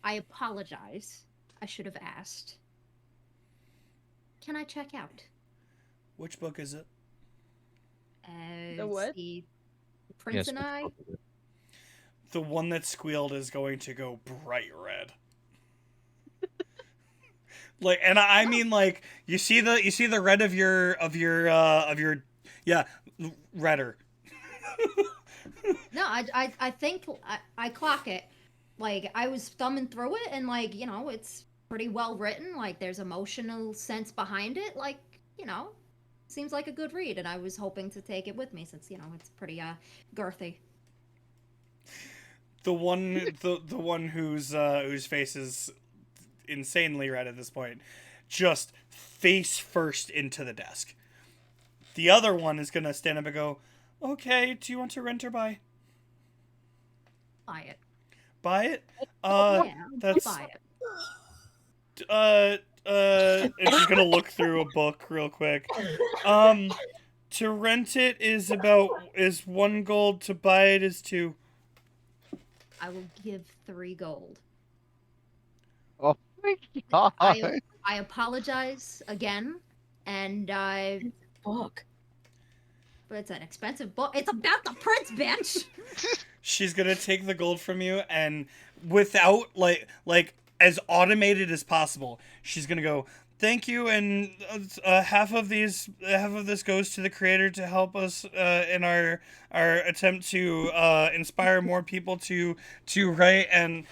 I apologize. I should have asked. Can I check out? Which book is it? The what? The Prince and I. The one that squealed is going to go bright red. Like, and I mean, like, you see the red of your yeah, redder. No, I think I clock it. Like I was thumbing through it, and like it's pretty well written. Like there's emotional sense behind it. Like seems like a good read, and I was hoping to take it with me since it's pretty girthy. The one whose face is insanely red at this point, just face first into the desk. The other one is gonna stand up and go, "Okay, do you want to rent or buy? Buy it. Buy it? Yeah, That's buy it. and she's gonna look through a book real quick. To rent it is 1 gold. To buy it is 2. I will give 3 gold. Oh my god. I apologize again, and Fuck. but it's an expensive book. It's about the prince, bitch. She's gonna take the gold from you, and without like as automated as possible, she's gonna go, "Thank you," and half of this goes to the creator to help us in our attempt to inspire more people to write and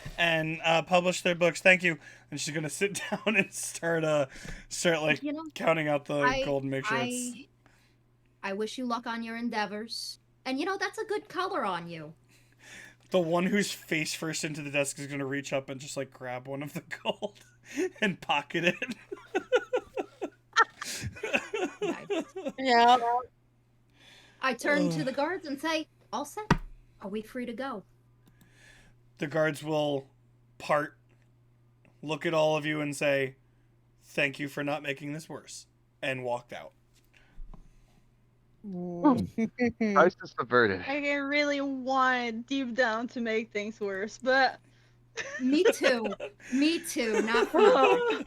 publish their books. Thank you. And she's gonna sit down and start like counting out the gold and make sure it's. I wish you luck on your endeavors, and that's a good color on you. The one who's face first into the desk is gonna reach up and just like grab one of the gold and pocket it. Yeah. I turn to the guards and say, "All set. Are we free to go?" The guards will part, look at all of you and say, "Thank you for not making this worse," and walked out. Ice is subverted. I really want deep down to make things worse, but Me too. Me too. Not for nothing.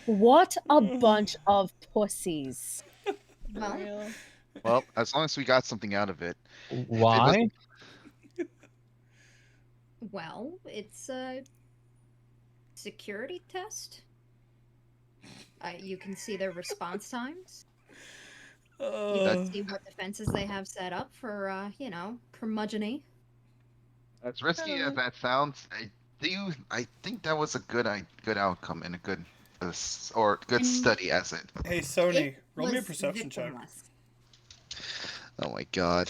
What a bunch of pussies. for Well, real. Well, as long as we got something out of it. Why? well, it's a security test. You can see their response times. You can see what defenses they have set up for, curmudgeony. As risky as that sounds, I think that was a good outcome and a good good And- study as it. Hey, Sony, It roll me a was perception check. victimless. Oh my god.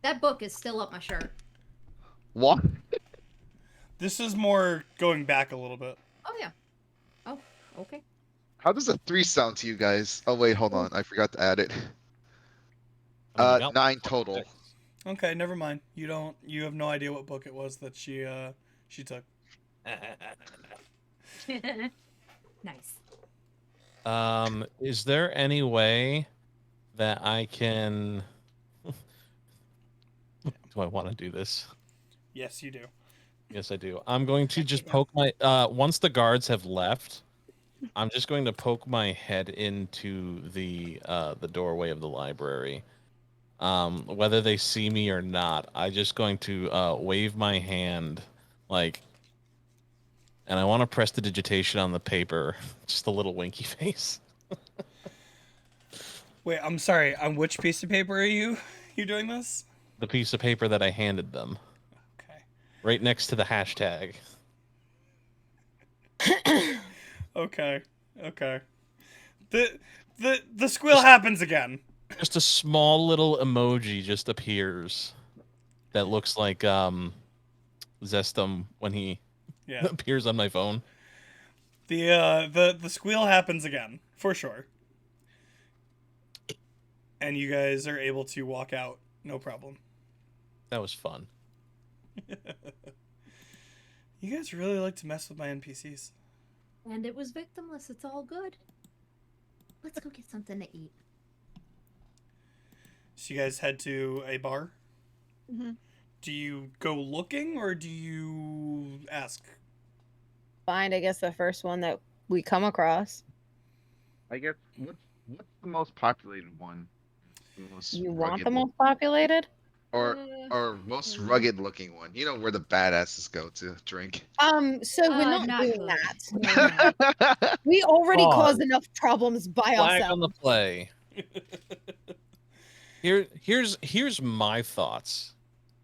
That book is still up my shirt. What? This is more going back a little bit. Oh yeah. Oh, okay. How does a 3 sound to you guys? Oh wait, hold on. I forgot to add it. I mean, you got 9 total. 6. Okay, never mind. You have no idea what book it was that she took. Nice. Is there any way that I can? Do I want to do this? Yes, you do. Yes, I do. I'm going to just poke my. Once the guards have left, I'm just going to poke my head into the doorway of the library. Whether they see me or not, I'm just going to wave my hand, like, and I want to press the digitation on the paper, just a little winky face. Wait, I'm sorry. On which piece of paper are you doing this? The piece of paper that I handed them, Okay. right next to the hashtag. Okay. The squeal happens again. Just a small little emoji just appears that looks like Zestum when he Yeah. appears on my phone. The squeal happens again, for sure. And you guys are able to walk out, no problem. That was fun. You guys really like to mess with my NPCs. And it was victimless. It's all good. Let's go get something to eat. So you guys head to a bar. Mm-hmm. Do you go looking or do you ask? Find, I guess, the first one that we come across. I guess what's the most populated one? The most You want rugged the most populated? or Uh, or most rugged looking one. You know where the badasses go to drink. So we're not doing good. that. No, no. We already Pause. caused enough problems by Flag ourselves. on the play. Here's my thoughts.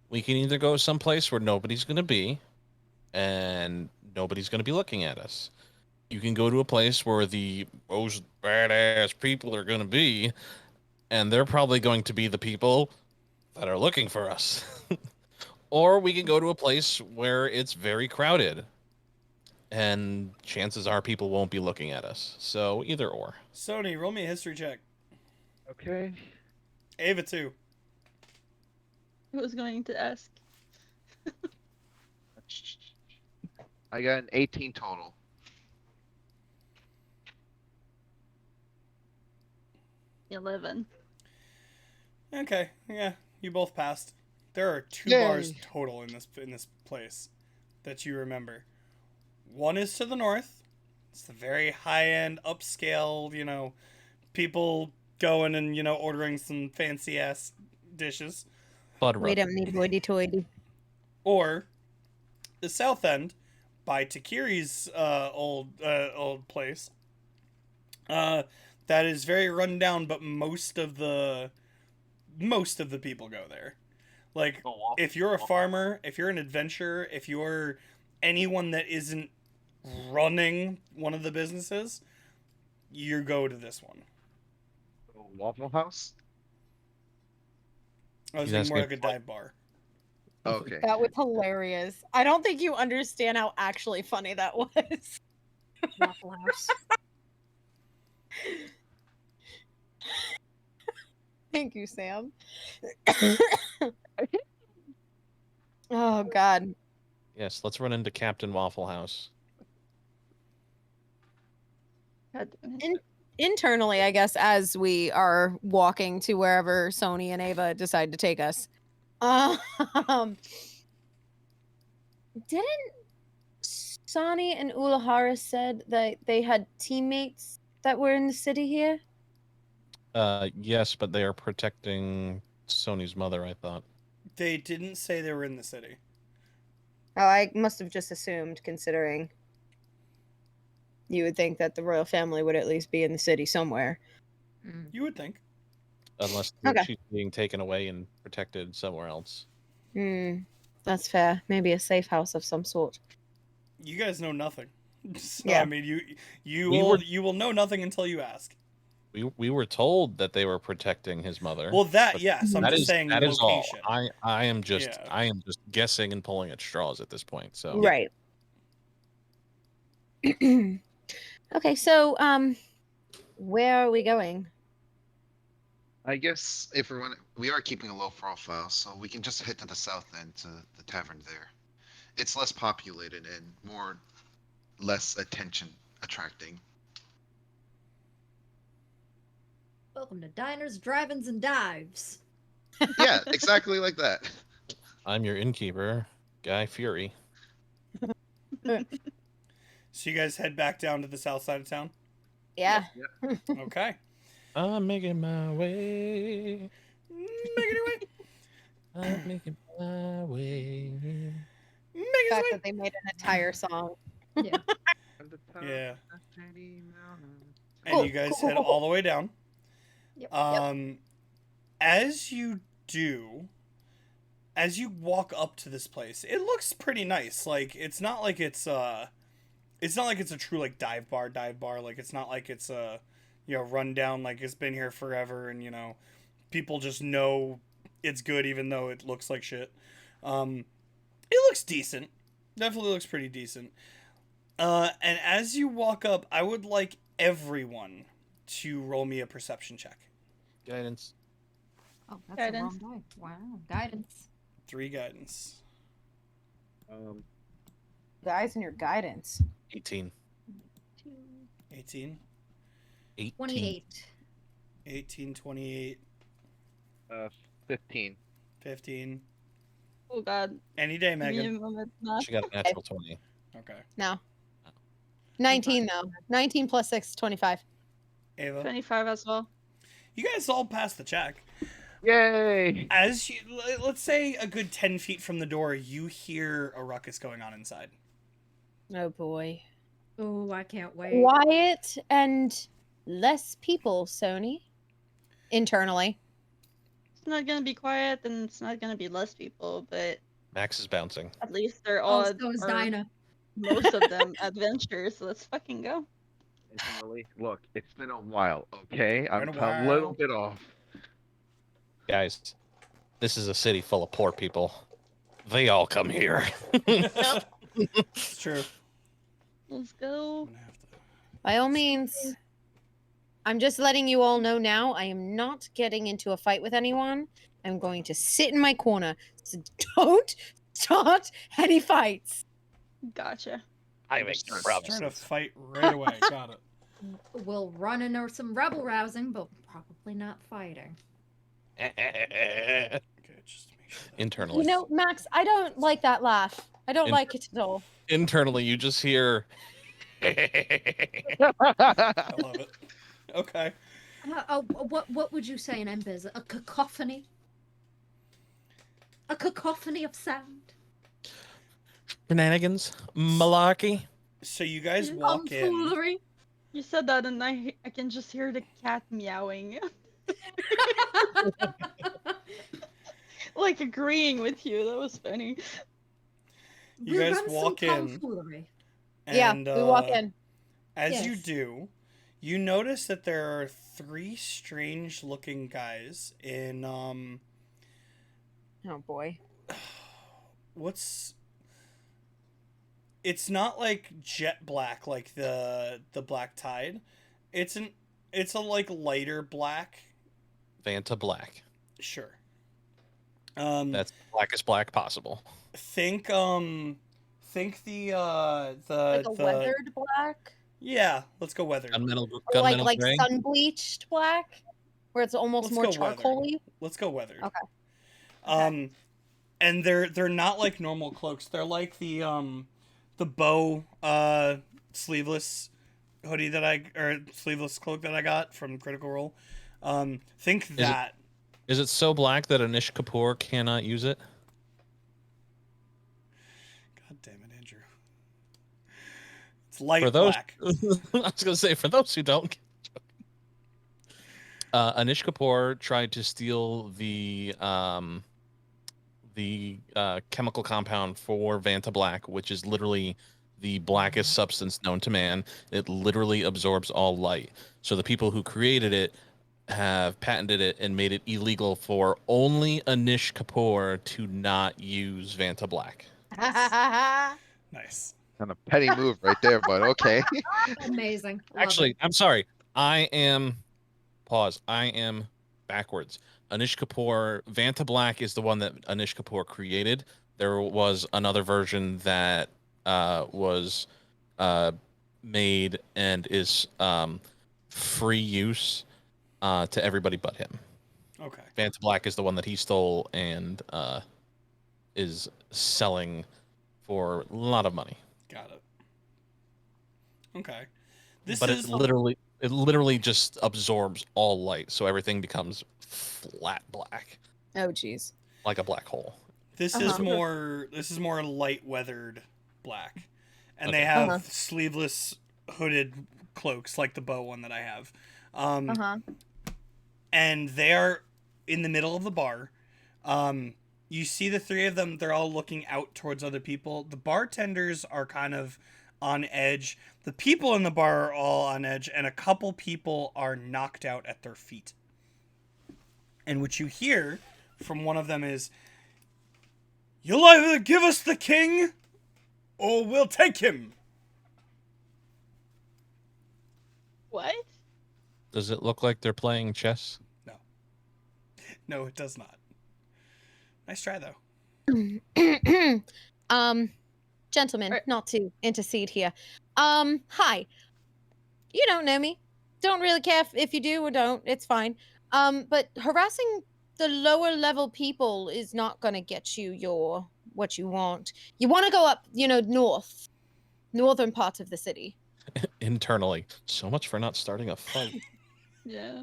We can either go someplace where nobody's gonna be, and nobody's gonna be looking at us. You can go to a place where the most badass people are gonna be, and they're probably going to be the people that are looking for us. Or we can go to a place where it's very crowded, and chances are people won't be looking at us. So either or. Sony, roll me a history check. Okay. Ava too. I was going to ask. I got an 18 total. $11. Okay, yeah, you both passed. There are two Yay. bars total in this place that you remember. One is to the north. It's the very high end, upscale, people going and, ordering some fancy ass dishes. Bud We rub. don't need hoity-toity. Or the south end by Takiri's old place. That is very run down, but most of the people go there. Like, if you're a farmer, if you're an adventurer, if you're anyone that isn't running one of the businesses, you go to this one. Waffle House. I was He's thinking more asking like a dive bar. Okay. That was hilarious. I don't think you understand how actually funny that was. Waffle House. Thank you, Sam. Oh, God. Yes, let's run into Captain Waffle House. God damn it. Internally, I guess, as we are walking to wherever Sony and Ava decide to take us, didn't Sani and Ulahara said that they had teammates that were in the city here? Yes, but they are protecting Sony's mother, I thought. They didn't say they were in the city. Oh, I must have just assumed, considering you would think that the royal family would at least be in the city somewhere. You would think. Unless Okay. she's being taken away and protected somewhere else. That's fair. Maybe a safe house of some sort. You guys know nothing. So, Yeah. I mean, you We will were- you will know nothing until you ask. We were told that they were protecting his mother. Well, that but yes, I'm that just is saying that is all. location. I am just Yeah. I am just guessing and pulling at straws at this point. So Right. Okay, so where are we going? I guess if we are keeping a low profile, so we can just head to the south end to the tavern there. It's less populated and less attention attracting. Welcome to Diners, Drive-ins, and Dives. Yeah, exactly like that. I'm your innkeeper, Guy Fury. So you guys head back down to the south side of town. Yeah. Okay. I'm making my way. Make it away. I'm making my way. Make The it fact away. that they made an entire song. Yeah. Yeah. And Cool, you guys cool, head cool, all the way down. Yep. As you do, as you walk up to this place, it looks pretty nice. Like it's not like it's a true like dive bar. Like it's not like it's a run down like it's been here forever and people just know it's good even though it looks like shit. It looks decent. Definitely looks pretty decent. And as you walk up, I would like everyone to roll me a perception check. Guidance. Oh, that's Guidance. the wrong die. Wow, guidance. 3 guidance. Guys, and your guidance. 18. 18. 18. 28. 18, 28, 15. 15. Oh God. Any day, Give me a Megan. moment, not- She got a natural 20. Okay. No. 19 though. 19 plus 6, 25. Ava. 25 as well. You guys all passed the check. Yay! As you, let's say a good 10 feet from the door, you hear a ruckus going on inside. Oh boy. Oh, I can't wait. Quiet and less people, Sony. Internally. It's not gonna be quiet and it's not gonna be less people, but Max is bouncing. at least they're all Oh, so is or Dinah. most of them adventures. So let's fucking go. Emily, look, it's been a while, okay? I'm Been a a little while. bit off. Guys, this is a city full of poor people. They all come here. It's true. Let's go. I'm gonna have to... By all means. I'm just letting you all know now, I am not getting into a fight with anyone. I'm going to sit in my corner. So don't start any fights. Gotcha. I make Start promises. a fight right away. Got it. We'll run into some rebel rousing, but probably not fighting. Okay, just to make sure. Internally. You know, Max, I don't like that laugh. I don't like it at all. Internally, you just hear. I love it. Okay. What would you say in MBiz? A cacophony? A cacophony of sound? Shenanigans, malarkey. So you guys walk in. Tomfoolery? You said that and I can just hear the cat meowing. Like agreeing with you. That was funny. You guys walk in. Tomfoolery. Yeah, And, we walk in. As you Yes. do, you notice that there are 3 strange-looking guys in Oh boy. what's it's not like jet black like the black tide. It's a like lighter black. Vanta black. Sure. That's blackest black possible. Think the Like a weathered black? yeah, let's go weathered. Gunmetal, Or like gunmetal gray. sun bleached black? Where it's almost Let's more go weathered. charcoaly? Let's go weathered. Okay. And they're not like normal cloaks. They're like the bow sleeveless hoodie sleeveless cloak that I got from Critical Role. Think that. Is it so black that Anish Kapoor cannot use it? God damn it, Andrew. It's light For those, black. I was gonna say for those who don't. Anish Kapoor tried to steal the chemical compound for Vanta Black, which is literally the blackest substance known to man. It literally absorbs all light. So the people who created it have patented it and made it illegal for only Anish Kapoor to not use Vanta Black. Nice. Kind of petty move right there, but okay. Amazing. Love Actually, it. I'm sorry. I am backwards. Anish Kapoor, Vanta Black is the one that Anish Kapoor created. There was another version that was made and is free use to everybody but him. Okay. Vanta Black is the one that he stole and is selling for a lot of money. Got it. Okay. This But is it literally just absorbs all light, so everything becomes flat black, Oh jeez. like a black hole. This is more light weathered black. And they have sleeveless hooded cloaks like the bow one that I have. And they are in the middle of the bar. You see the 3 of them, they're all looking out towards other people. The bartenders are kind of on edge. The people in the bar are all on edge, and a couple people are knocked out at their feet. And what you hear from one of them is, You'll either give us the king, or we'll take him. What? Does it look like they're playing chess? No, it does not. Nice try, though. Gentlemen, Er- not to intercede here. Hi. You don't know me. Don't really care if you do or don't. It's fine. But harassing the lower level people is not gonna get you what you want. You want to go up, northern part of the city. Internally. So much for not starting a fight. Yeah.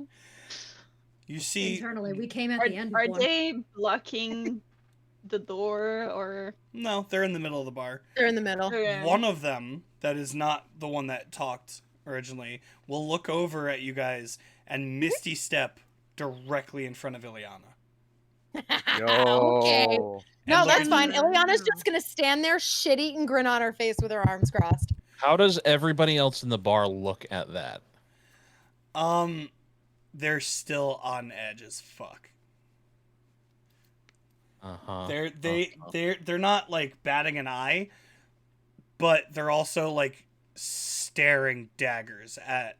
You see, Internally, we came at Are, the end of are one. they blocking the door or? no, they're in the middle of the bar. They're in the middle. Okay. One of them, that is not the one that talked originally, will look over at you guys and misty step directly in front of Ileana. Okay. Yo. No, And that's look fine. at- Ileana's just gonna stand there, shit-eating grin on her face with her arms crossed. How does everybody else in the bar look at that? They're still on edge as fuck. Uh-huh. They're not like batting an eye, but they're also like staring daggers at,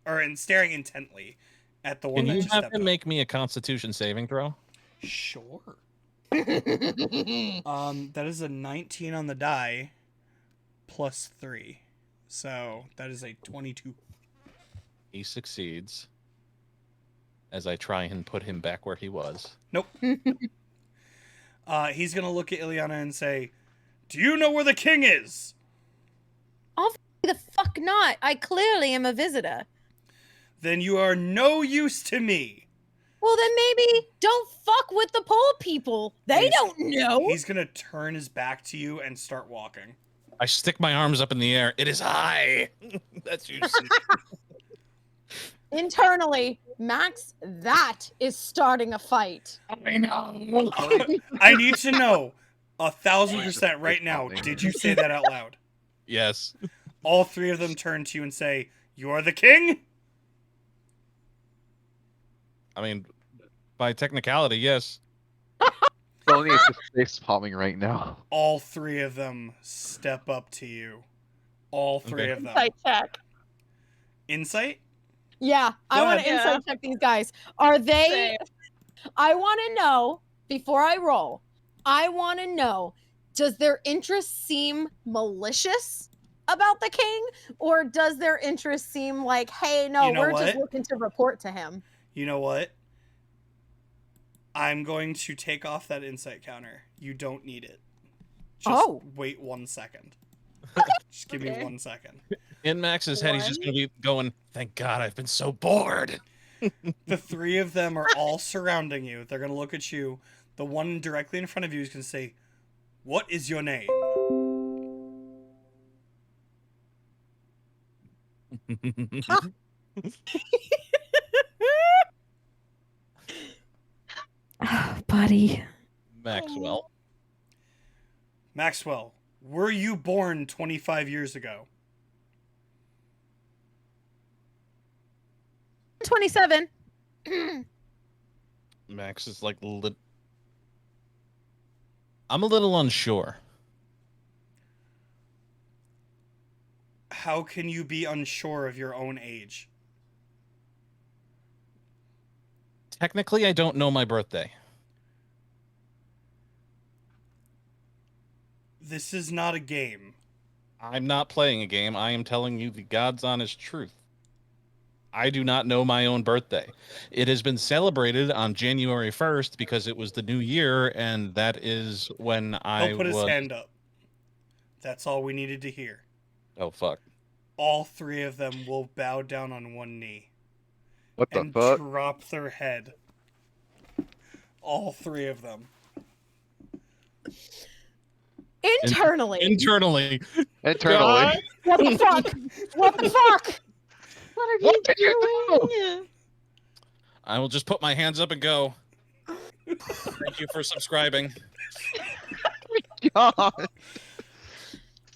and staring intently at the one Can that you just have stepped him up. make me a Constitution saving throw? Sure. That is a 19 on the die, plus 3, so that is a 22. He succeeds. As I try and put him back where he was. Nope. He's gonna look at Ileana and say, "Do you know where the king is?" The fuck not? I clearly am a visitor. Then you are no use to me. Well, then maybe don't fuck with the poor people. They He's- don't know. He's gonna turn his back to you and start walking. I stick my arms up in the air. It is I. That's you. see. Internally, Max, that is starting a fight. I know. I need to know 1,000% right now. Did you say that out loud? Yes. All three of them turn to you and say, "You are the king?" I mean, by technicality, yes. Tony is just face palming right now. All three of them step up to you. All three Okay. of them. Insight check. Insight? Yeah, I Go want to ahead. insight check these guys. Are they? Same. I want to know before I roll. I want to know: does their interest seem malicious about the king, or does their interest seem like, hey, no, You know we're just what? looking to report to him? You know what? I'm going to take off that insight counter. You don't need it. Just wait 1 second. Just give me Okay. 1 second. In Max's head, he's just going to be going, thank God I've been so bored. The three of them are all surrounding you. They're going to look at you. The one directly in front of you is going to say, "What is your name?" Buddy. Maxwell. Maxwell, were you born 25 years ago? 27. Max is like, I'm a little unsure. How can you be unsure of your own age? Technically, I don't know my birthday. This is not a game. I'm not playing a game. I am telling you the God's honest truth. I do not know my own birthday. It has been celebrated on January 1st because it was the new year, and that is when I He'll put his was... hand up. That's all we needed to hear. Oh, fuck. All three of them will bow down on one knee What the and fuck? drop their head. All three of them. Internally. Internally. Internally. What the fuck? What the fuck? What are What you did you doing? I will just put my hands up and go. Thank you for subscribing. God.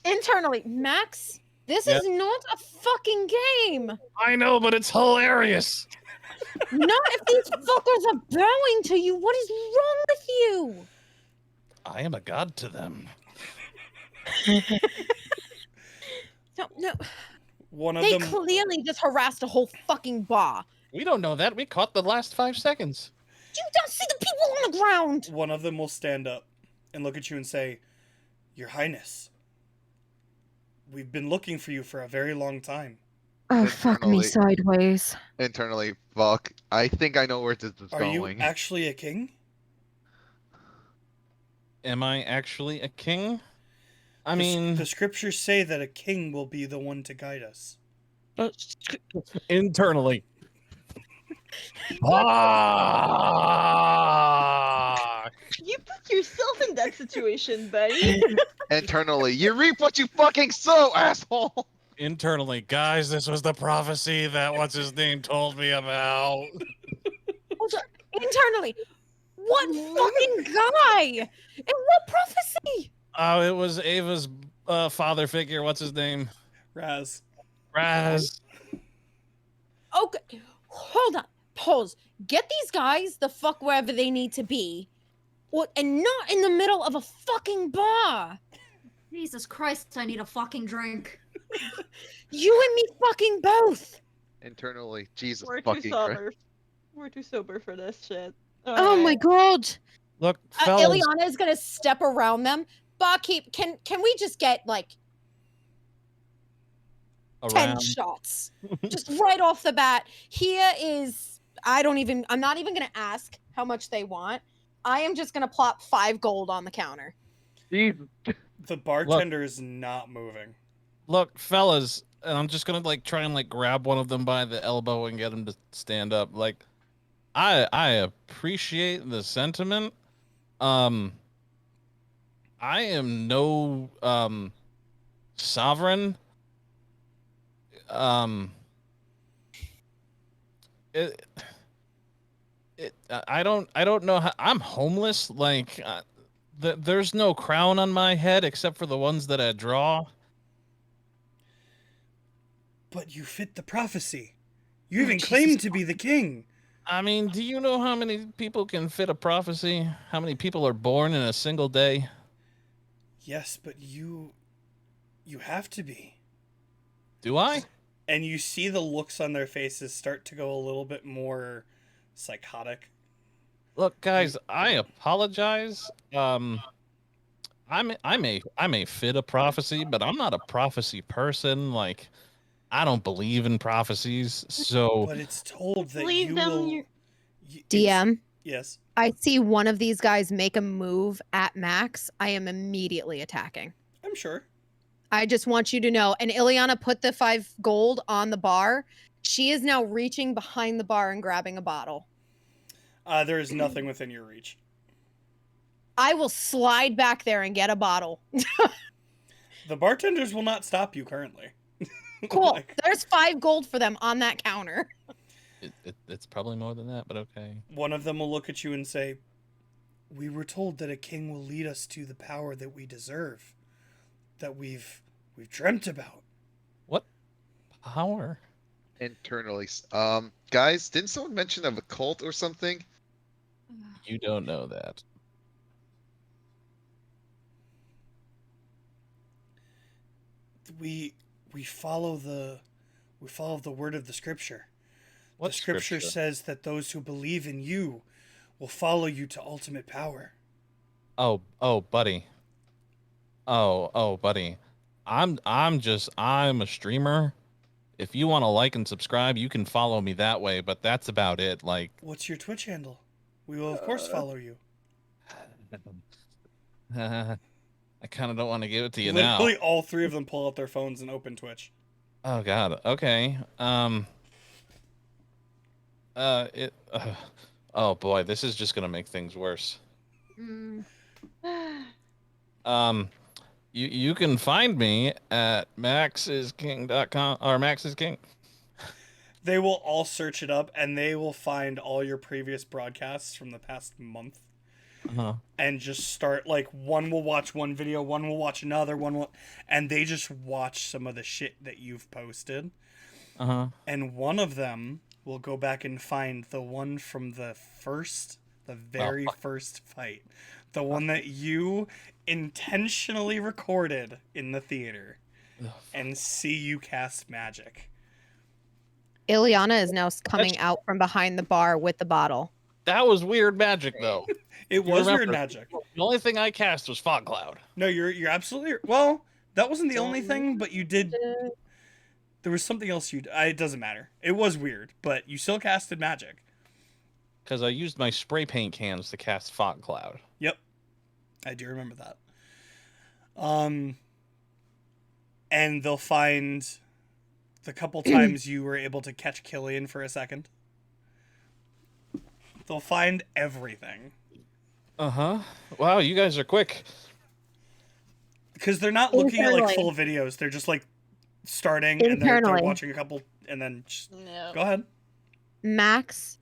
Internally, Max, this Yeah. is not a fucking game. I know, but it's hilarious. Not if these fuckers are bowing to you. What is wrong with you? I am a god to them. No. One of They them, clearly just harassed a whole fucking bar. We don't know that. We caught the last 5 seconds. You don't see the people on the ground. one of them will stand up and look at you and say, "Your Highness, we've been looking for you for a very long time. Oh, fuck me Internally. sideways. Internally, fuck. I think I know where this is Are you going. actually a king?" Am I actually a king? I The mean, scriptures say that a king will be the one to guide us. internally. Ah! You put yourself in that situation, buddy. Internally, you reap what you fucking sow, asshole! Internally, guys, this was the prophecy that what's his name told me about. Also, internally, what fucking guy? And what prophecy? Oh, it was Ava's father figure. What's his name? Raz. Raz. Okay, hold on. Pause. Get these guys the fuck wherever they need to be. And not in the middle of a fucking bar. Jesus Christ, I need a fucking drink. You and me fucking both. Internally, Jesus We're too fucking Christ. sober. We're too sober for this shit. Oh my god. Look, fellas. Ileana is gonna step around them. Barkeep, can we just get like 10 Around. shots? Just right off the bat. Here is I'm not even gonna ask how much they want. I am just gonna plop 5 gold on the counter. Jesus. The bartender is not moving. Look, fellas, and I'm just gonna like try and like grab one of them by the elbow and get him to stand up. Like, I appreciate the sentiment. I am no sovereign. I don't know how. I'm homeless. Like, there's no crown on my head except for the ones that I draw. But you fit the prophecy. You even claim to be the king. I mean, do you know how many people can fit a prophecy? How many people are born in a single day? Yes, but you have to be. Do I? And you see the looks on their faces start to go a little bit more psychotic. Look, guys, I apologize. I may fit a prophecy, but I'm not a prophecy person. Like, I don't believe in prophecies. So, But it's told that Leave you them will. you- DM, Yes. I see one of these guys make a move at Max. I am immediately attacking. I'm sure. I just want you to know. And Ileana put the 5 gold on the bar. She is now reaching behind the bar and grabbing a bottle. There is nothing within your reach. I will slide back there and get a bottle. The bartenders will not stop you currently. Cool. Like, There's 5 gold for them on that counter. it's probably more than that, but okay. one of them will look at you and say, "We were told that a king will lead us to the power that we deserve, that we've dreamt about." What power? Internally. Guys, didn't someone mention of a cult or something? You don't know that. We follow the word of the scripture. What the scripture says that those who believe in you will follow you to ultimate power. Oh, buddy. Oh, buddy. I'm a streamer. If you want to like and subscribe, you can follow me that way, but that's about it. Like, What's your Twitch handle? We will of course follow you. I kind of don't want to give it to you now. Literally, all 3 of them pull out their phones and open Twitch. Oh God. Okay. Oh boy, this is just gonna make things worse. Mm. You can find me at maxisking.com or maxisking. They will all search it up and they will find all your previous broadcasts from the past month. And just start, like, one will watch one video, one will watch another, and they just watch some of the shit that you've posted. And one of them will go back and find the one from the The very first fight. The one that you intentionally recorded in the theater. And see you cast magic. Ileana is now coming out from behind the bar with the bottle. That was weird magic, though. It was weird magic. The only thing I cast was fog cloud. No, you're absolutely well. That wasn't the only thing, but you did. There was something else you. It doesn't matter. It was weird, but you still casted magic. Because I used my spray paint cans to cast fog cloud. Yep, I do remember that. And they'll find the couple times you were able to catch Killian for a second. They'll find everything. Uh-huh. Wow, you guys are quick. Because they're not looking at like full videos. They're just like starting and they're watching a couple and then just go ahead. Max,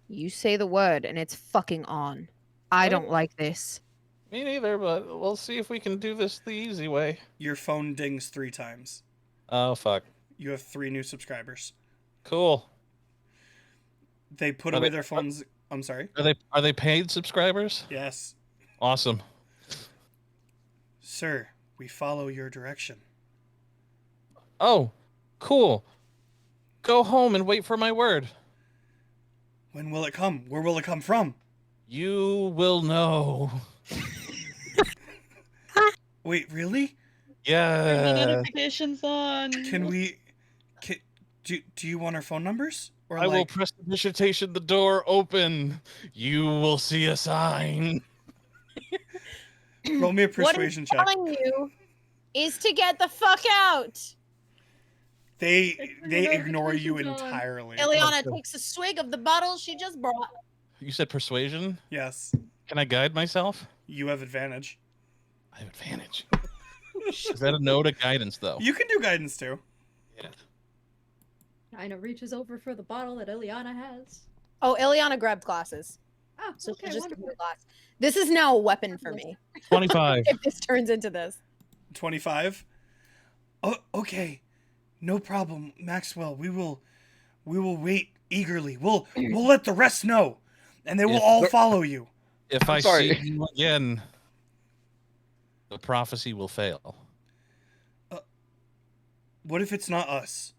you say the word and it's fucking on. I don't like this. Me neither, but we'll see if we can do this the easy way. Your phone dings 3 times. Oh, fuck. You have 3 new subscribers. Cool. They put away their phones. I'm sorry. Are they paid subscribers? Yes. Awesome. Sir, we follow your direction. Oh, cool. Go home and wait for my word. When will it come? Where will it come from? You will know. Wait, really? Yeah. Notifications on. Do you want our phone numbers? Or I will press initiation the door open. You will see a sign. Roll me a persuasion check. What I'm telling you is to get the fuck out. They ignore you entirely. Ileana takes a swig of the bottle she just brought. You said persuasion? Yes. Can I guide myself? You have advantage. I have advantage. Is that a no to guidance, though? You can do guidance, too. Yeah. Aina reaches over for the bottle that Ileana has. Oh, Ileana grabbed glasses. Oh, So okay, just give wonderful. me a glass. This is now a weapon for me. 25. If this turns into this. 25. Oh, okay. No problem, Maxwell. We will wait eagerly. We'll let the rest know, and they will all follow you. If I see you again, the prophecy will fail. What if it's not us?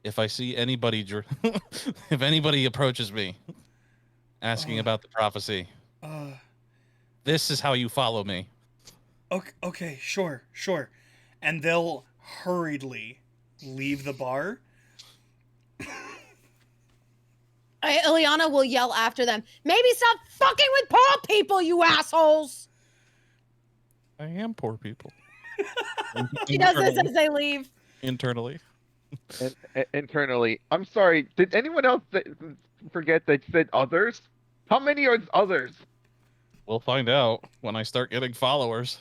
If I see anybody, if anybody approaches me asking about the prophecy, this is how you follow me. Okay, sure. And they'll hurriedly leave the bar. Ileana will yell after them. Maybe stop fucking with poor people, you assholes! I am poor people. She does this as they leave. Internally. Internally. I'm sorry. Did anyone else forget that said others? How many are others? We'll find out when I start getting followers.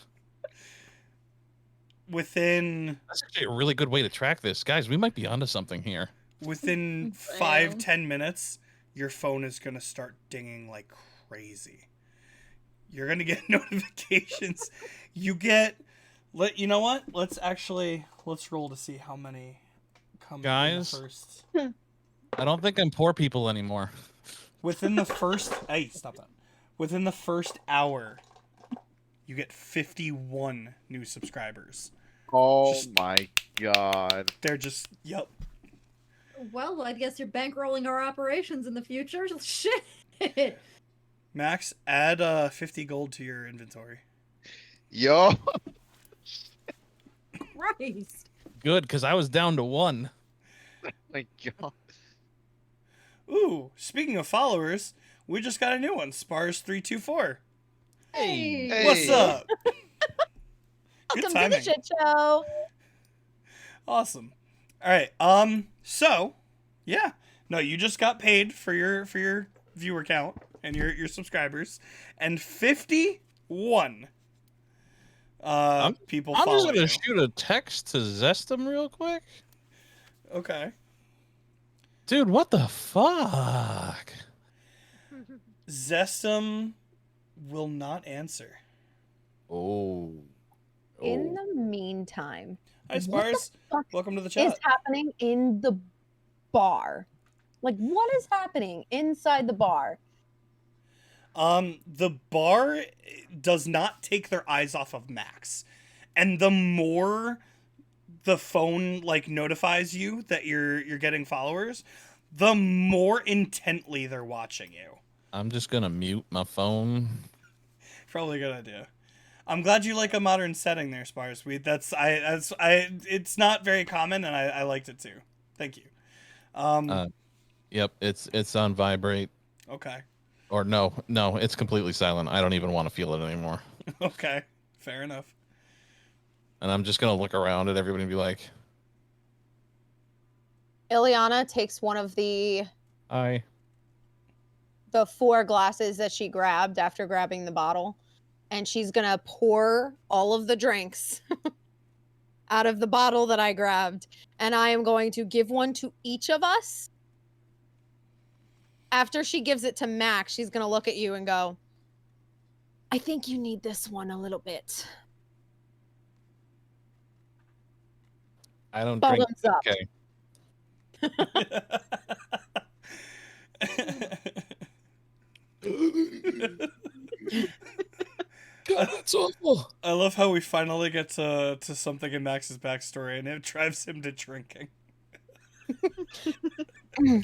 That's actually a really good way to track this. Guys, we might be onto something here. Within 5-10 minutes, your phone is going to start dinging like crazy. You're going to get notifications. You know what? Let's roll to see how many come Guys, in the first. I don't think I'm poor people anymore. Within the first... Hey, stop that. Within the first hour, you get 51 new subscribers. Oh my god. They're just... Yep. Well, I guess you're bankrolling our operations in the future. Shit. Max, add 50 gold to your inventory. Yo. Christ. Good, because I was down to 1. My god. Ooh, speaking of followers, we just got a new one, Spars324. Hey. What's up? Good Welcome to the timing. shit show. Awesome. All right. So, yeah. No, you just got paid for your viewer count and your subscribers, and 51 people I'm follow just gonna you. shoot a text to Zestum real quick. Okay. Dude, what the fuck? Zestum will not answer. Oh. In the meantime, Hi, Spars. fuck Welcome to the is chat. happening in the bar? Like, what is happening inside the bar? The bar does not take their eyes off of Max. And the more the phone like notifies you that you're getting followers, the more intently they're watching you. I'm just gonna mute my phone. Probably a good idea. I'm glad you like a modern setting there, Spars. It's not very common, and I liked it too. Thank you. Yep, it's on vibrate. Okay. Or no, it's completely silent. I don't even want to feel it anymore. Okay. Fair enough. And I'm just gonna look around at everybody and be like, Ileana takes one of the "Hi." 4 glasses that she grabbed after grabbing the bottle, and she's gonna pour all of the drinks out of the bottle that I grabbed, and I am going to give one to each of us. After she gives it to Max, she's gonna look at you and go, I think you need this one a little bit. I don't drink. Bottoms up. Okay. God, that's awful. I love how we finally get to something in Max's backstory, and it drives him to drinking.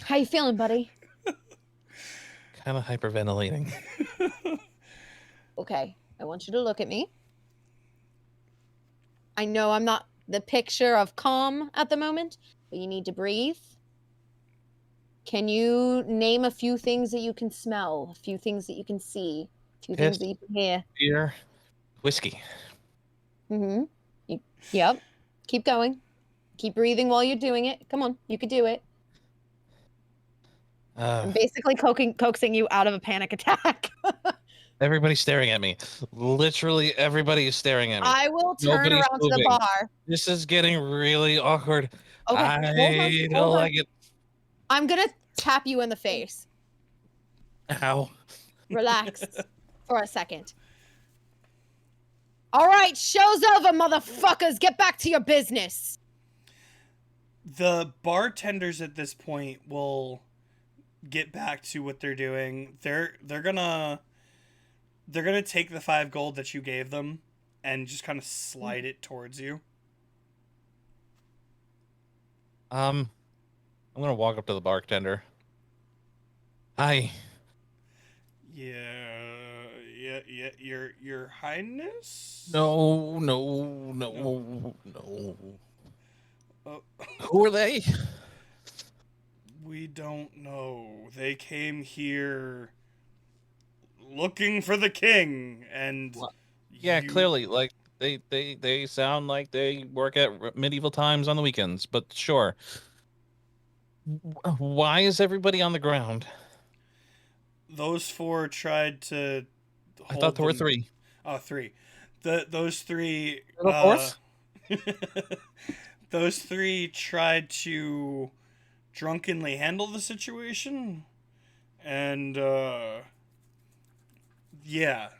How you feeling, buddy? Kind of hyperventilating. Okay, I want you to look at me. I know I'm not the picture of calm at the moment, but you need to breathe. Can you name a few things that you can smell, a few things that you can see, a few things that you can hear? Beer, whiskey. Mm-hmm. Yep. Keep going. Keep breathing while you're doing it. Come on, you could do it. I'm basically coaxing you out of a panic attack. Everybody's staring at me. Literally, everybody is staring at me. I will turn Nobody's around to the moving. bar. This is getting really awkward. Okay, I don't like it. I'm gonna tap you in the face. Ow. Relax for a second. All right, show's over, motherfuckers. Get back to your business. The bartenders at this point will get back to what they're doing. They're gonna take the 5 gold that you gave them and just kind of slide it towards you. I'm gonna walk up to the bartender. Hi. Yeah, your highness? No. Who are they? We don't know. They came here looking for the king, and yeah, clearly, like they sound like they work at medieval times on the weekends. But sure. Why is everybody on the ground? Those 4 tried to. I thought there were 3. Oh, 3. Those 3. Of course. Those 3 tried to drunkenly handle the situation, and yeah.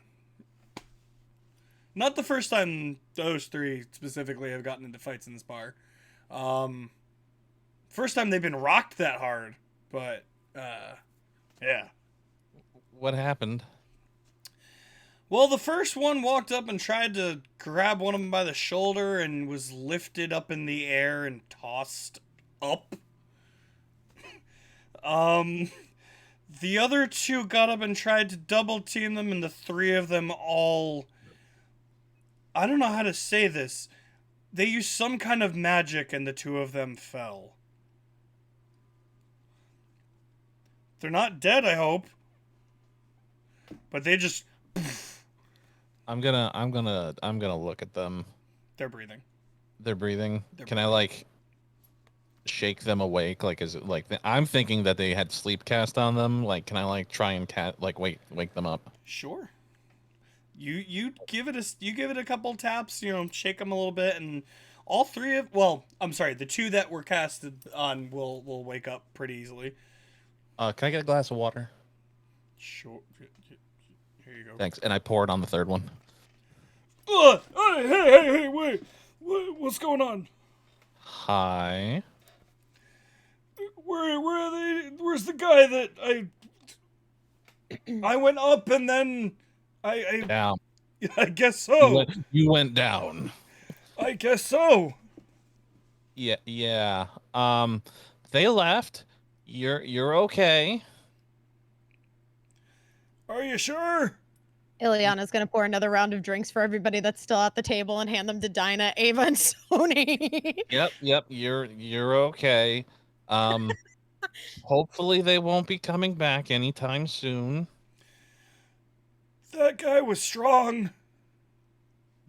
Not the first time those 3 specifically have gotten into fights in this bar. First time they've been rocked that hard, but yeah. What happened? Well, the first one walked up and tried to grab one of them by the shoulder and was lifted up in the air and tossed up. The other 2 got up and tried to double team them, and the 3 of them all... I don't know how to say this. They used some kind of magic and the 2 of them fell. They're not dead, I hope. But they just... I'm gonna look at them. They're breathing. They're breathing. They're Can I like shake them awake? Like, is it like I'm thinking that they had sleep cast on them? Like, can I like try and wake them up? Sure. You give it a couple taps, shake them a little bit, and all 3 of the 2 that were casted on will wake up pretty easily. Can I get a glass of water? Sure. Here you go. Thanks. And I pour it on the 3rd one. Hey, wait. What's going on? Hi. Where are they? Where's the guy that I... I went up and then I Down. I guess You so. went down. I guess so. Yeah, yeah. They left. You're okay. Are you sure? Ileana's gonna pour another round of drinks for everybody that's still at the table and hand them to Dinah, Ava, and Sony. Yep. You're okay. Hopefully they won't be coming back anytime soon. That guy was strong.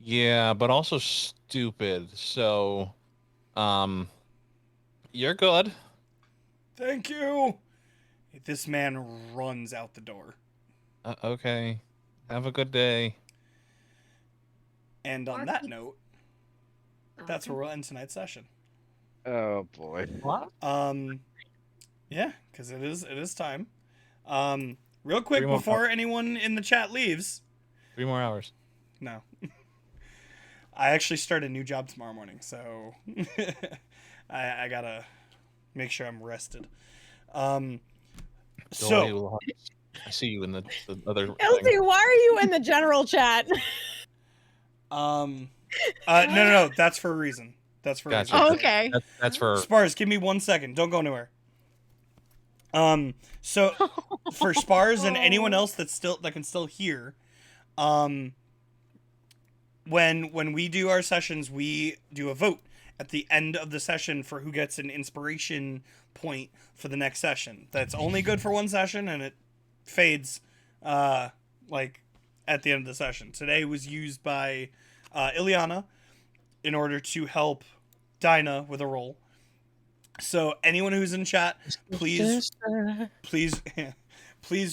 Yeah, but also stupid. So, you're good. Thank you. This man runs out the door. Okay. Have a good day. And on that note, that's where we'll end tonight's session. Oh boy. What? Yeah, because it is time. Real quick 3 more before anyone in the chat leaves. 3 more hours. No. I actually start a new job tomorrow morning, so I gotta make sure I'm rested. So I see you in the other thing. Elsie, why are you in the general chat? no, that's for a reason. That's for a Gotcha. reason. Oh, okay. That's for Spars, give me 1 second. Don't go anywhere. So for Spars and anyone else that can still hear, when we do our sessions, we do a vote at the end of the session for who gets an inspiration point for the next session. That's only good for one session, and it fades like at the end of the session. Today was used by Ileana in order to help Dinah with a roll. So anyone who's in chat, please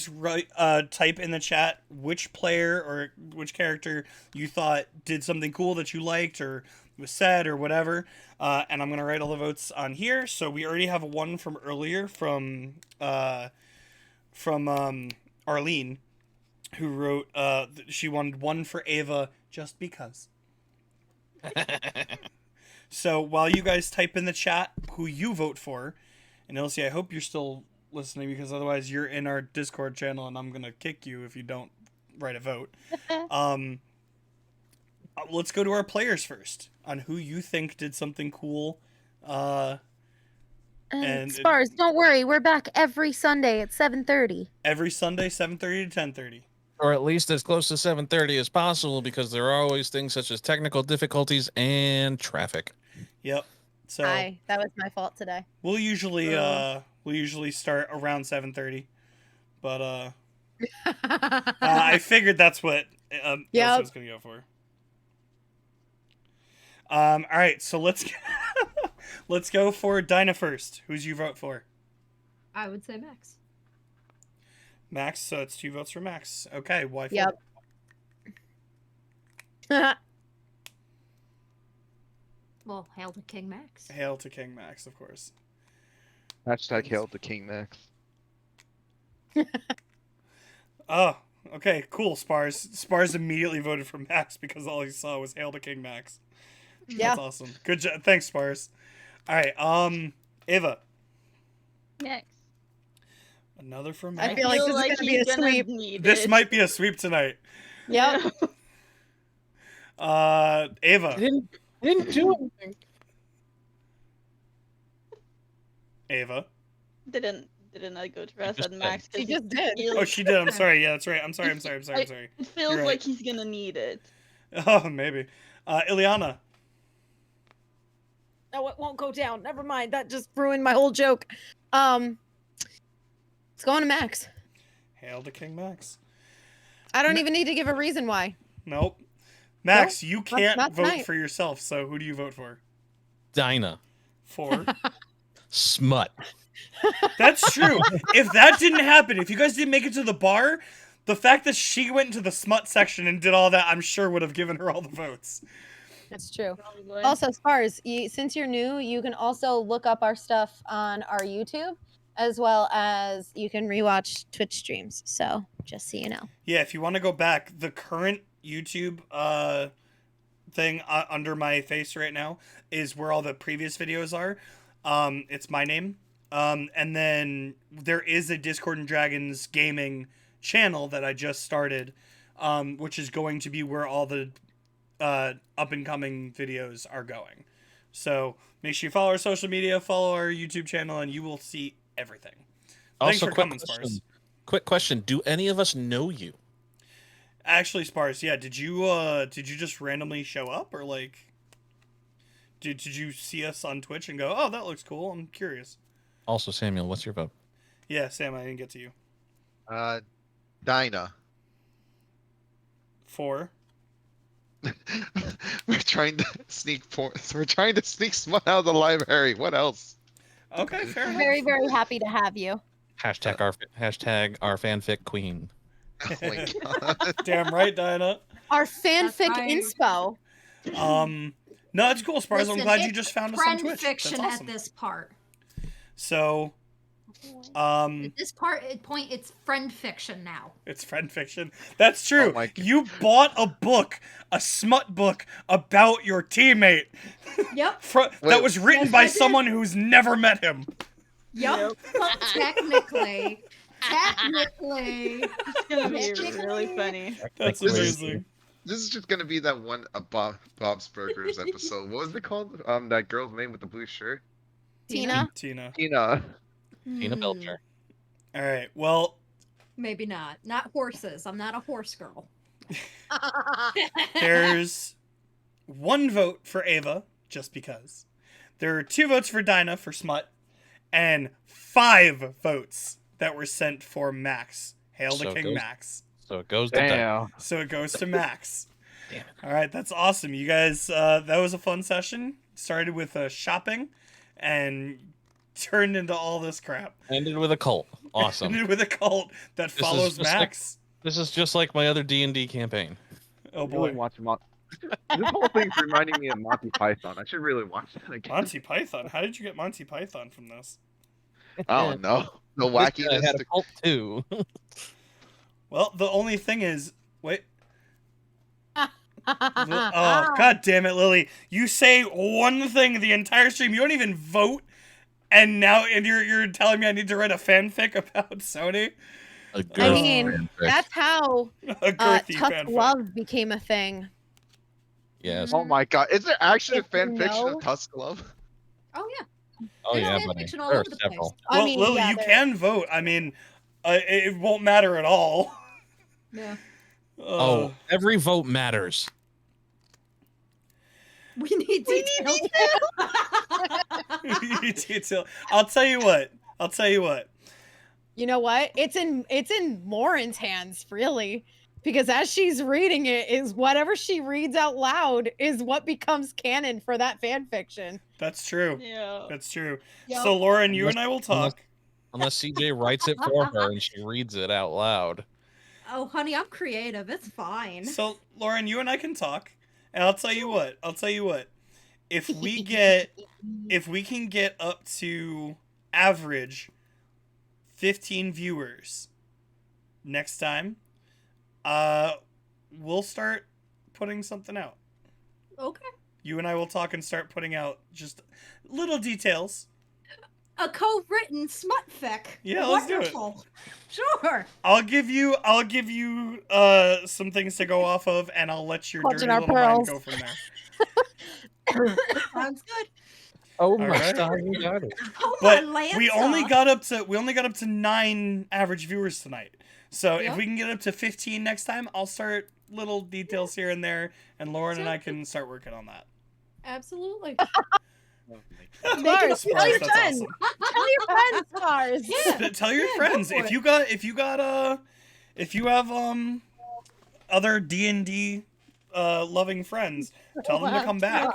write, type in the chat which player or which character you thought did something cool that you liked or was said or whatever. And I'm gonna write all the votes on here. So we already have one from earlier from Arlene, who wrote she wanted one for Ava just because. So while you guys type in the chat who you vote for, and Elsie, I hope you're still listening because otherwise you're in our Discord channel and I'm gonna kick you if you don't write a vote. Let's go to our players first on who you think did something cool. And Spars, don't worry, we're back every Sunday at 7:30. Every Sunday, 7:30 to 10:30. or at least as close to 7:30 as possible, because there are always things such as technical difficulties and traffic. Yep. So Hi, that was my fault today. we'll usually start around 7:30, but I figured that's what Elsie was gonna go for. All right, so let's go for Dinah first. Who's you vote for? I would say Max. Max. So it's 2 votes for Max. Okay. Why? Yep. Well, hail to King Max. Hail to King Max, of course. Hashtag hail to King Max. Oh, okay, cool. Spars immediately voted for Max because all he saw was hail to King Max. Yeah. That's awesome. Good job. Thanks, Spars. All right, Ava. Next. Another for Max. I feel like this is gonna be a sweep. This might be a sweep tonight. Yep. Ava. I didn't do anything. Ava. Didn't I go to rest at Max? She 'cause just did. Oh, she did. I'm sorry. Yeah, that's right. I'm sorry. It feels You're like right. he's gonna need it. Oh, maybe. Ileana. No, it won't go down. Never mind. That just ruined my whole joke. It's going to Max. Hail to King Max. I don't even need to give a reason why. Nope. Max, you can't not vote tonight. for yourself, so who do you vote for? Dinah. For? Smut. That's true. If that didn't happen, if you guys didn't make it to the bar, the fact that she went into the smut section and did all that, I'm sure would have given her all the votes. That's true. Probably. Also, Spars, since you're new, you can also look up our stuff on our YouTube, as well as you can rewatch Twitch streams. So, just so you know. Yeah, if you want to go back, the current YouTube thing under my face right now is where all the previous videos are. It's my name. And then there is a Discord and Dragons gaming channel that I just started, which is going to be where all the up and coming videos are going. So make sure you follow our social media, follow our YouTube channel, and you will see everything. Thanks Also, for quick coming, question. Spars. Quick question: do any of us know you? Actually, Spars, yeah, did you just randomly show up, or like did you see us on Twitch and go, oh, that looks cool? I'm curious. Also, Samuel, what's your vote? Yeah, Sam, I didn't get to you. Dinah. 4. We're trying to sneak We're trying to sneak Smut out of the library. What else? Okay, fair enough. Very, very happy to have you. Hashtag our fanfic queen. Oh my god. Damn right, Dinah. Our fanfic right. inspo. No, it's cool, Spars. I'm Listen, glad you it's just found us on friend Twitch. fiction That's awesome. at this part. So, At this point, it's friend fiction now. it's friend fiction. That's true. Oh my God. You bought a book, a smut book about your teammate. Yep. that Wait. was written Yes, by I did. someone who's never met him. Yep. Well, technically. It's gonna be really funny. That's This is- amazing. This is just gonna be that one Bob's Burgers episode. What was it called? That girl's name with the blue shirt. Tina. Tina. Tina. Tina Belcher. All right. Well, Maybe not. Not horses. I'm not a horse girl. there's 1 vote for Ava, just because. There are 2 votes for Dinah for smut, and 5 votes that were sent for Max. Hail So to it King goes- Max. So it goes to Dinah. Damn. So it goes to Max. Damn it. All right, that's awesome. You guys, that was a fun session. Started with shopping and turned into all this crap. Ended with a cult. Awesome. Ended with a cult that is follows just like- Max. This is just like my other D&D campaign. Oh Really boy. watch this whole thing's reminding me of Monty Python. I should really watch that again. Monty Python. How did you get Monty Python from this? I don't know. The This guy wackiness. had a cult too. Well, the only thing is, wait. Oh, god damn it, Lily. You say one thing the entire stream. You don't even vote. And now you're telling me I need to write a fanfic about Sony? A I girl mean, fanfic. that's how A girthy tough fanfic. love became a thing. Yes. Oh my god. Is there actually a If you fan fiction know- of Tusk Love? Oh yeah. Oh There's yeah, fan buddy. fiction all There are over the place. several. Well, I mean, Lily, yeah, you there- can vote. I mean, it won't matter at all. Yeah. Oh, every vote matters. We need details. Detail. I'll tell you what. You know what? It's in Lauren's hands, really. Because as she's reading it, is whatever she reads out loud is what becomes canon for that fan fiction. That's true. Yeah. That's true. Yep. So, Lauren, you and I will talk. Unless CJ writes it for her and she reads it out loud. Oh, honey, I'm creative. It's fine. So, Lauren, you and I can talk. And I'll tell you what. If we can get up to average 15 viewers next time, we'll start putting something out. Okay. You and I will talk and start putting out just little details. A co-written smut fic. Yeah, let's do it. Wonderful. Sure. I'll give you some things to go off of, and I'll let your Clutching dirty our little mind pearls. go from there. Sounds good. Oh my Alright. god, you got it. Oh But my Lanza. we only got up to 9 average viewers tonight. So if Yep. we can get up to 15 next time, I'll start little details here and there, and Lauren and I can start working on that. Absolutely. Make it Spars, tell your that's friends. awesome. Tell your friends, Stars. Yeah. Tell your Yeah, go friends for if it. you have other D&D loving friends, tell them to come back.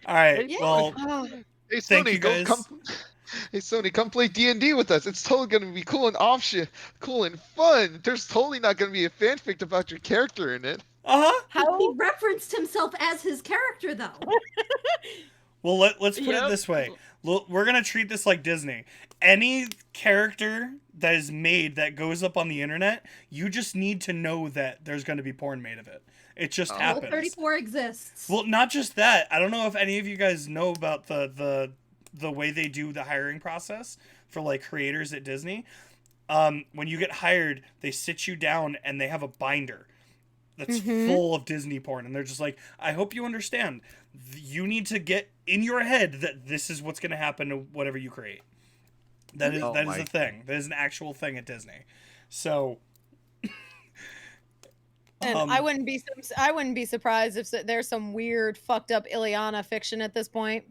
All right. Yeah. Well, Hey Thank Sony, you, guys. Hey Sony, come play D&D with us. It's totally gonna be cool and cool and fun. There's totally not gonna be a fanfic about your character in it. uh-huh. How He referenced himself as his character, though. Well, let's put it Yep. this way. We're going to treat this like Disney. Any character that is made that goes up on the internet, you just need to know that there's going to be porn made of it. It just Oh. Rule happens. 34 exists. Well, not just that. I don't know if any of you guys know about the way they do the hiring process for like creators at Disney. when you get hired, they sit you down and they have a binder that's Mhm. full of Disney porn, and they're just like, I hope you understand. You need to get in your head that this is what's going to happen to whatever you create. That is Oh that is my- a thing. That is an actual thing at Disney. So. And I wouldn't be surprised if there's some weird fucked up Ileana fiction at this point.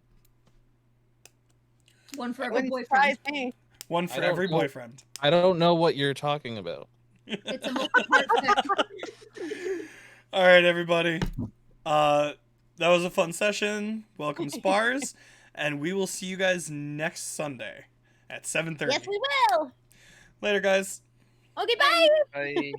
One for It every wouldn't boyfriend. surprise me. One I for don't every know. boyfriend. I don't know what you're talking about. It's a multi-part fic. All right, everybody. That was a fun session. Welcome, Spars, and we will see you guys next Sunday at 7:30. Yes, we will. Later, guys. Okay, bye. I